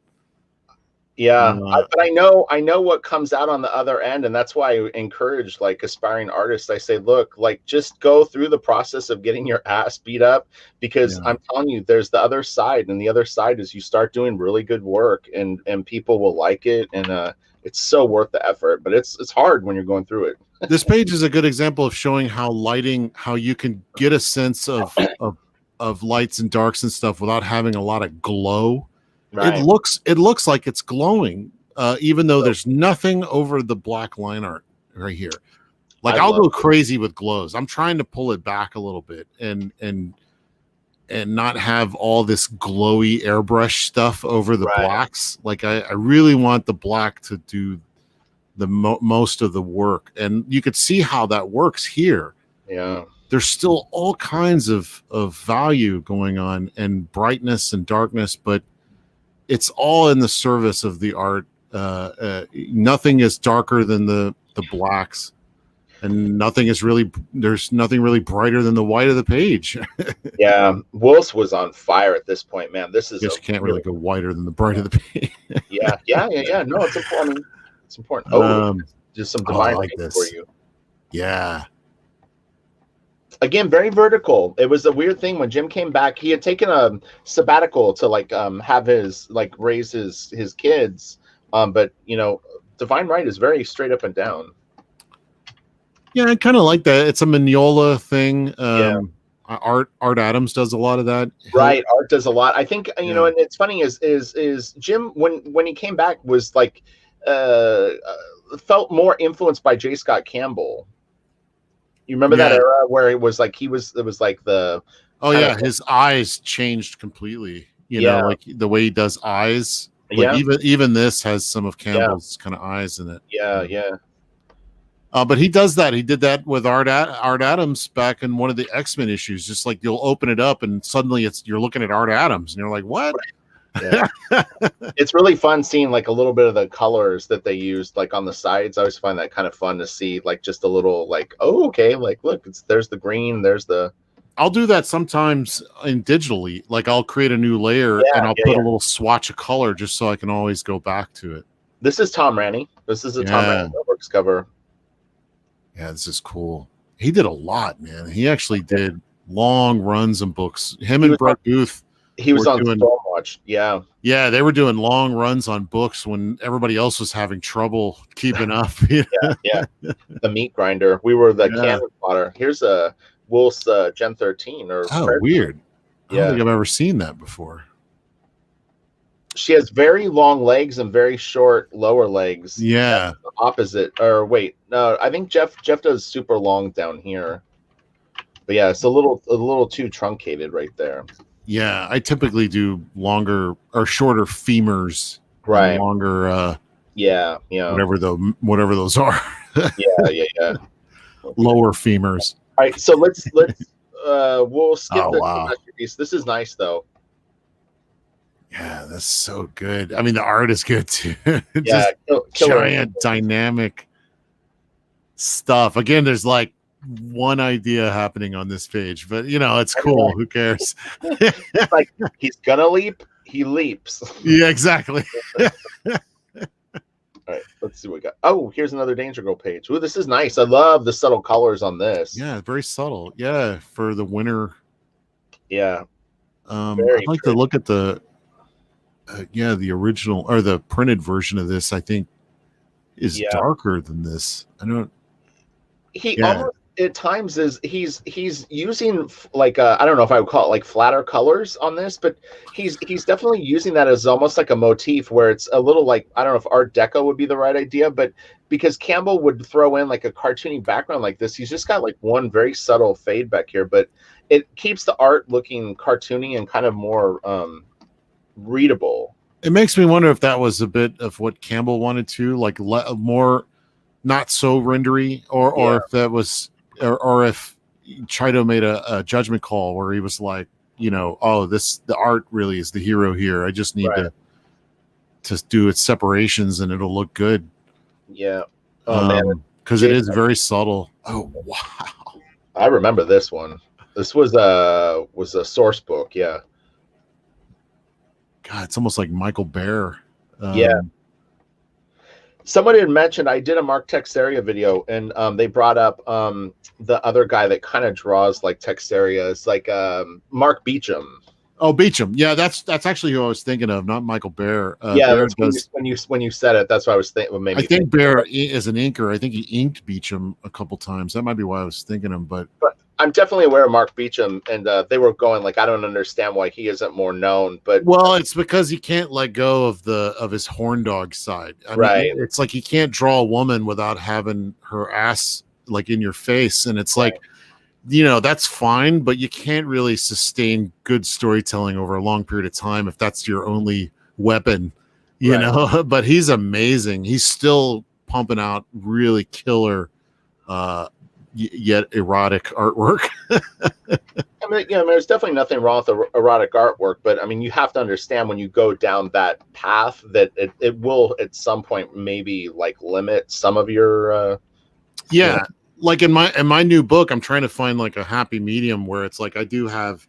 Speaker 1: but I know what comes out on the other end, and that's why I encourage like aspiring artists. I say, look, like just go through the process of getting your ass beat up, because I'm telling you, there's the other side, and the other side is you start doing really good work, and people will like it, and it's so worth the effort. But it's hard when you're going through it.
Speaker 2: This page is a good example of showing how you can get a sense of lights and darks and stuff without having a lot of glow. Right. It looks like it's glowing, even though there's nothing over the black line art right here. Like I'll go crazy with glows. I'm trying to pull it back a little bit and not have all this glowy airbrush stuff over the blacks. Like I really want the black to do the most of the work, and you could see how that works here.
Speaker 1: Yeah,
Speaker 2: there's still all kinds of value going on, and brightness and darkness, but it's all in the service of the art. Nothing is darker than the blacks, and there's nothing really brighter than the white of the page.
Speaker 1: Yeah, Wolf's was on fire at this point, man. This is
Speaker 2: just can't really go whiter than the bright of the page.
Speaker 1: Yeah. No, it's important. It's important. Oh, just some divine
Speaker 2: like this
Speaker 1: for you.
Speaker 2: Yeah.
Speaker 1: Again, very vertical. It was a weird thing when Jim came back. He had taken a sabbatical to like have his like raise his kids. But you know, Divine Right is very straight up and down.
Speaker 2: Yeah, I kind of like that. It's a Mignola thing. Art Adams does a lot of that.
Speaker 1: Right, Art does a lot. I think you know, and it's funny is Jim when he came back was like felt more influenced by J. Scott Campbell. You remember that era where it was like it was like the
Speaker 2: his eyes changed completely. You know, like the way he does eyes. Like even this has some of Campbell's kind of eyes in it.
Speaker 1: Yeah.
Speaker 2: But he does that. He did that with Art Adams back in one of the X-Men issues. Just like you'll open it up and suddenly you're looking at Art Adams and you're like, what?
Speaker 1: Yeah. It's really fun seeing like a little bit of the colors that they used like on the sides. I always find that kind of fun to see, like just a little like, oh, okay, like look, there's the green, there's the.
Speaker 2: I'll do that sometimes digitally. Like I'll create a new layer and I'll put a little swatch of color just so I can always go back to it.
Speaker 1: This is Tom Ranney. This is a Tom Ranney Works cover.
Speaker 2: Yeah, this is cool. He did a lot, man. He actually did long runs and books. Him and Brett Booth.
Speaker 1: He was on Stormwatch. Yeah,
Speaker 2: they were doing long runs on books when everybody else was having trouble keeping up.
Speaker 1: Yeah. The meat grinder. We were the cannon fodder. Here's a Wolf's Gen 13.
Speaker 2: Weird. I don't think I've ever seen that before.
Speaker 1: She has very long legs and very short lower legs.
Speaker 2: Yeah.
Speaker 1: Opposite. Or wait, no, I think Jeff does super long down here. But yeah, it's a little too truncated right there.
Speaker 2: Yeah, I typically do longer or shorter femurs.
Speaker 1: Right.
Speaker 2: Longer whatever those are.
Speaker 1: Yeah.
Speaker 2: Lower femurs.
Speaker 1: All right, so let's we'll skip this masterpiece. This is nice though.
Speaker 2: Yeah, that's so good. I mean, the art is good too.
Speaker 1: Just
Speaker 2: giant dynamic stuff. Again, there's like one idea happening on this page, but you know, it's cool. Who cares?
Speaker 1: Like he's gonna leap, he leaps.
Speaker 2: Yeah, exactly.
Speaker 1: All right, let's see what we got. Oh, here's another Danger Girl page. Ooh, this is nice. I love the subtle colors on this.
Speaker 2: Yeah, very subtle. Yeah, for the winter.
Speaker 1: Yeah.
Speaker 2: I'd like to look at the the original or the printed version of this. I think is darker than this. I don't.
Speaker 1: He almost at times is he's using like I don't know if I would call it like flatter colors on this, but he's definitely using that as almost like a motif where it's a little like, I don't know if Art Deco would be the right idea, but because Campbell would throw in like a cartoony background like this, he's just got like one very subtle fade back here, but it keeps the art looking cartoony and kind of more readable.
Speaker 2: It makes me wonder if that was a bit of what Campbell wanted to, like more not so rendery, or if that was, or if Chido made a judgment call where he was like, oh, the art really is the hero here. I just need to do its separations and it'll look good.
Speaker 1: Yeah. Oh man,
Speaker 2: because it is very subtle. Oh wow,
Speaker 1: I remember this one. This was a source book. Yeah.
Speaker 2: God, it's almost like Michael Baer.
Speaker 1: Yeah. Somebody had mentioned I did a Mark Texeria video, and they brought up the other guy that kind of draws like Texeria. It's like Mark Beecham.
Speaker 2: Oh, Beecham. Yeah, that's actually who I was thinking of, not Michael Baer.
Speaker 1: Yeah, Baer when you said it, that's what I was thinking.
Speaker 2: I think Baer is an inker. I think he inked Beecham a couple times. That might be why I was thinking him. But
Speaker 1: I'm definitely aware of Mark Beecham, and they were going like, I don't understand why he isn't more known. But
Speaker 2: well, it's because he can't let go of his horn dog side. I mean, it's like he can't draw a woman without having her ass like in your face, and it's like, that's fine, but you can't really sustain good storytelling over a long period of time if that's your only weapon, you know. But he's amazing. He's still pumping out really killer yet erotic artwork.
Speaker 1: I mean, there's definitely nothing wrong with the erotic artwork, but I mean, you have to understand when you go down that path that it will at some point maybe like limit some of your
Speaker 2: like in my new book, I'm trying to find like a happy medium where it's like I do have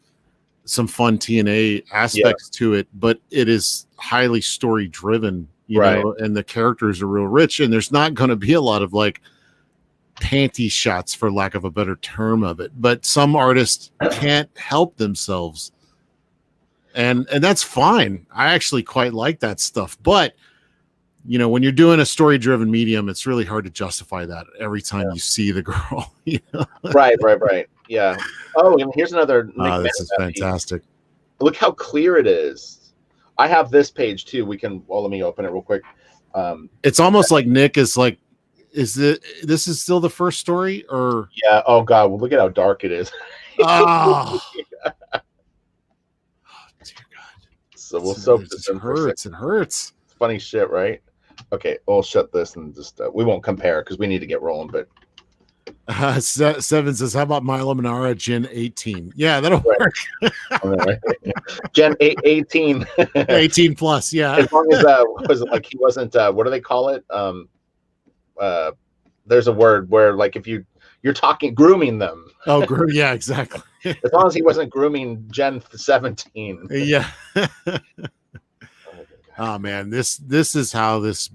Speaker 2: some fun TNA aspects to it, but it is highly story driven, you know, and the characters are real rich, and there's not going to be a lot of like panty shots, for lack of a better term of it. But some artists can't help themselves, and that's fine. I actually quite like that stuff, but when you're doing a story-driven medium, it's really hard to justify that every time you see the girl.
Speaker 1: Right. Yeah. Oh, and here's another.
Speaker 2: This is fantastic.
Speaker 1: Look how clear it is. I have this page too. Let me open it real quick.
Speaker 2: It's almost like Nick is like, this is still the first story, or?
Speaker 1: Yeah. Oh God. Well, look at how dark it is.
Speaker 2: Oh. Oh, dear God.
Speaker 1: So we'll soak this in.
Speaker 2: It hurts.
Speaker 1: It's funny shit, right? Okay, we'll shut this and just we won't compare because we need to get rolling. But
Speaker 2: Seven says, "How about Milo Manara Gen 18?" Yeah, that'll work.
Speaker 1: Gen 18,
Speaker 2: 18 plus. Yeah,
Speaker 1: as long as was it like he wasn't. What do they call it? There's a word where like if you're grooming them.
Speaker 2: Oh, yeah, exactly.
Speaker 1: As long as he wasn't grooming Gen 17.
Speaker 2: Yeah. Oh man, this is how this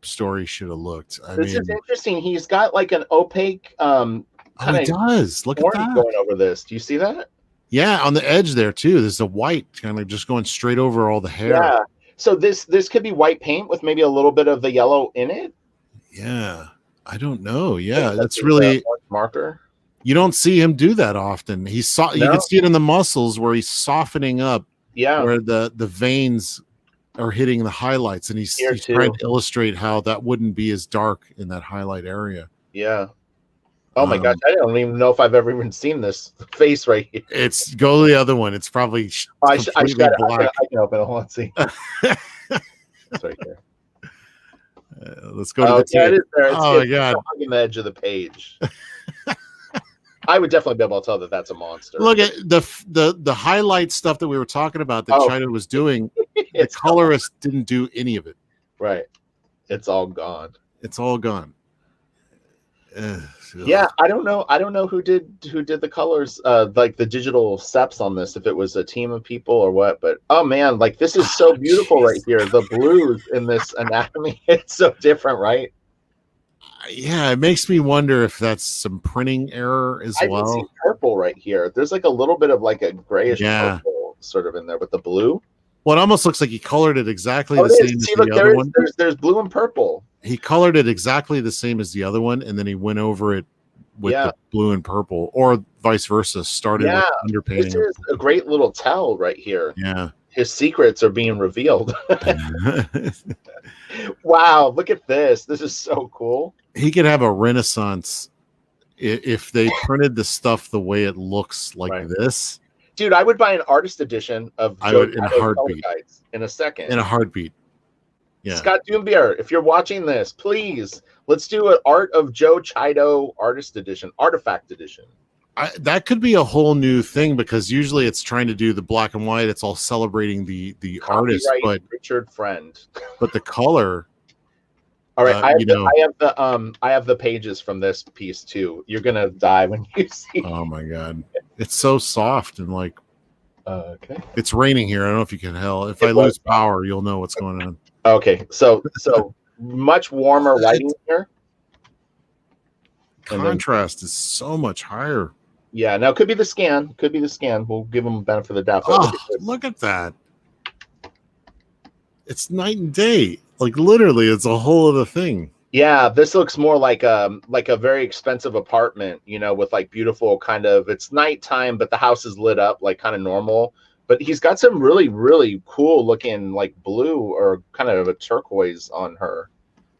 Speaker 2: story should have looked.
Speaker 1: This is interesting. He's got like an opaque
Speaker 2: he does. Look at that
Speaker 1: going over this. Do you see that?
Speaker 2: Yeah, on the edge there too. There's a white kind of just going straight over all the hair.
Speaker 1: Yeah. So this could be white paint with maybe a little bit of the yellow in it.
Speaker 2: Yeah. I don't know. Yeah, that's really
Speaker 1: marker.
Speaker 2: You don't see him do that often. You can see it in the muscles where he's softening up.
Speaker 1: Yeah.
Speaker 2: Where the veins are hitting the highlights, and he's trying to illustrate how that wouldn't be as dark in that highlight area.
Speaker 1: Yeah. Oh my gosh, I don't even know if I've ever even seen this face right here.
Speaker 2: Go to the other one. It's probably completely black.
Speaker 1: I can open it. Let's see. It's right there.
Speaker 2: Let's go to the
Speaker 1: it is there.
Speaker 2: Oh my God,
Speaker 1: on the edge of the page. I would definitely be able to tell that that's a monster.
Speaker 2: Look at the highlight stuff that we were talking about that Chido was doing. The colorist didn't do any of it.
Speaker 1: Right. It's all gone.
Speaker 2: It's all gone.
Speaker 1: Yeah, I don't know who did the colors, like the digital steps on this, if it was a team of people or what, but oh man, like this is so beautiful right here. The blues in this anatomy, it's so different, right?
Speaker 2: Yeah, it makes me wonder if that's some printing error as well.
Speaker 1: I see purple right here. There's like a little bit of like a grayish purple sort of in there with the blue.
Speaker 2: Well, it almost looks like he colored it exactly the same as the other one.
Speaker 1: There's blue and purple.
Speaker 2: He colored it exactly the same as the other one, and then he went over it with the blue and purple, or vice versa. Started with underpainting.
Speaker 1: This is a great little tell right here.
Speaker 2: Yeah.
Speaker 1: His secrets are being revealed. Wow, look at this. This is so cool.
Speaker 2: He could have a renaissance if they printed the stuff the way it looks like this.
Speaker 1: Dude, I would buy an artist edition of
Speaker 2: I
Speaker 1: Joe
Speaker 2: would in a
Speaker 1: Chido's color
Speaker 2: heartbeat.
Speaker 1: guides in a second.
Speaker 2: In a heartbeat. Yeah.
Speaker 1: Scott Doombeer, if you're watching this, please let's do an Art of Joe Chido artist edition, artifact edition.
Speaker 2: That could be a whole new thing because usually it's trying to do the black and white. It's all celebrating the artist, but
Speaker 1: Richard Friend.
Speaker 2: But the color.
Speaker 1: All right, I have the pages from this piece too. You're gonna die when you see.
Speaker 2: Oh my god, it's so soft and like.
Speaker 1: Okay.
Speaker 2: It's raining here. I don't know if you can tell. If I lose power, you'll know what's going on.
Speaker 1: Okay, so much warmer lighting here.
Speaker 2: Contrast is so much higher.
Speaker 1: Yeah, now it could be the scan. Could be the scan. We'll give them a benefit of the doubt.
Speaker 2: Oh, look at that. It's night and day. Like literally, it's a whole other thing.
Speaker 1: Yeah, this looks more like a very expensive apartment, you know, with like beautiful kind of, it's nighttime, but the house is lit up like kind of normal. But he's got some really, really cool looking like blue or kind of a turquoise on her.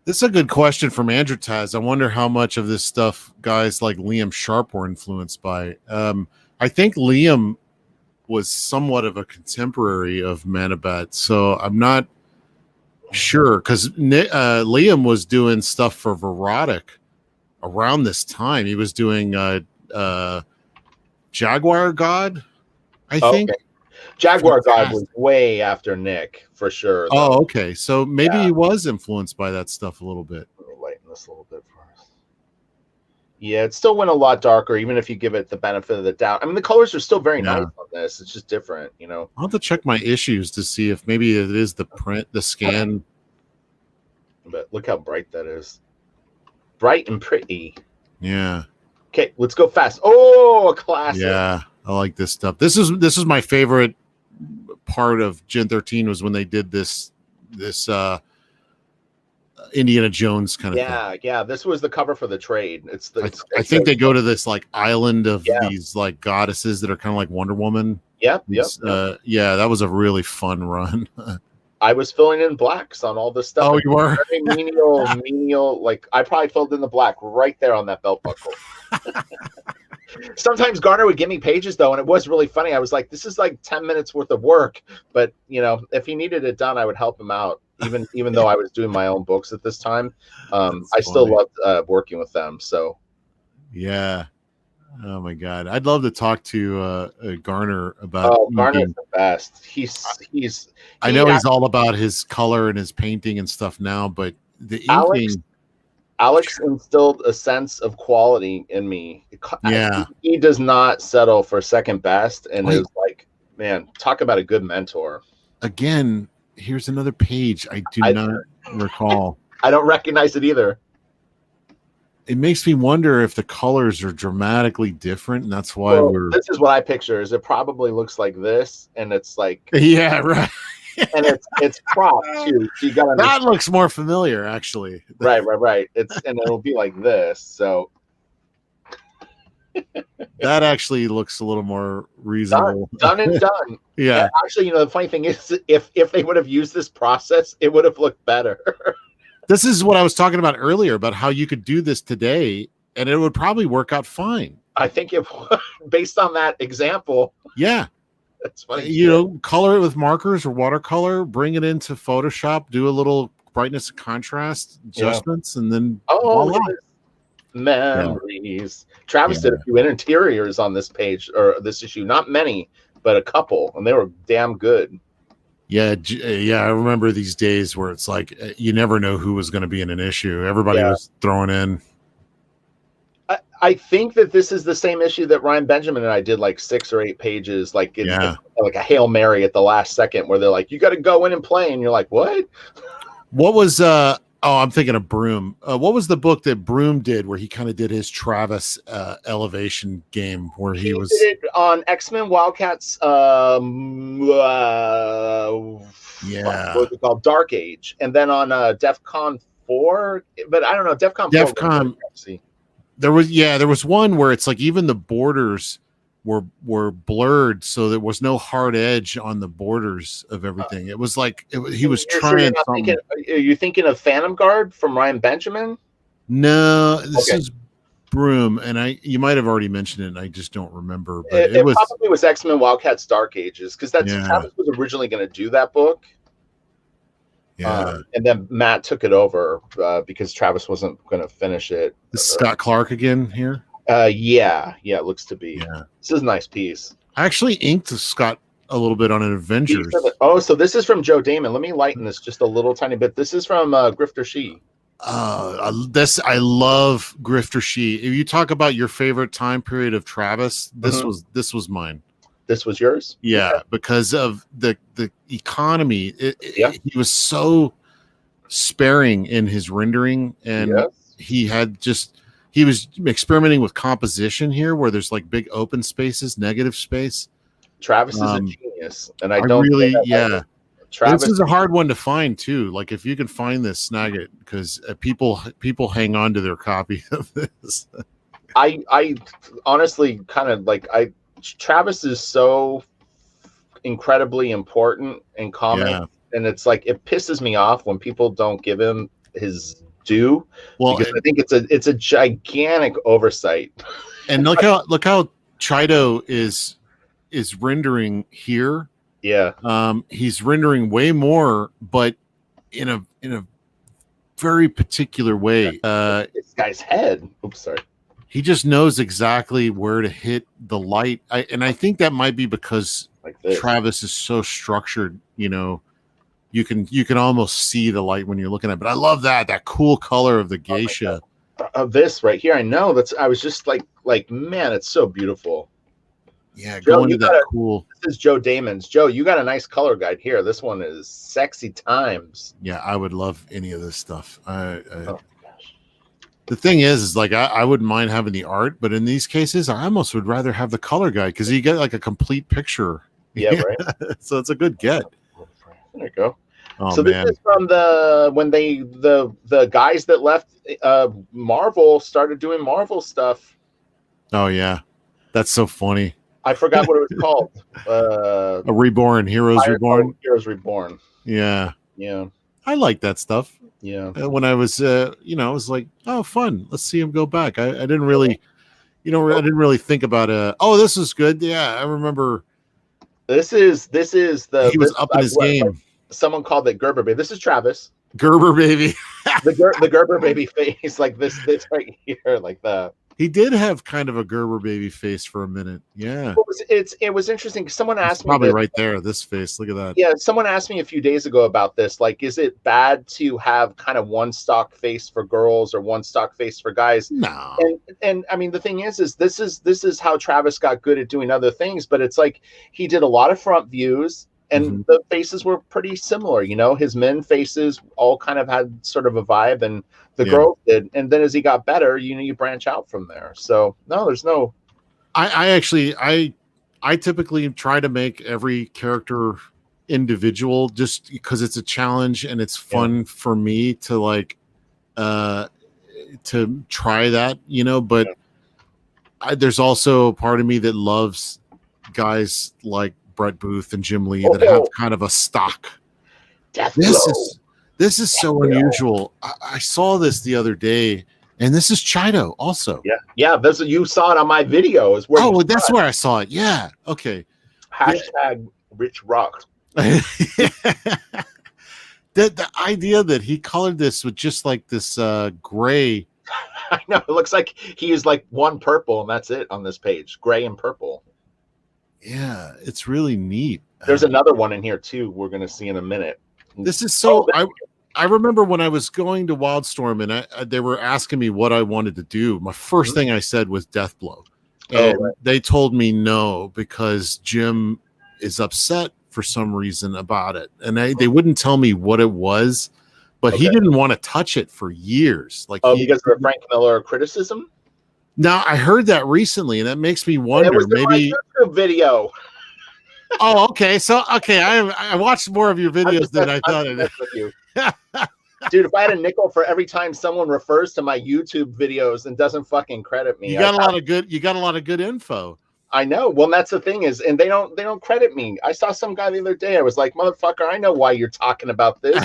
Speaker 2: This is a good question from Andrew Taz. I wonder how much of this stuff guys like Liam Sharp were influenced by. I think Liam was somewhat of a contemporary of Manabat, so I'm not sure because Liam was doing stuff for Verotic around this time. He was doing Jaguar God, I think.
Speaker 1: Okay. Jaguar God was way after Nick, for sure.
Speaker 2: Though. Oh, okay. So maybe he was influenced by that stuff a little bit.
Speaker 1: Let me lighten this a little bit for us. Yeah, it still went a lot darker, even if you give it the benefit of the doubt. I mean, the colors are still very nice on this. It's just different, you know.
Speaker 2: I'll have to check my issues to see if maybe it is the print, the scan.
Speaker 1: But look how bright that is. Bright and pretty.
Speaker 2: Yeah.
Speaker 1: Okay, let's go fast. Oh, a classic.
Speaker 2: Yeah, I like this stuff. This is my favorite part of Gen 13 was when they did this Indiana Jones kind of thing.
Speaker 1: Yeah. This was the cover for the trade.
Speaker 2: I think they go to this like island of these like goddesses that are kind of like Wonder Woman.
Speaker 1: Yep.
Speaker 2: Yeah, that was a really fun run.
Speaker 1: I was filling in blacks on all this stuff.
Speaker 2: Oh, you were?
Speaker 1: Very menial. Like I probably filled in the black right there on that belt buckle. Sometimes Garner would give me pages though, and it was really funny. I was like, "This is like 10 minutes worth of work," but you know, if he needed it done, I would help him out. Even though I was doing my own books at this time, I still loved working with them. So,
Speaker 2: yeah. Oh my god, I'd love to talk to Garner about.
Speaker 1: Oh, Garner's the best.
Speaker 2: I know he's all about his color and his painting and stuff now, but the inking.
Speaker 1: Alex instilled a sense of quality in me.
Speaker 2: Yeah,
Speaker 1: he does not settle for second best, and is like, man, talk about a good mentor.
Speaker 2: Again, here's another page I do not recall.
Speaker 1: I don't recognize it either.
Speaker 2: It makes me wonder if the colors are dramatically different, and that's why
Speaker 1: this is what I picture. Is it probably looks like this, and it's like
Speaker 2: yeah, right.
Speaker 1: And it's cropped too. So you got
Speaker 2: that looks more familiar, actually.
Speaker 1: Right. And it'll be like this. So
Speaker 2: that actually looks a little more reasonable.
Speaker 1: Done and done.
Speaker 2: Yeah.
Speaker 1: And actually, you know, the funny thing is, if they would have used this process, it would have looked better.
Speaker 2: This is what I was talking about earlier about how you could do this today, and it would probably work out fine.
Speaker 1: I think based on that example.
Speaker 2: Yeah.
Speaker 1: That's funny.
Speaker 2: You know, color it with markers or watercolor, bring it into Photoshop, do a little brightness and contrast adjustments, and then
Speaker 1: memories. Travis did a few interiors on this page or this issue, not many, but a couple, and they were damn good.
Speaker 2: Yeah, I remember these days where it's like you never know who was going to be in an issue. Everybody was throwing in.
Speaker 1: I think that this is the same issue that Ryan Benjamin and I did, like 6 or 8 pages, like like a Hail Mary at the last second, where they're like, "You got to go in and play," and you're like, "What?"
Speaker 2: What was I'm thinking of Broom. What was the book that Broom did where he kind of did his Travis elevation game where he was
Speaker 1: did it on X-Men Wildcats? What was it called? Dark Age, and then on DEFCON 4, but I don't know DEFCON 4.
Speaker 2: There was one where it's like even the borders were blurred, so there was no hard edge on the borders of everything. It was like he was trying something.
Speaker 1: Are you thinking of Phantom Guard from Ryan Benjamin?
Speaker 2: No, this is Broom, and you might have already mentioned it, and I just don't remember. But
Speaker 1: It probably was X-Men Wildcats Dark Ages, because Travis was originally going to do that book.
Speaker 2: Yeah.
Speaker 1: And then Matt took it over because Travis wasn't going to finish it.
Speaker 2: This is Scott Clark again here?
Speaker 1: Yeah, it looks to be.
Speaker 2: Yeah.
Speaker 1: This is a nice piece.
Speaker 2: I actually inked Scott a little bit on an Avengers.
Speaker 1: Oh, so this is from Joe Damon. Let me lighten this just a little tiny bit. This is from Grifter She.
Speaker 2: I love Grifter She. If you talk about your favorite time period of Travis, this was mine.
Speaker 1: This was yours?
Speaker 2: Yeah, okay. Because of the economy. He was so sparing in his rendering, and he was experimenting with composition here, where there's like big open spaces, negative space.
Speaker 1: Travis is a genius, and
Speaker 2: Travis, this is a hard one to find too. Like if you can find this, snag it, because people hang on to their copy of this.
Speaker 1: I honestly kind of like Travis is so incredibly important in comics, and it's like it pisses me off when people don't give him his due. Well, because I think it's a gigantic oversight.
Speaker 2: And look how Chido is rendering here.
Speaker 1: Yeah.
Speaker 2: He's rendering way more, but in a very particular way.
Speaker 1: This guy's head. Oops, sorry.
Speaker 2: He just knows exactly where to hit the light. I think that might be because Travis is so structured, you can almost see the light when you're looking at it. But I love that cool color of the geisha.
Speaker 1: Of this right here. I know I was just like, man, it's so beautiful.
Speaker 2: Yeah, Joe, going to that cool.
Speaker 1: This is Joe Damon's. Joe, you got a nice color guide here. This one is sexy times.
Speaker 2: Yeah, I would love any of this stuff. The thing is like I wouldn't mind having the art, but in these cases, I almost would rather have the color guide because you get like a complete picture.
Speaker 1: Yeah, right.
Speaker 2: So it's a good get.
Speaker 1: There you go.
Speaker 2: Oh,
Speaker 1: so
Speaker 2: man.
Speaker 1: This is from the guys that left Marvel started doing Marvel stuff.
Speaker 2: Oh yeah, that's so funny.
Speaker 1: I forgot what it was called.
Speaker 2: A Reborn, Heroes Reborn.
Speaker 1: Heroes Reborn.
Speaker 2: Yeah.
Speaker 1: Yeah.
Speaker 2: I like that stuff.
Speaker 1: Yeah.
Speaker 2: When I was, I was like, oh, fun. Let's see him go back. I didn't really, I didn't really think about oh, this is good. Yeah, I remember.
Speaker 1: This is
Speaker 2: he was up in his game.
Speaker 1: Someone called it Gerber Baby. This is Travis.
Speaker 2: Gerber Baby.
Speaker 1: the Gerber Baby face, like this right here, like that.
Speaker 2: He did have kind of a Gerber Baby face for a minute. Yeah.
Speaker 1: It was interesting because someone asked me.
Speaker 2: Probably right there, this face. Look at that.
Speaker 1: Yeah, someone asked me a few days ago about this. Like, is it bad to have kind of one stock face for girls or one stock face for guys?
Speaker 2: No.
Speaker 1: And I mean, the thing is this is how Travis got good at doing other things. But it's like he did a lot of front views. And the faces were pretty similar, his men faces all kind of had sort of a vibe, and the girls did. And then as he got better, you branch out from there. So no, there's no.
Speaker 2: I typically try to make every character individual just because it's a challenge and it's fun for me to to try that, but there's also a part of me that loves guys like Brett Booth and Jim Lee that have kind of a stock. This is so unusual. I saw this the other day, and this is Chido also.
Speaker 1: Yeah. You saw it on my video.
Speaker 2: That's where I saw it. Yeah. Okay.
Speaker 1: # Rich Rock.
Speaker 2: The idea that he colored this with just like this gray.
Speaker 1: I know. It looks like he is like one purple, and that's it on this page. Gray and purple.
Speaker 2: Yeah, it's really neat.
Speaker 1: There's another one in here too. We're going to see in a minute.
Speaker 2: This is so. I remember when I was going to WILDSTORM and they were asking me what I wanted to do. My first thing I said was Deathblow, and they told me no because Jim is upset for some reason about it, and they wouldn't tell me what it was, but he didn't want to touch it for years. Like
Speaker 1: because of the Frank Miller criticism.
Speaker 2: Now I heard that recently, and that makes me wonder.
Speaker 1: It was
Speaker 2: maybe
Speaker 1: my YouTube video.
Speaker 2: Oh, okay. So, I watched more of your videos than I thought.
Speaker 1: Dude, if I had a nickel for every time someone refers to my YouTube videos and doesn't fucking credit me,
Speaker 2: you got a lot of good info.
Speaker 1: I know. Well, that's the thing is, and they don't credit me. I saw some guy the other day. I was like, motherfucker, I know why you're talking about this.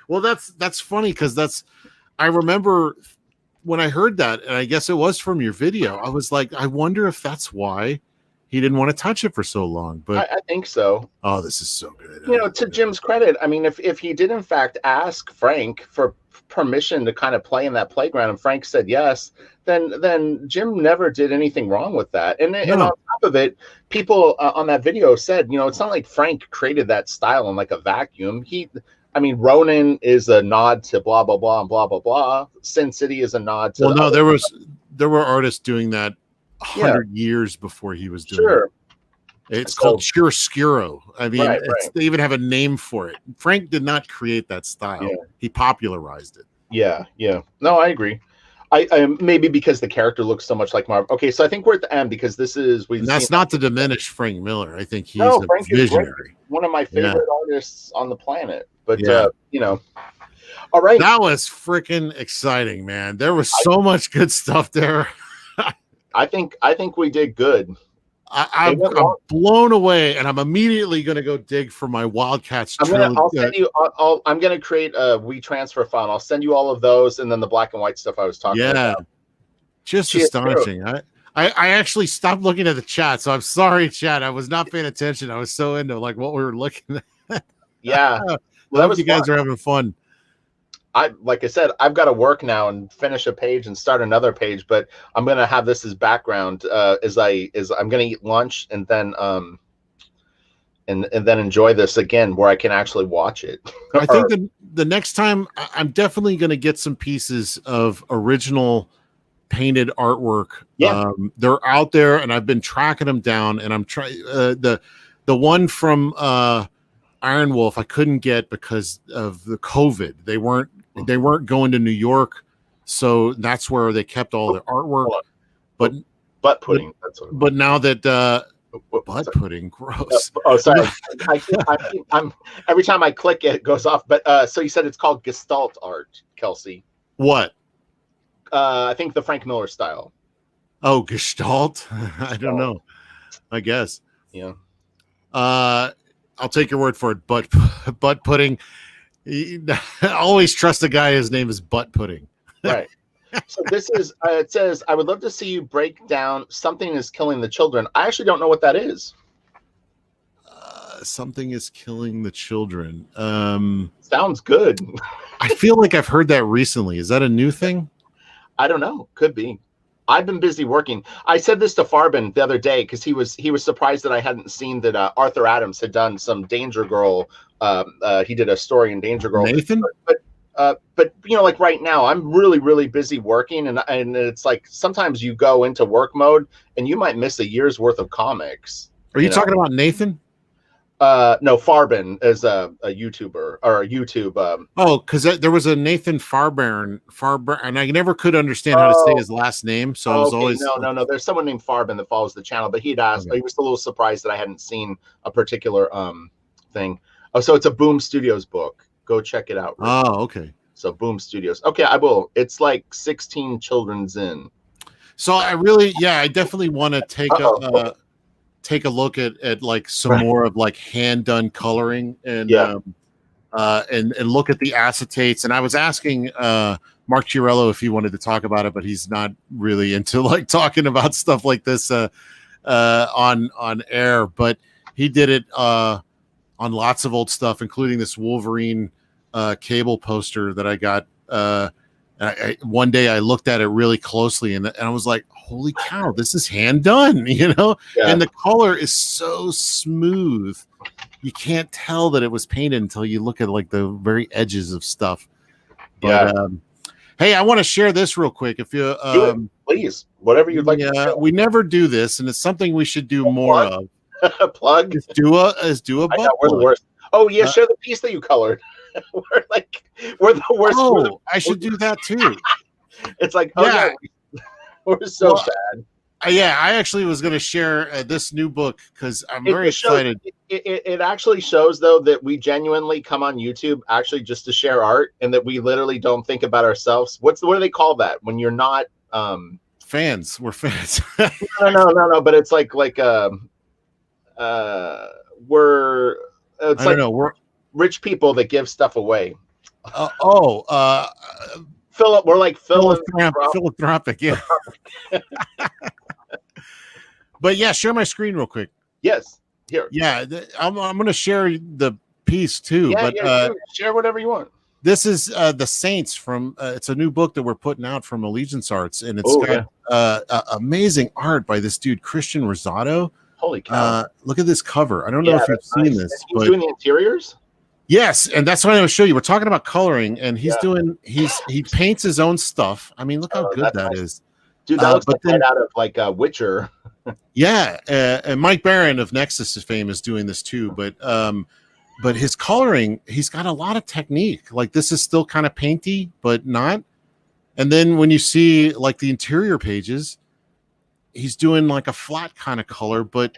Speaker 2: Well, that's funny because I remember when I heard that, and I guess it was from your video, I was like, I wonder if that's why he didn't want to touch it for so long. But
Speaker 1: I think so.
Speaker 2: Oh, this is so good.
Speaker 1: You know, to Jim's credit, I mean, if he did in fact ask Frank for permission to kind of play in that playground, and Frank said yes, then Jim never did anything wrong with that. And on top of it, people on that video said, you know, it's not like Frank created that style in like a vacuum. I mean, Ronin is a nod to blah blah blah and blah blah blah. Sin City is a nod to.
Speaker 2: Well, no, there were artists doing that 100 years before he was doing it. It's called chiaroscuro. I mean, they even have a name for it. Frank did not create that style. Yeah. He popularized it.
Speaker 1: Yeah, yeah. No, I agree. I maybe because the character looks so much like Marvel. Okay, so I think we're at the end because this is
Speaker 2: that's not to diminish Frank Miller. I think he's a visionary.
Speaker 1: One of my favorite artists on the planet. But you know, all right.
Speaker 2: That was freaking exciting, man. There was so much good stuff there.
Speaker 1: I think we did good.
Speaker 2: I'm blown away, and I'm immediately going to go dig for my Wildcats.
Speaker 1: I'm going to create a WeTransfer file. I'll send you all of those, and then the black and white stuff I was talking about.
Speaker 2: Just astonishing. I actually stopped looking at the chat, so I'm sorry, chat. I was not paying attention. I was so into like what we were looking at.
Speaker 1: Yeah.
Speaker 2: Well, you guys are having fun.
Speaker 1: Like I said, I've got to work now and finish a page and start another page, but I'm going to have this as background as I'm going to eat lunch and then and then enjoy this again where I can actually watch it.
Speaker 2: I think the next time I'm definitely going to get some pieces of original painted artwork.
Speaker 1: Yeah.
Speaker 2: They're out there and I've been tracking them down, and I'm trying the one from Iron Wolf I couldn't get because of the COVID. They weren't going to New York, so that's where they kept all the artwork. But
Speaker 1: butt pudding.
Speaker 2: But now that butt pudding, gross.
Speaker 1: Sorry. I'm every time I click it goes off. But so you said it's called Gestalt art, Kelsey.
Speaker 2: What?
Speaker 1: I think the Frank Miller style.
Speaker 2: Oh, Gestalt. I don't know. I guess.
Speaker 1: Yeah.
Speaker 2: I'll take your word for it. Butt pudding. Always trust a guy. His name is Butt Pudding.
Speaker 1: Right. So this is. It says, "I would love to see you break down something is killing the children." I actually don't know what that is.
Speaker 2: Something is killing the children.
Speaker 1: Sounds good.
Speaker 2: I feel like I've heard that recently. Is that a new thing?
Speaker 1: I don't know. Could be. I've been busy working. I said this to Farbin the other day because he was surprised that I hadn't seen that Arthur Adams had done some Danger Girl. He did a story in Danger Girl.
Speaker 2: Nathan?
Speaker 1: But you know, like right now, I'm really, really busy working, and it's like sometimes you go into work mode and you might miss a year's worth of comics.
Speaker 2: Are you talking about Nathan?
Speaker 1: No, Farbin is a YouTuber or a YouTube.
Speaker 2: Because there was a Nathan Farburn, and I never could understand how to say his last name. So I was always
Speaker 1: no. There's someone named Farbin that follows the channel, but he'd asked. He was a little surprised that I hadn't seen a particular thing. Oh, so it's a Boom Studios book. Go check it out.
Speaker 2: Oh, okay.
Speaker 1: So Boom Studios. Okay, I will. It's like 16 children's in.
Speaker 2: So I definitely want to take a look at like some more of like hand done coloring and look at the acetates. And I was asking Mark Chiarello if he wanted to talk about it, but he's not really into like talking about stuff like this on air. But he did it on lots of old stuff, including this Wolverine cable poster that I got. One day I looked at it really closely and I was like, holy cow, this is hand done, you know? Yeah. And the color is so smooth. You can't tell that it was painted until you look at like the very edges of stuff. But hey, I want to share this real quick. If you
Speaker 1: please, whatever you'd like to
Speaker 2: we never do this, and it's something we should do more of.
Speaker 1: Plug.
Speaker 2: Let's do a
Speaker 1: we're the worst. Oh yeah, share the piece that you colored. we're the worst.
Speaker 2: Oh, I should do that too.
Speaker 1: It's like, we're so bad.
Speaker 2: I actually was going to share this new book because I'm very excited.
Speaker 1: It actually shows, though, that we genuinely come on YouTube actually just to share art, and that we literally don't think about ourselves. What do they call that when you're not
Speaker 2: fans? We're fans.
Speaker 1: No. But it's like we're. It's we're rich people that give stuff away. We're like
Speaker 2: philanthropic, yeah. But yeah, share my screen real quick.
Speaker 1: Yes, here.
Speaker 2: Yeah, I'm going to share the piece too.
Speaker 1: Yeah,
Speaker 2: but
Speaker 1: share whatever you want.
Speaker 2: This is the Saints from. It's a new book that we're putting out from Allegiance Arts, and it's got amazing art by this dude Christian Rosado.
Speaker 1: Holy cow!
Speaker 2: Look at this cover. I don't know if you've seen this.
Speaker 1: He's doing the interiors.
Speaker 2: Yes, and that's what I'm going to show you. We're talking about coloring, and he paints his own stuff. I mean, look how good that is.
Speaker 1: Dude, that looks like out of like a Witcher.
Speaker 2: Yeah, and Mike Barron of Nexus fame is doing this too, but his coloring, he's got a lot of technique. Like this is still kind of painty, but not. And then when you see like the interior pages, he's doing like a flat kind of color, but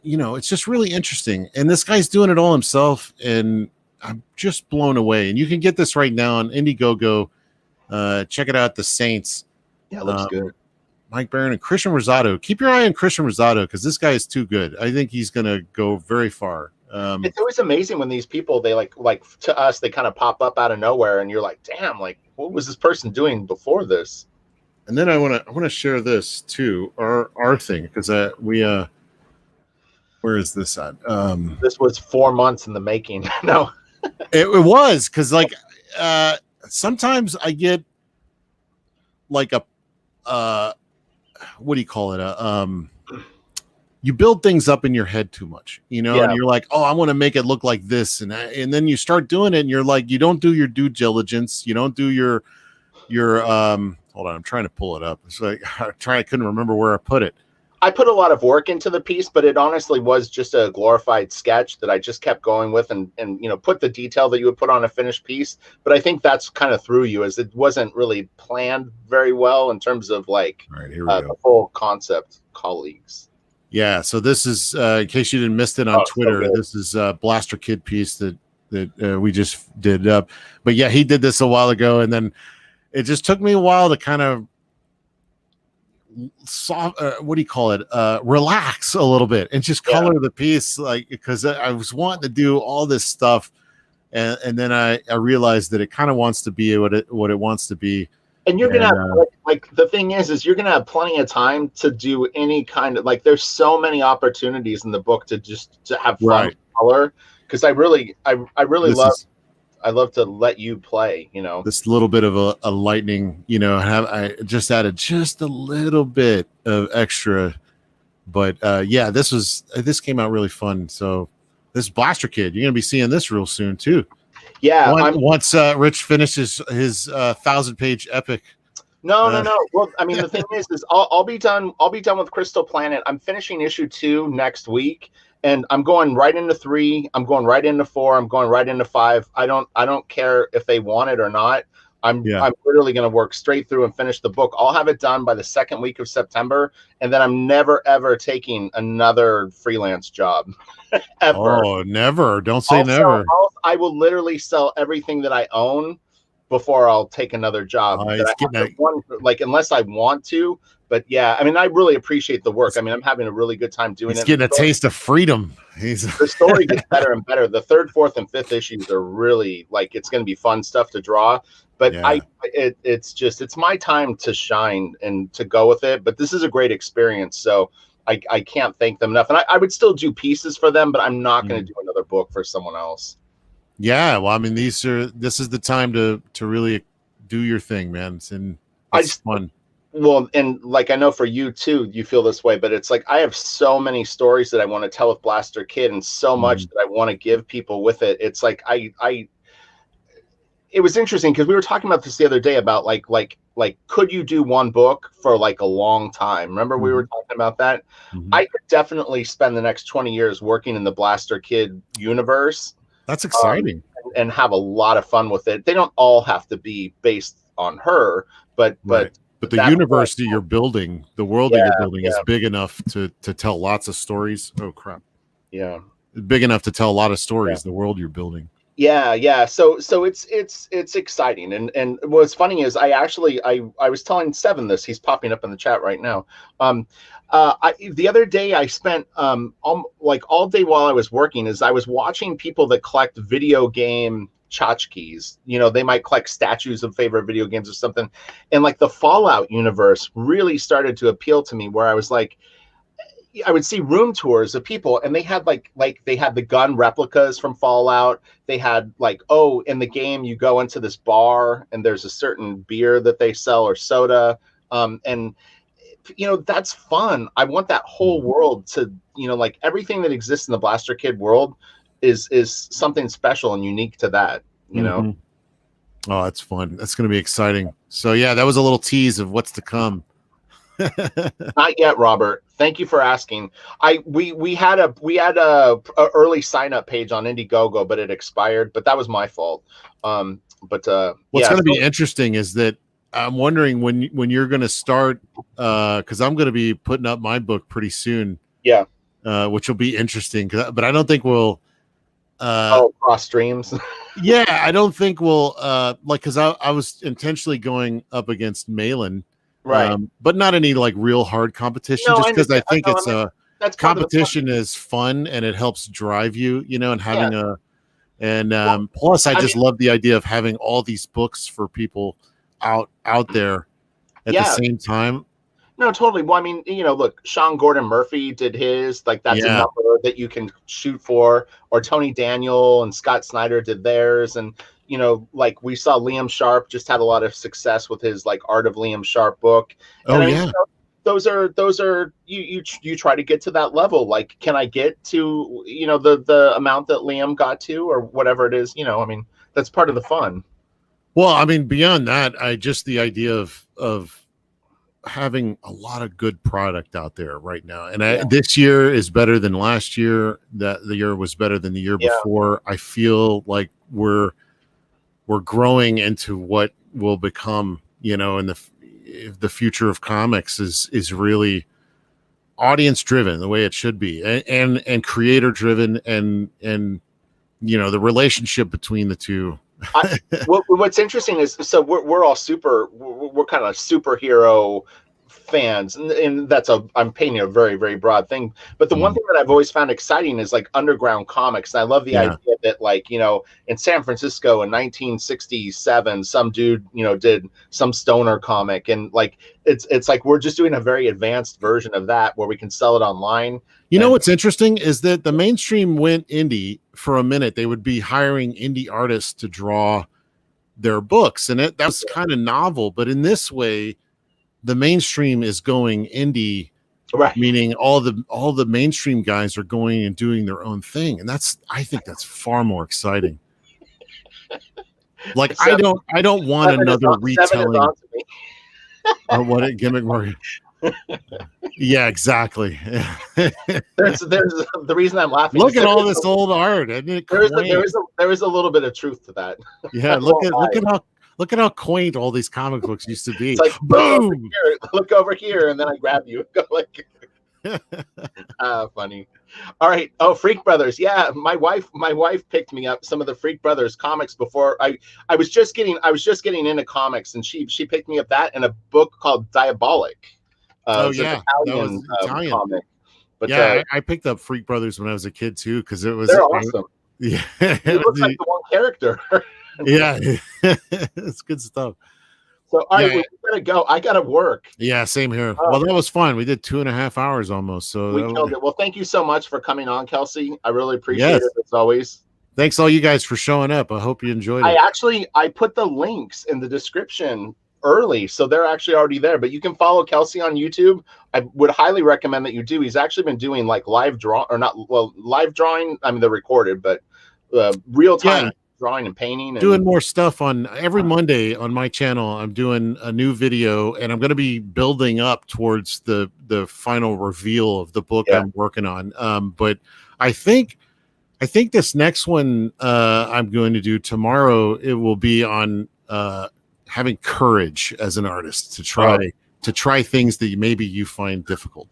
Speaker 2: you know, it's just really interesting. And this guy's doing it all himself, and I'm just blown away. And you can get this right now on Indiegogo. Check it out, The Saints.
Speaker 1: Yeah, it looks good.
Speaker 2: Mike Barron and Christian Rosado. Keep your eye on Christian Rosado because this guy is too good. I think he's going to go very far.
Speaker 1: It's always amazing when these people, they like to us, they kind of pop up out of nowhere, and you're like, damn, like what was this person doing before this?
Speaker 2: And then I want to share this too, our thing, because where is this at?
Speaker 1: This was 4 months in the making. No,
Speaker 2: it was because like sometimes I get like a what do you call it? You build things up in your head too much, you know, and you're like, oh, I want to make it look like this. And then you start doing it and you're like, you don't do your due diligence. You don't do your hold on. I'm trying to pull it up. It's like, I couldn't remember where I put it.
Speaker 1: I put a lot of work into the piece, but it honestly was just a glorified sketch that I just kept going with and, you know, put the detail that you would put on a finished piece. But I think that's kind of threw you, as it wasn't really planned very well in terms of like the full concept colleagues.
Speaker 2: Yeah, so this is in case you didn't miss it on Twitter. This is a Blaster Kid piece that we just did up. But yeah, he did this a while ago, and then it just took me a while to kind of what do you call it? Relax a little bit and just color the piece, like because I was wanting to do all this stuff, and then I realized that it kind of wants to be what it wants to be.
Speaker 1: And you're gonna have, like the thing is you're gonna have plenty of time to do any kind of like. There's so many opportunities in the book to have fun with color, because I really love to let you play. You know,
Speaker 2: this little bit of a lightning. You know, I just added just a little bit of extra, but yeah, this came out really fun. So this Blaster Kid, you're gonna be seeing this real soon too.
Speaker 1: Yeah,
Speaker 2: once Rich finishes his 1,000-page epic.
Speaker 1: No. Well, I mean, the thing is I'll be done. I'll be done with Crystal Planet. I'm finishing issue 2 next week, and I'm going right into 3. I'm going right into 4. I'm going right into 5. I don't care if they want it or not. I'm literally going to work straight through and finish the book. I'll have it done by the 2nd week of September, and then I'm never ever taking another freelance job. Ever.
Speaker 2: Oh, never! Don't say never.
Speaker 1: I will literally sell everything that I own before I'll take another job. Like unless I want to. But yeah, I mean, I really appreciate the work. I mean, I'm having a really good time doing it.
Speaker 2: He's getting a taste of freedom.
Speaker 1: The story gets better and better. The 3rd, 4th, and 5th issues are really like, it's going to be fun stuff to draw. But it's my time to shine and to go with it. But this is a great experience. So I can't thank them enough. And I would still do pieces for them, but I'm not going to do another book for someone else.
Speaker 2: Yeah, well, I mean, this is the time to really do your thing, man. It's fun.
Speaker 1: Well, and like I know for you too, you feel this way, but it's like I have so many stories that I want to tell with Blaster Kid, and so much that I want to give people with it. It's like it was interesting because we were talking about this the other day about like could you do one book for like a long time? Remember we were talking about that? I could definitely spend the next 20 years working in the Blaster Kid universe.
Speaker 2: That's exciting.
Speaker 1: And have a lot of fun with it. They don't all have to be based on her, but
Speaker 2: the universe that you're building, the world that you're building is big enough to tell lots of stories. Oh crap.
Speaker 1: Yeah.
Speaker 2: Big enough to tell a lot of stories, the world you're building.
Speaker 1: Yeah. So it's exciting. And what's funny is I was telling Seven this. He's popping up in the chat right now. The other day I spent all day while I was working is I was watching people that collect video game tchotchkes. You know, they might collect statues of favorite video games or something. And like the Fallout universe really started to appeal to me, where I was like, I would see room tours of people, and they had like they had the gun replicas from Fallout. They had like, oh, in the game you go into this bar and there's a certain beer that they sell or soda, and you know, that's fun. I want that whole world to, you know, like everything that exists in the Blaster Kid world is something special and unique to that, you know.
Speaker 2: Oh, that's fun. That's going to be exciting. So yeah, that was a little tease of what's to come.
Speaker 1: Not yet, Robert. Thank you for asking. We had a early sign up page on Indiegogo, but it expired. But that was my fault. What's
Speaker 2: going to be interesting is that I'm wondering when you're going to start, because I'm going to be putting up my book pretty soon.
Speaker 1: Yeah.
Speaker 2: Which will be interesting. But I don't think we'll.
Speaker 1: Cross streams.
Speaker 2: Yeah, I don't think we'll like, because I was intentionally going up against Malin.
Speaker 1: Right.
Speaker 2: But not any like real hard competition, just because I think that's competition is fun and it helps drive you, you know, and having plus I just love the idea of having all these books for people out there at the same time.
Speaker 1: No, totally. Well, I mean, you know, look, Sean Gordon Murphy did his, like that's a number that you can shoot for, or Tony Daniel and Scott Snyder did theirs. And, you know, like we saw Liam Sharp just had a lot of success with his like Art of Liam Sharp book. And I mean, you know, those are you try to get to that level. Like, can I get to, you know, the amount that Liam got to, or whatever it is, you know, I mean, that's part of the fun.
Speaker 2: Well, I mean, beyond that, the idea of having a lot of good product out there right now. And this year is better than last year. That the year was better than the year before. I feel like we're growing into what will become, you know, in the future of comics is really audience driven, the way it should be, and creator driven, and you know, the relationship between the two.
Speaker 1: What's interesting is, so we're all we're kind of superhero fans, and I'm painting a very, very broad thing, but the one thing that I've always found exciting is like underground comics. And I love the idea that, like, you know, in San Francisco in 1967 some dude, you know, did some stoner comic, and like it's like we're just doing a very advanced version of that where we can sell it online.
Speaker 2: You know what's interesting is that the mainstream went indie for a minute. They would be hiring indie artists to draw their books, and that was kind of novel. But in this way, the mainstream is going indie,
Speaker 1: right?
Speaker 2: Meaning all the mainstream guys are going and doing their own thing, and I think that's far more exciting. Like, I don't want another retelling or what a gimmick market. Yeah, exactly.
Speaker 1: there's the reason I'm laughing.
Speaker 2: Look at all this old art. Isn't it
Speaker 1: there is a little bit of truth to that.
Speaker 2: Yeah, look at how quaint all these comic books used to be.
Speaker 1: It's like, boom, look over here, and then I grab you. Go like, funny. All right. Oh, Freak Brothers. Yeah, my wife picked me up some of the Freak Brothers comics before I was just getting into comics, and she picked me up that and a book called Diabolic.
Speaker 2: Italian
Speaker 1: comic. But
Speaker 2: I picked up Freak Brothers when I was a kid too, because they're
Speaker 1: awesome.
Speaker 2: Yeah,
Speaker 1: it looks like the one character.
Speaker 2: Yeah, it's good stuff.
Speaker 1: So all right, we gotta go. I gotta work.
Speaker 2: Yeah, same here. Well, that was fun. We did 2.5 hours almost. So
Speaker 1: we killed it. Well, thank you so much for coming on, Kelsey. I really appreciate it as always.
Speaker 2: Thanks all you guys for showing up. I hope you enjoyed it.
Speaker 1: I put the links in the description early, so they're actually already there. But you can follow Kelsey on YouTube. I would highly recommend that you do. He's actually been doing like live drawing. I mean, they're recorded, but real time drawing and painting. And
Speaker 2: doing more stuff on every Monday on my channel. I'm doing a new video, and I'm going to be building up towards the final reveal of the book I'm working on. But I think this next one I'm going to do tomorrow, it will be on having courage as an artist to try things that maybe you find difficult.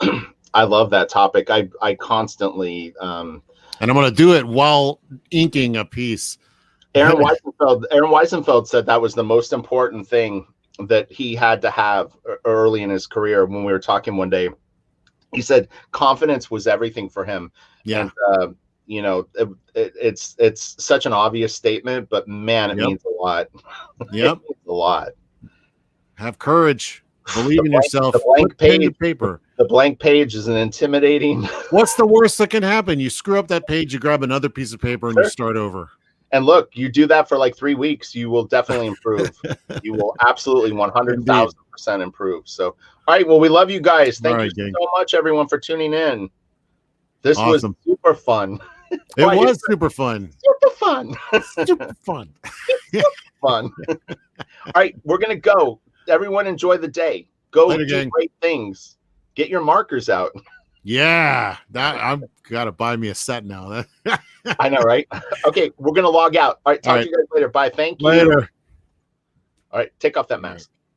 Speaker 1: I love that topic. I constantly
Speaker 2: and I'm going to do it while inking a piece.
Speaker 1: Aaron Weisenfeld said that was the most important thing that he had to have early in his career. When we were talking one day, he said confidence was everything for him.
Speaker 2: Yeah.
Speaker 1: And you know, it's such an obvious statement, but man, it means a lot.
Speaker 2: Yep.
Speaker 1: It means a lot.
Speaker 2: Have courage. Believe in yourself.
Speaker 1: The blank
Speaker 2: Put pen to
Speaker 1: page,
Speaker 2: paper.
Speaker 1: the blank page is an intimidating.
Speaker 2: What's the worst that can happen? You screw up that page, you grab another piece of paper, and you start over.
Speaker 1: And look, you do that for like 3 weeks, you will definitely improve. You will absolutely 100,000% improve. So, all right. Well, we love you guys. Thank you so much, everyone, for tuning in. This was super fun.
Speaker 2: It was super fun.
Speaker 1: Super fun.
Speaker 2: Super fun.
Speaker 1: Super fun. All right. We're going to go. Everyone enjoy the day. Go do great things. Get your markers out.
Speaker 2: Yeah. I've got to buy me a set now.
Speaker 1: I know, right? Okay. We're going to log out. All right. Talk to you guys later. Bye. Thank you.
Speaker 2: Later.
Speaker 1: All right. Take off that mask.